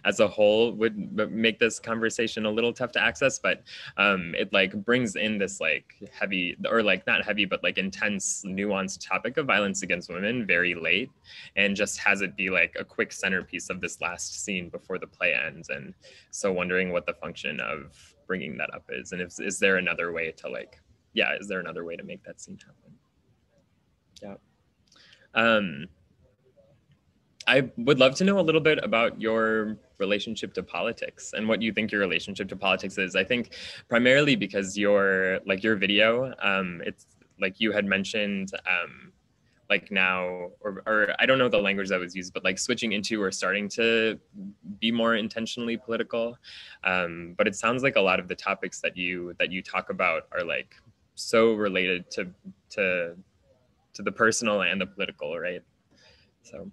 as a whole would make this conversation a little tough to access, but it like brings in this like heavy, or like not heavy, but like intense, nuanced topic of violence against women very late, and just has it be like a quick centerpiece of this last scene before the play ends. And so wondering what the function of bringing that up is, and is there another way to like, is there another way to make that scene happen? Yeah. I would love to know a little bit about your relationship to politics and what you think your relationship to politics is. I think primarily because your video, it's like you had mentioned, like now, or I don't know the language that was used, but like switching into or starting to be more intentionally political. But it sounds like a lot of the topics that you talk about are like so related to the personal and the political, right? So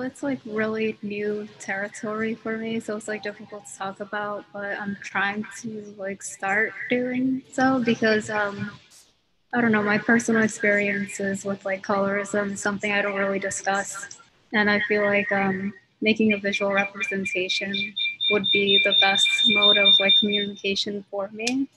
it's like really new territory for me. So it's like difficult to talk about, but I'm trying to like start doing so because I don't know, my personal experiences with like colorism is something I don't really discuss. And I feel like making a visual representation would be the best mode of like communication for me.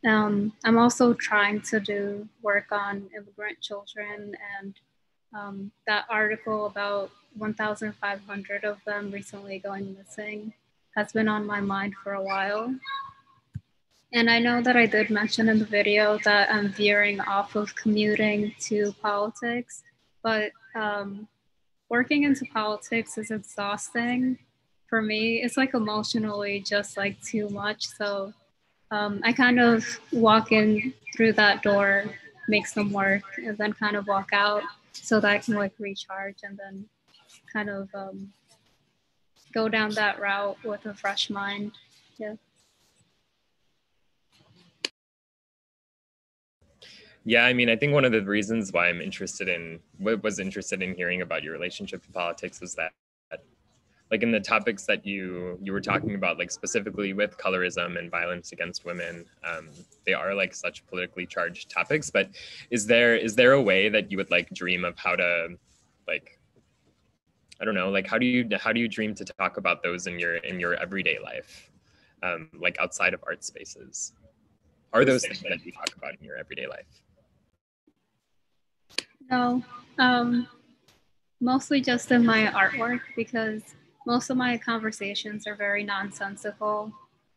I'm also trying to do work on immigrant children, and that article about 1,500 of them recently going missing has been on my mind for a while. And I know that I did mention in the video that I'm veering off of commuting to politics, but working into politics is exhausting for me. It's like emotionally just like too much. So I kind of walk in through that door, make some work, and then kind of walk out so that I can like recharge and then kind of go down that route with a fresh mind. Yeah. Yeah, I mean, I think one of the reasons why was interested in hearing about your relationship to politics is that, like in the topics that you were talking about, like specifically with colorism and violence against women, they are like such politically charged topics. But is there a way that you would like dream of how to, like, I don't know, like how do you dream to talk about those in your everyday life, like outside of art spaces? Are those things that you talk about in your everyday life? No, mostly just in my artwork, because most of my conversations are very nonsensical.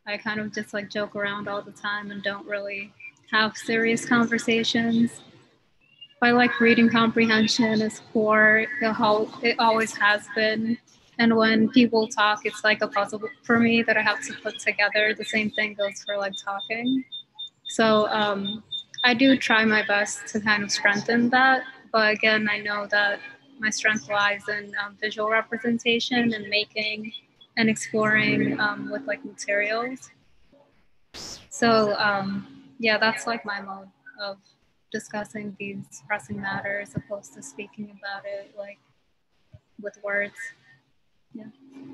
I kind of just like joke around all the time and don't really have serious conversations. My like reading comprehension is poor. It always has been. And when people talk, it's like a puzzle for me that I have to put together. The same thing goes for like talking. So I do try my best to kind of strengthen that. But again, I know that my strength lies in visual representation and making and exploring with like materials. So yeah, that's like my mode of discussing these pressing matters as opposed to speaking about it like with words. Yeah.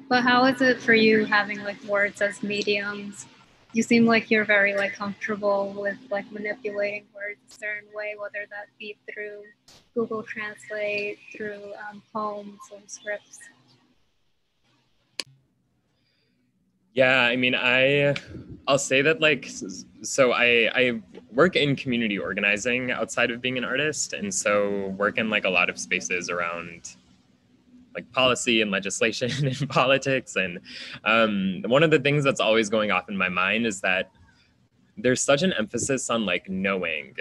But how is it for you having like words as mediums? You seem like you're very like comfortable with like manipulating words a certain way, whether that be through Google Translate, through poems or scripts. Yeah, I mean, I'll say that like, so I work in community organizing outside of being an artist, and so work in like a lot of spaces around like policy and legislation and politics. And one of the things that's always going off in my mind is that there's such an emphasis on like knowing,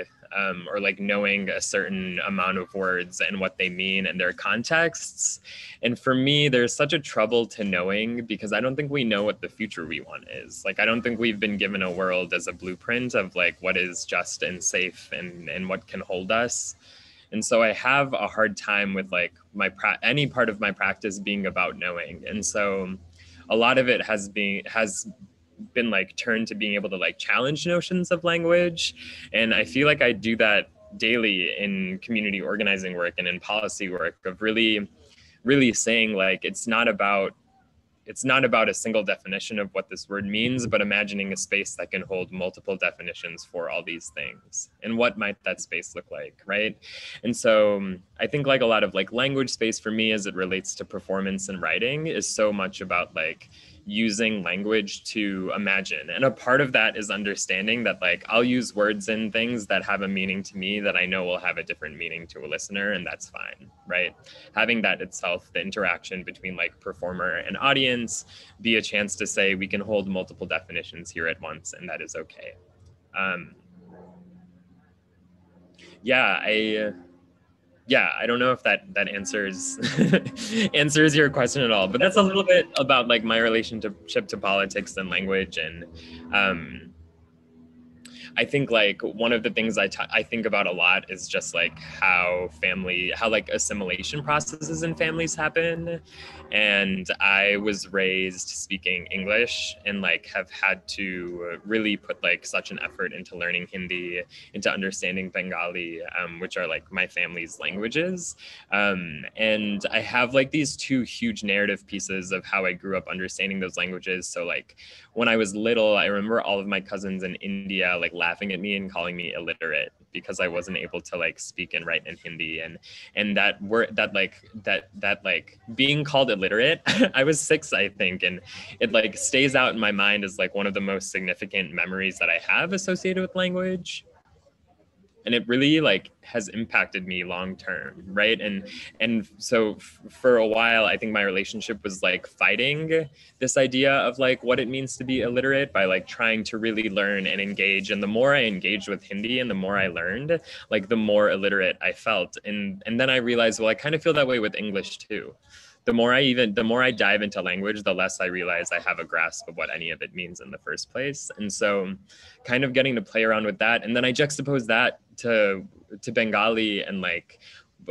or like knowing a certain amount of words and what they mean and their contexts. And for me, there's such a trouble to knowing because I don't think we know what the future we want is. Like, I don't think we've been given a world as a blueprint of like what is just and safe and what can hold us. And so I have a hard time with like any part of my practice being about knowing. And so a lot of it has been like turned to being able to like challenge notions of language. And I feel like I do that daily in community organizing work and in policy work of really saying like, it's not about a single definition of what this word means, but imagining a space that can hold multiple definitions for all these things. And what might that space look like, right? And so I think like a lot of like language space for me as it relates to performance and writing is so much about like using language to imagine. And a part of that is understanding that like I'll use words and things that have a meaning to me that I know will have a different meaning to a listener, and that's fine, right? Having that itself, the interaction between like performer and audience, be a chance to say we can hold multiple definitions here at once, and that is okay. I don't know if that answers answers your question at all, but that's a little bit about like my relationship to politics and language. And I think like one of the things I think about a lot is just like how like assimilation processes in families happen. And I was raised speaking English and like have had to really put like such an effort into learning Hindi, into understanding Bengali, which are like my family's languages. And I have like these two huge narrative pieces of how I grew up understanding those languages. So like when I was little, I remember all of my cousins in India like laughing at me and calling me illiterate because I wasn't able to like speak and write in Hindi. And that word, that being called illiterate, I was 6, I think, and it like stays out in my mind as like one of the most significant memories that I have associated with language. And it really like has impacted me long term, right? And so for a while, I think my relationship was like fighting this idea of like what it means to be illiterate by like trying to really learn and engage. And the more I engaged with Hindi and the more I learned, like the more illiterate I felt. And then I realized, well, I kind of feel that way with English too. The more I dive into language, the less I realize I have a grasp of what any of it means in the first place. And so kind of getting to play around with that. And then I juxtapose that to Bengali, and like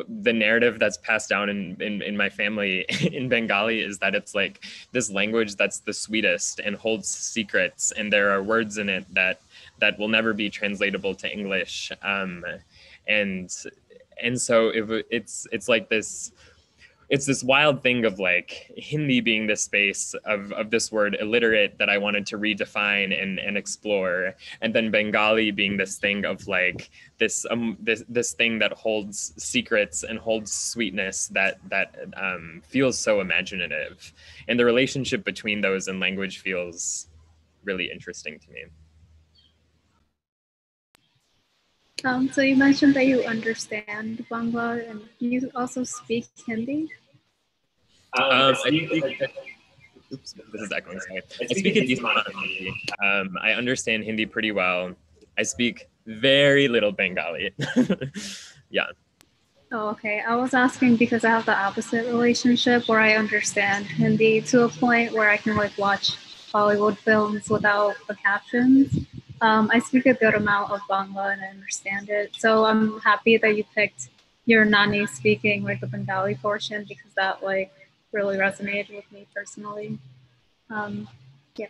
the narrative that's passed down in my family in Bengali is that it's like this language that's the sweetest and holds secrets. And there are words in it that will never be translatable to English. And so it's like this, it's this wild thing of like Hindi being this space of this word illiterate that I wanted to redefine and explore. And then Bengali being this thing of like this thing that holds secrets and holds sweetness that feels so imaginative. And the relationship between those in language feels really interesting to me. So you mentioned that you understand Bangla, and you also speak Hindi? Oops, this is echoing, sorry. I speak a decent amount of Hindi. I understand Hindi pretty well. I speak very little Bengali. Yeah. Oh, okay. I was asking because I have the opposite relationship where I understand Hindi to a point where I can like watch Bollywood films without the captions. I speak a good amount of Bangla and I understand it. So I'm happy that you picked your Nani speaking like the Bengali portion because that like really resonated with me personally. Yeah.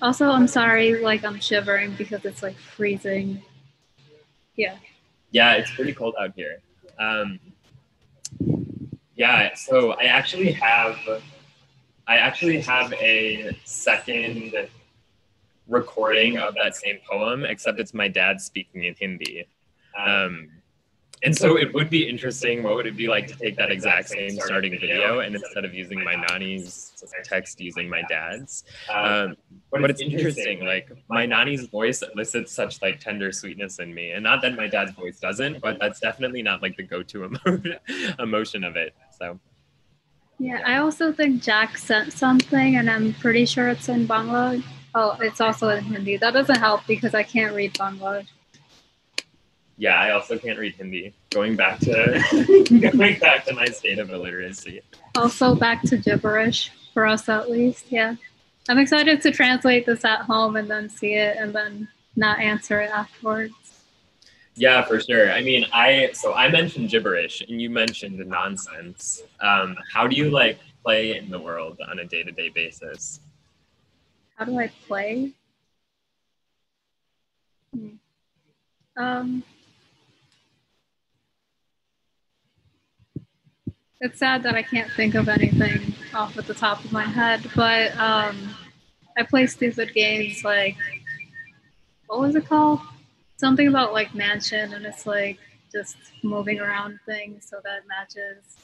Also, I'm sorry, like I'm shivering because it's like freezing. Yeah. Yeah, it's pretty cold out here. Yeah, so I actually have a second recording of that same poem, except it's my dad speaking in Hindi. And so it would be interesting, what would it be like to take that exact same starting video and instead of using my Nani's text, using my dad's. But it's interesting, like my Nani's voice elicits such like tender sweetness in me. And not that my dad's voice doesn't, but that's definitely not like the go-to emotion of it, so. Yeah, I also think Jack sent something and I'm pretty sure it's in Bangla. Oh, it's also in Hindi. That doesn't help because I can't read Bangla. Yeah, I also can't read Hindi. Going back to my state of illiteracy. Also back to gibberish for us at least, yeah. I'm excited to translate this at home and then see it and then not answer it afterwards. Yeah, for sure. I mean, I mentioned gibberish and you mentioned nonsense. How do you like play in the world on a day-to-day basis? How do I play? It's sad that I can't think of anything off at the top of my head, but I play stupid games like, what was it called? Something about like mansion, and it's like just moving around things so that it matches.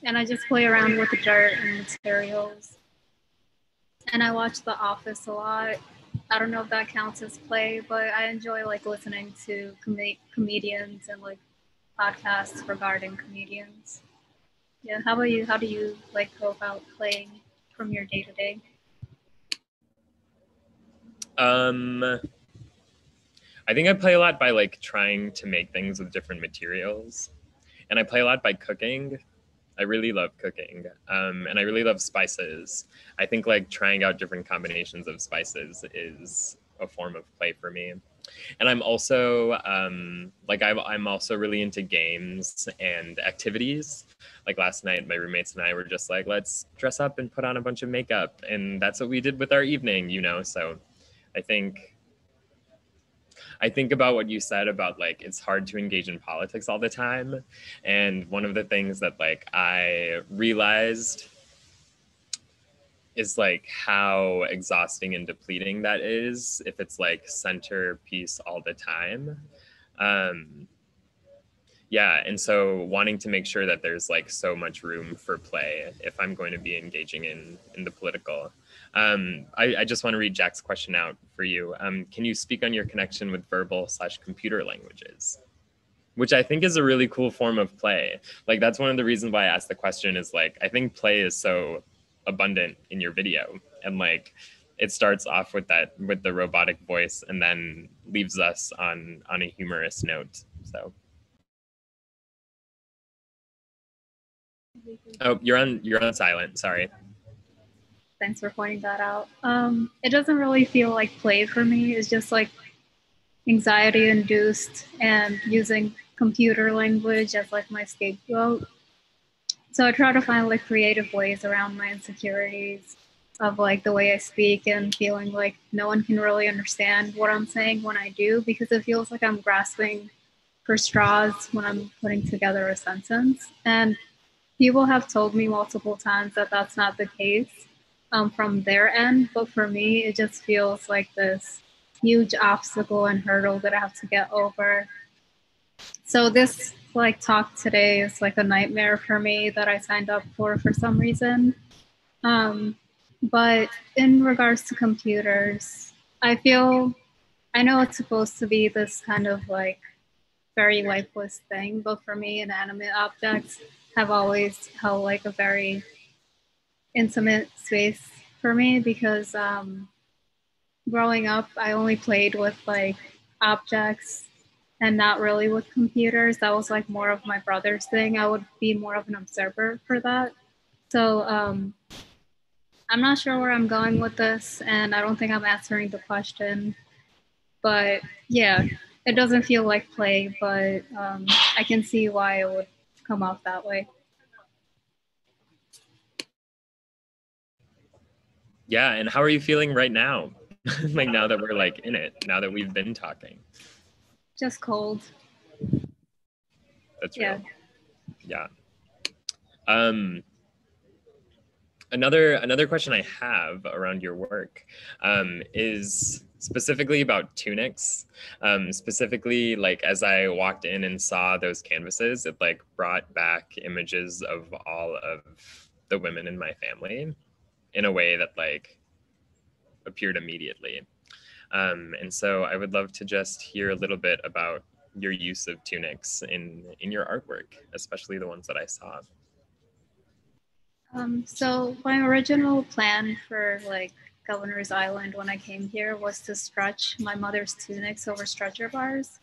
And I just play around with the dirt and materials. And I watch The Office a lot. I don't know if that counts as play, but I enjoy like listening to comedians and like podcasts regarding comedians. Yeah, how about you? How do you like go about playing from your day to day? I think I play a lot by like trying to make things with different materials. And I play a lot by cooking. I really love cooking, and I really love spices. I think like trying out different combinations of spices is a form of play for me. And I'm also I'm also really into games and activities. Like last night, my roommates and I were just like, let's dress up and put on a bunch of makeup, and that's what we did with our evening, you know. So I think about what you said about like it's hard to engage in politics all the time, and one of the things that like I realized is like how exhausting and depleting that is if it's like centerpiece all the time. Yeah, and so wanting to make sure that there's like so much room for play if I'm going to be engaging in the political. I just want to read Jack's question out for you. Can you speak on your connection with verbal/computer languages? Which I think is a really cool form of play. Like that's one of the reasons why I asked the question is like, I think play is so abundant in your video. And like, it starts off with the robotic voice and then leaves us on a humorous note, so. Oh, you're on silent, sorry. Thanks for pointing that out. It doesn't really feel like play for me. It's just like anxiety induced and using computer language as like my scapegoat. So I try to find like creative ways around my insecurities of like the way I speak and feeling like no one can really understand what I'm saying when I do, because it feels like I'm grasping for straws when I'm putting together a sentence. And people have told me multiple times that that's not the case from their end, but for me, it just feels like this huge obstacle and hurdle that I have to get over. So this like talk today is like a nightmare for me that I signed up for some reason. But in regards to computers, I know it's supposed to be this kind of like very lifeless thing, but for me, inanimate objects have always held like a very intimate space for me because growing up, I only played with like objects and not really with computers. That was like more of my brother's thing. I would be more of an observer for that. So I'm not sure where I'm going with this, and I don't think I'm answering the question. But yeah, it doesn't feel like play, but I can see why it would come off that way. Yeah, and how are you feeling right now? Like now that we're like in it, now that we've been talking. Just cold. That's real. Yeah. Another question I have around your work is specifically about tunics. Specifically, like as I walked in and saw those canvases, it like brought back images of all of the women in my family in a way that like appeared immediately. And so I would love to just hear a little bit about your use of tunics in your artwork, especially the ones that I saw. So my original plan for like Governor's Island when I came here was to stretch my mother's tunics over stretcher bars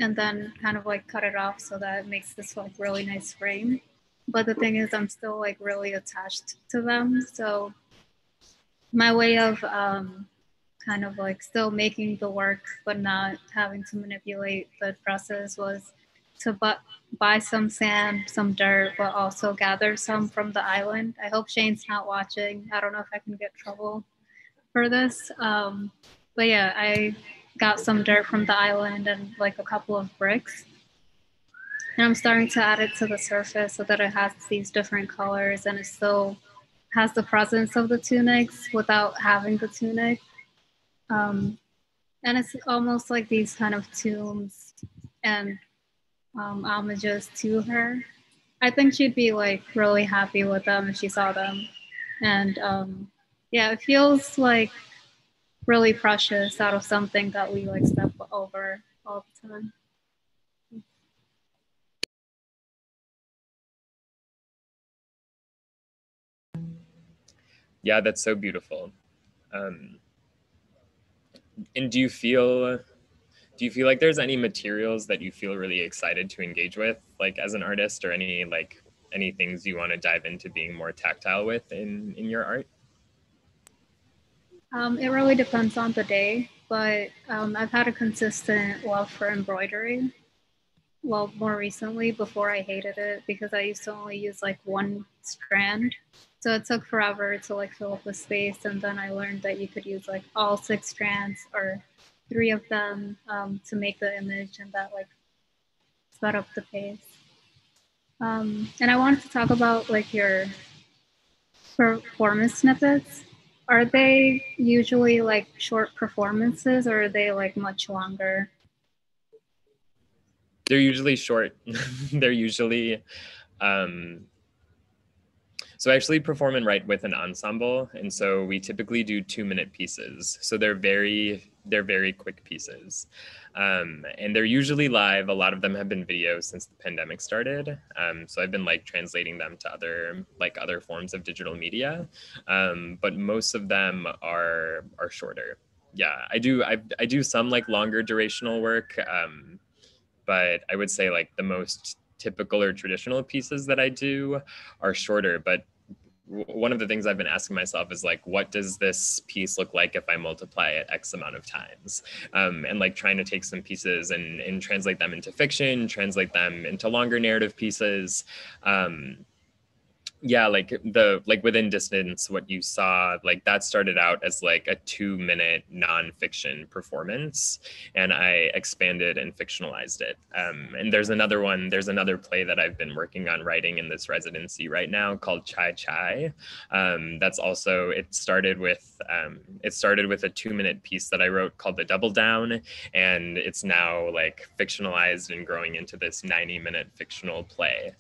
and then kind of like cut it off so that it makes this like really nice frame. But the thing is I'm still like really attached to them. So my way of kind of like still making the work but not having to manipulate the process was to buy some sand, some dirt, but also gather some from the island. I hope Shane's not watching. I don't know if I can get trouble for this. But yeah, I got some dirt from the island and like a couple of bricks. And I'm starting to add it to the surface so that it has these different colors and it still has the presence of the tunics without having the tunic. And it's almost like these kind of tombs and homages to her. I think she'd be like really happy with them if she saw them. And yeah, it feels like really precious out of something that we like step over all the time. Yeah, that's so beautiful. And do you feel like there's any materials that you feel really excited to engage with, like as an artist, or any like any things you want to dive into being more tactile with in your art? It really depends on the day, but I've had a consistent love for embroidery. Well, more recently, before I hated it because I used to only use like one strand. So it took forever to like fill up the space. And then I learned that you could use like all 6 strands or 3 of them to make the image, and that like sped up the pace. And I wanted to talk about like your performance snippets. Are they usually like short performances, or are they like much longer? They're usually short. They're usually, so I actually perform and write with an ensemble. And so we typically do 2-minute pieces. So they're very quick pieces. And they're usually live. A lot of them have been video since the pandemic started. So I've been like translating them to other forms of digital media. But most of them are shorter. Yeah, I do some like longer durational work. But I would say like the most typical or traditional pieces that I do are shorter. But one of the things I've been asking myself is like, what does this piece look like if I multiply it X amount of times? And like trying to take some pieces and translate them into fiction, translate them into longer narrative pieces. Yeah, like Within Distance, what you saw, like that started out as like a 2-minute nonfiction performance, and I expanded and fictionalized it. And there's another play that I've been working on writing in this residency right now called Chai Chai. That's also, it started with a 2-minute piece that I wrote called The Double Down, and it's now like fictionalized and growing into this 90-minute fictional play.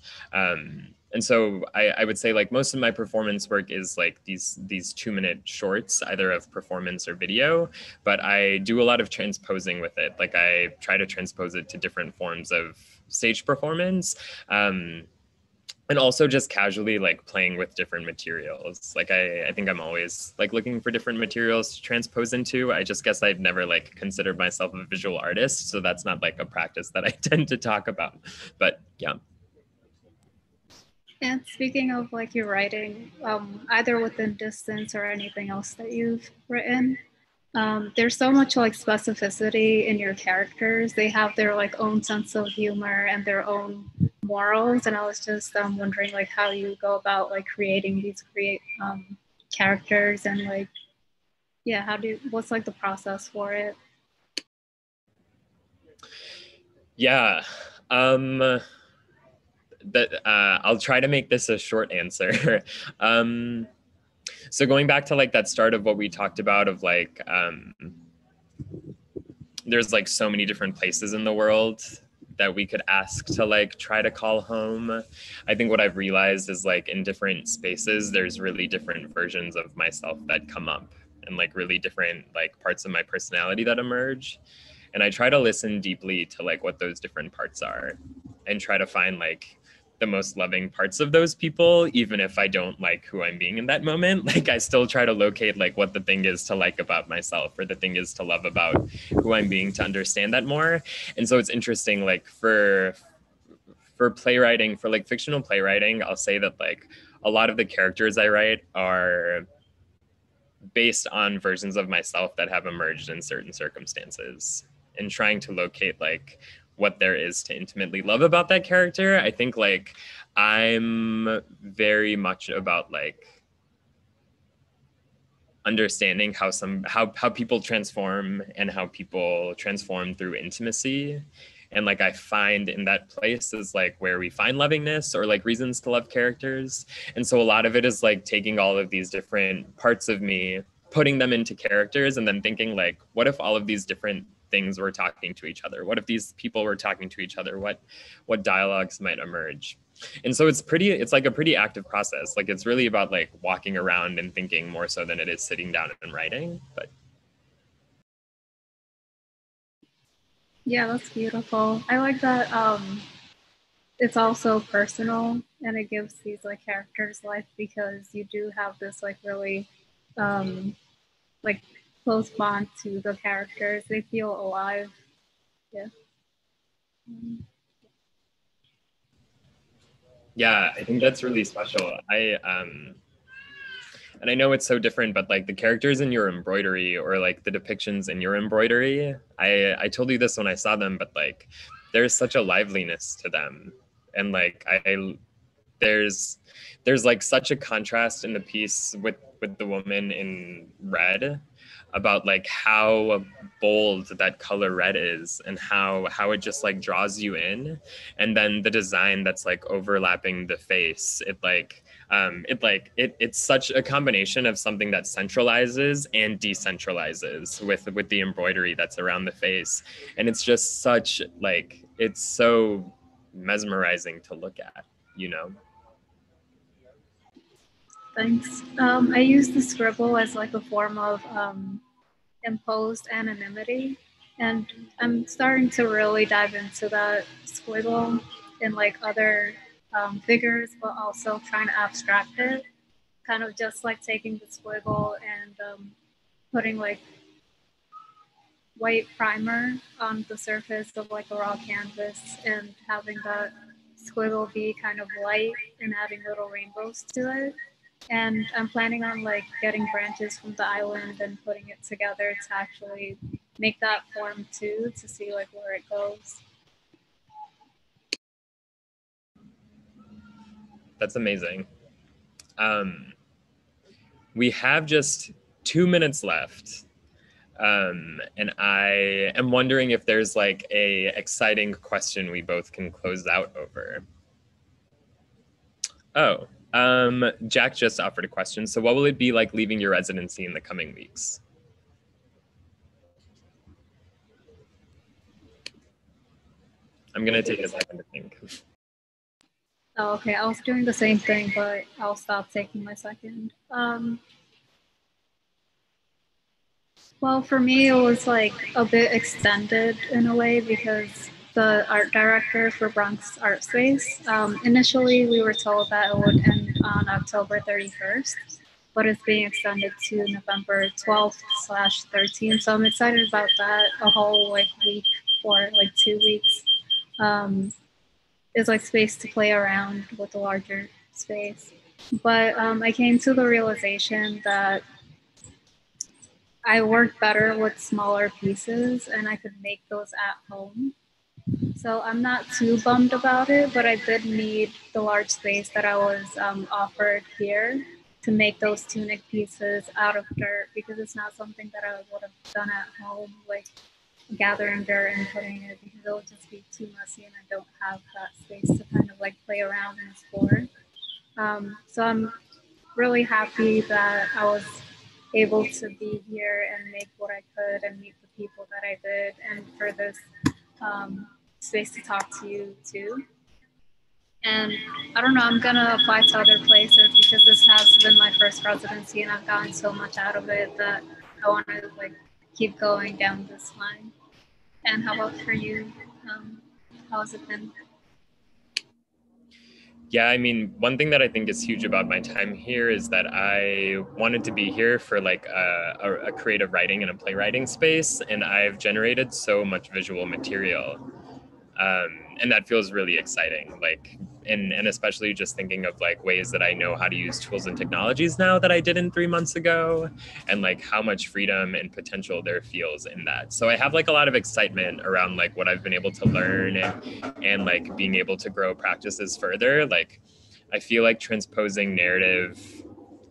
And so I would say like most of my performance work is like these 2-minute shorts, either of performance or video, but I do a lot of transposing with it. Like I try to transpose it to different forms of stage performance. And also just casually like playing with different materials. Like I think I'm always like looking for different materials to transpose into. I just guess I've never like considered myself a visual artist. So that's not like a practice that I tend to talk about, but yeah. And speaking of like your writing, either Within Distance or anything else that you've written, there's so much like specificity in your characters. They have their like own sense of humor and their own morals. And I was just wondering like how you go about like creating these characters, and like, yeah, what's like the process for it? Yeah. I'll try to make this a short answer. So going back to like that start of what we talked about of like, there's like so many different places in the world that we could ask to like try to call home. I think what I've realized is like in different spaces, there's really different versions of myself that come up, and like really different like parts of my personality that emerge. And I try to listen deeply to like what those different parts are, and try to find like the most loving parts of those people, even if I don't like who I'm being in that moment. Like I still try to locate like what the thing is to like about myself, or the thing is to love about who I'm being, to understand that more. And so it's interesting, like for playwriting, for like fictional playwriting, I'll say that like a lot of the characters I write are based on versions of myself that have emerged in certain circumstances, and trying to locate like what there is to intimately love about that character. I think like I'm very much about like understanding how people transform, and how people transform through intimacy. And like I find in that place is like where we find lovingness, or like reasons to love characters. And so a lot of it is like taking all of these different parts of me, putting them into characters, and then thinking like, what if all of these different things were talking to each other? What if these people were talking to each other? What dialogues might emerge? And so it's like a pretty active process. Like it's really about like walking around and thinking more so than it is sitting down and writing. But yeah, that's beautiful. I like that it's also personal, and it gives these like characters life, because you do have this like really like close bond to the characters. They feel alive. Yeah. Yeah, I think that's really special. And I know it's so different, but like the characters in your embroidery or like the depictions in your embroidery, I told you this when I saw them, but like there's such a liveliness to them. And like there's like such a contrast in the piece with the woman in red about like how bold that color red is and how it just like draws you in. And then the design that's like overlapping the face, it's such a combination of something that centralizes and decentralizes with the embroidery that's around the face. And it's just such like, it's so mesmerizing to look at, you know? Thanks. I use the scribble as like a form of imposed anonymity, and I'm starting to really dive into that squiggle in like other figures, but also trying to abstract it, kind of just like taking the squiggle and putting like white primer on the surface of like a raw canvas and having that squiggle be kind of light and adding little rainbows to it. And I'm planning on like getting branches from the island and putting it together to actually make that form too, to see like where it goes. That's amazing. We have just 2 minutes left. And I am wondering if there's like a exciting question we both can close out over. Oh, Jack just offered a question. So what will it be like leaving your residency in the coming weeks? I'm gonna take a second to think. Oh, okay, I was doing the same thing, but I'll stop taking my second. Well, for me, it was like a bit extended in a way because the art director for Bronx Art Space, initially we were told that it would end on October 31st, but it's being extended to November 12th/13th. So I'm excited about that. A whole like week or like 2 weeks. Is like space to play around with a larger space. But I came to the realization that I work better with smaller pieces and I could make those at home. So I'm not too bummed about it, but I did need the large space that I was offered here to make those tunic pieces out of dirt, because it's not something that I would have done at home, like gathering dirt and putting it, because it would just be too messy and I don't have that space to kind of like play around and explore. So I'm really happy that I was able to be here and make what I could and meet the people that I did, and for this space to talk to you too. And I don't know, I'm gonna apply to other places because this has been my first residency and I've gotten so much out of it that I want to like keep going down this line. And how about for you? How's it been? Yeah, I mean, one thing that I think is huge about my time here is that I wanted to be here for like a creative writing and a playwriting space, and I've generated so much visual material. And that feels really exciting, like, and especially just thinking of like ways that I know how to use tools and technologies now that I didn't 3 months ago, and like how much freedom and potential there feels in that. So I have like a lot of excitement around like what I've been able to learn and like being able to grow practices further. Like I feel like transposing narrative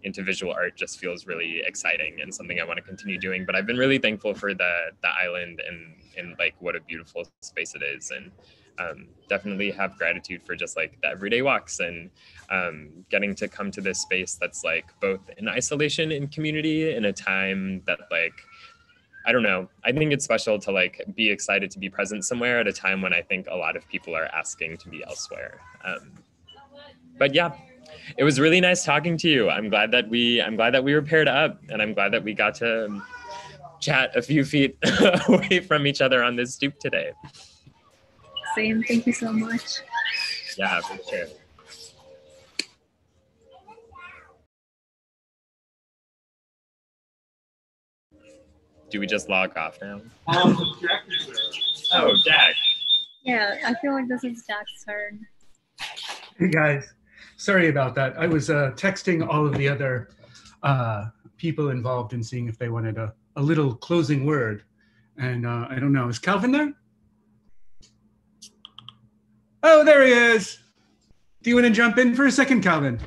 into visual art just feels really exciting and something I want to continue doing. But I've been really thankful for the island and like what a beautiful space it is, and definitely have gratitude for just like the everyday walks and getting to come to this space that's like both in isolation and community in a time that like, I don't know, I think it's special to like be excited to be present somewhere at a time when I think a lot of people are asking to be elsewhere. But yeah, it was really nice talking to you. I'm glad that we were paired up, and I'm glad that we got to chat a few feet away from each other on this stoop today. Same, thank you so much. Yeah, for sure. Do we just log off now? Oh, Jack. Yeah, I feel like this is Jack's turn. Hey guys, sorry about that. I was texting all of the other people involved and seeing if they wanted a little closing word. And I don't know, is Calvin there? Oh, there he is. Do you want to jump in for a second, Calvin?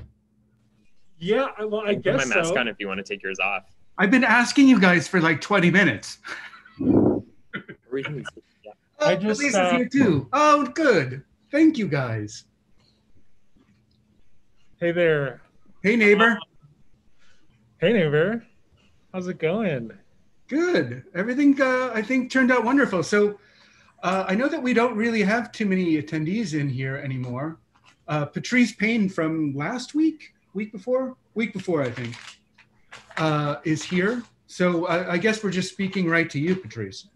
Yeah, well, I guess put my mask so. on if you want to take yours off. I've been asking you guys for like 20 minutes. Oh, Lisa's here too. Oh, good. Thank you, guys. Hey there. Hey, neighbor. Hey, neighbor. How's it going? Good. Everything, I think, turned out wonderful. So I know that we don't really have too many attendees in here anymore. Patrice Payne from last week before, I think, is here. So I guess we're just speaking right to you, Patrice.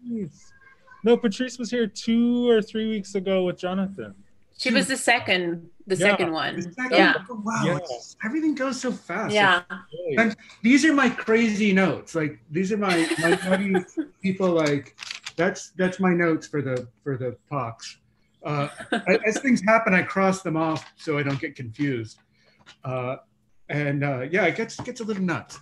No, Patrice was here 2 or 3 weeks ago with Jonathan. She was the second one. The second? Yeah. Oh, wow. Yeah. Everything goes so fast. Yeah. And these are my crazy notes. Like these are my nutty people. Like that's my notes for the talks. As things happen, I cross them off so I don't get confused. Yeah, it gets a little nuts.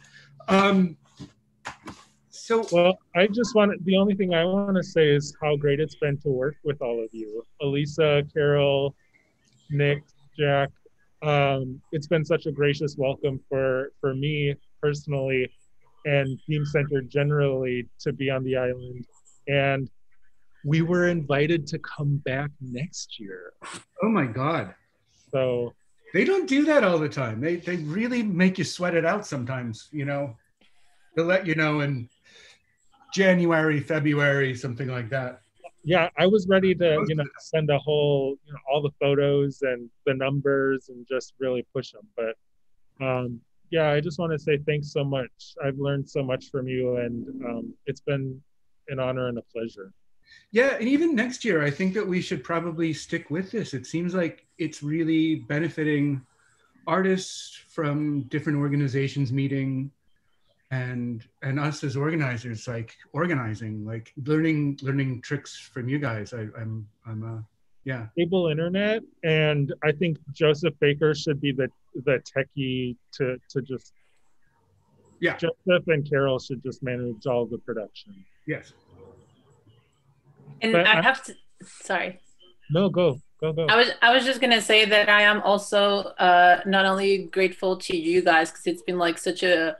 Well, the only thing I want to say is how great it's been to work with all of you. Elisa, Carol, Nick, Jack. It's been such a gracious welcome for me personally and Theme Center generally to be on the island. And we were invited to come back next year. Oh my God. So they don't do that all the time. They really make you sweat it out sometimes, you know. They'll let you know in January, February, something like that. Yeah, I was ready to, send a whole, all the photos and the numbers and just really push them. But yeah, I just want to say thanks so much. I've learned so much from you, and it's been an honor and a pleasure. Yeah, and even next year, I think that we should probably stick with this. It seems like it's really benefiting artists from different organizations meeting, and us as organizers, like organizing, like learning tricks from you guys. I'm yeah. Stable internet, and I think Joseph Baker should be the techie to just. Yeah. Joseph and Carol should just manage all the production. Yes. And But I have to. Sorry. No, go. I was just gonna say that I am also not only grateful to you guys because it's been like such an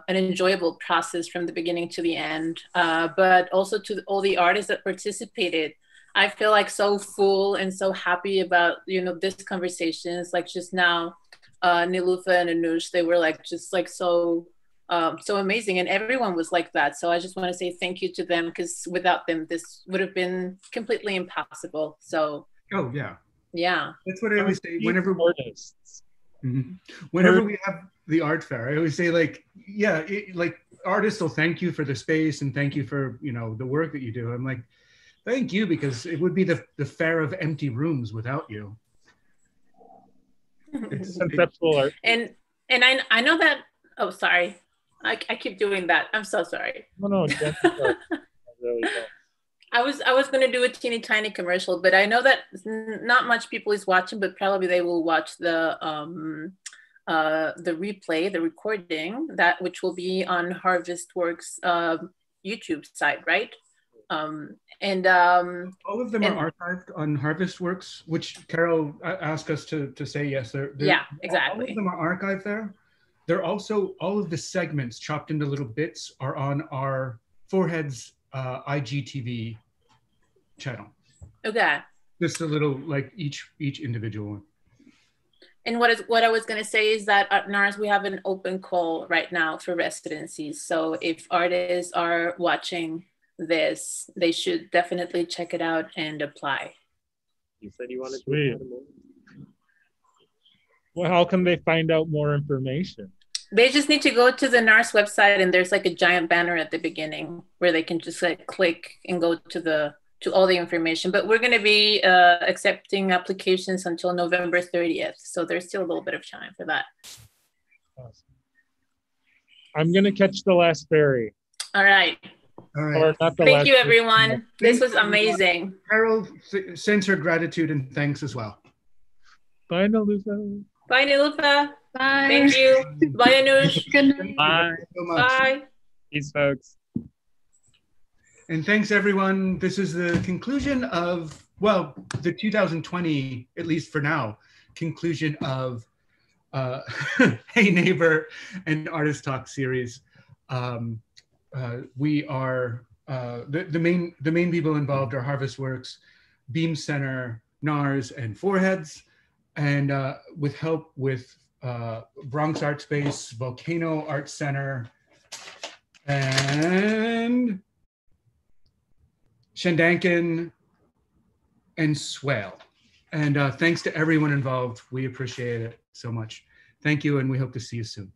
enjoyable process from the beginning to the end, but also to all the artists that participated. I feel like so full and so happy about this conversations. Like just now, Nilufa and Anush, they were like just like so amazing, and everyone was like that. So I just want to say thank you to them because without them, this would have been completely impossible. So. Oh yeah. Yeah. That's what I always say whenever artists. Mm-hmm. Whenever we have the art fair, I always say like, yeah, like artists will thank you for the space and thank you for the work that you do. I'm like, thank you, because it would be the fair of empty rooms without you. It's conceptual art. And I know that. Oh, sorry. I keep doing that. I'm so sorry. No. Really I was going to do a teeny tiny commercial, but I know that not much people is watching, but probably they will watch the replay, the recording, which will be on Harvestworks YouTube site, right? All of them are archived on Harvestworks, which Carol asked us to say yes. Yeah, exactly. All of them are archived there. They're also, all of the segments chopped into little bits are on our Forehead's IGTV channel. Okay. Just a little, like each individual one. And what I was going to say is that at NARS, we have an open call right now for residencies. So if artists are watching this, they should definitely check it out and apply. You said you wanted to. Well, how can they find out more information? They just need to go to the NARS website, and there's like a giant banner at the beginning where they can just like click and go to all the information. But we're going to be accepting applications until November 30th. So there's still a little bit of time for that. Awesome. I'm going to catch the last ferry. All right. All right. Thank you, everyone. This was amazing. Carol sends her gratitude and thanks as well. Bye, Nalufa. Bye, Nilufa. Bye. Thank you. Bye, Anush. Good night. Bye. So much. Bye. Peace, folks. And thanks, everyone. This is the conclusion of, well, the 2020, at least for now, conclusion of Hey Neighbor and Artist Talk series. We are, the main people involved are Harvest Works, Beam Center, NARS, and Foreheads, and with help with Bronx Art Space, Volcano Art Center, and Shandankin and Swale. And thanks to everyone involved. We appreciate it so much. Thank you, and we hope to see you soon.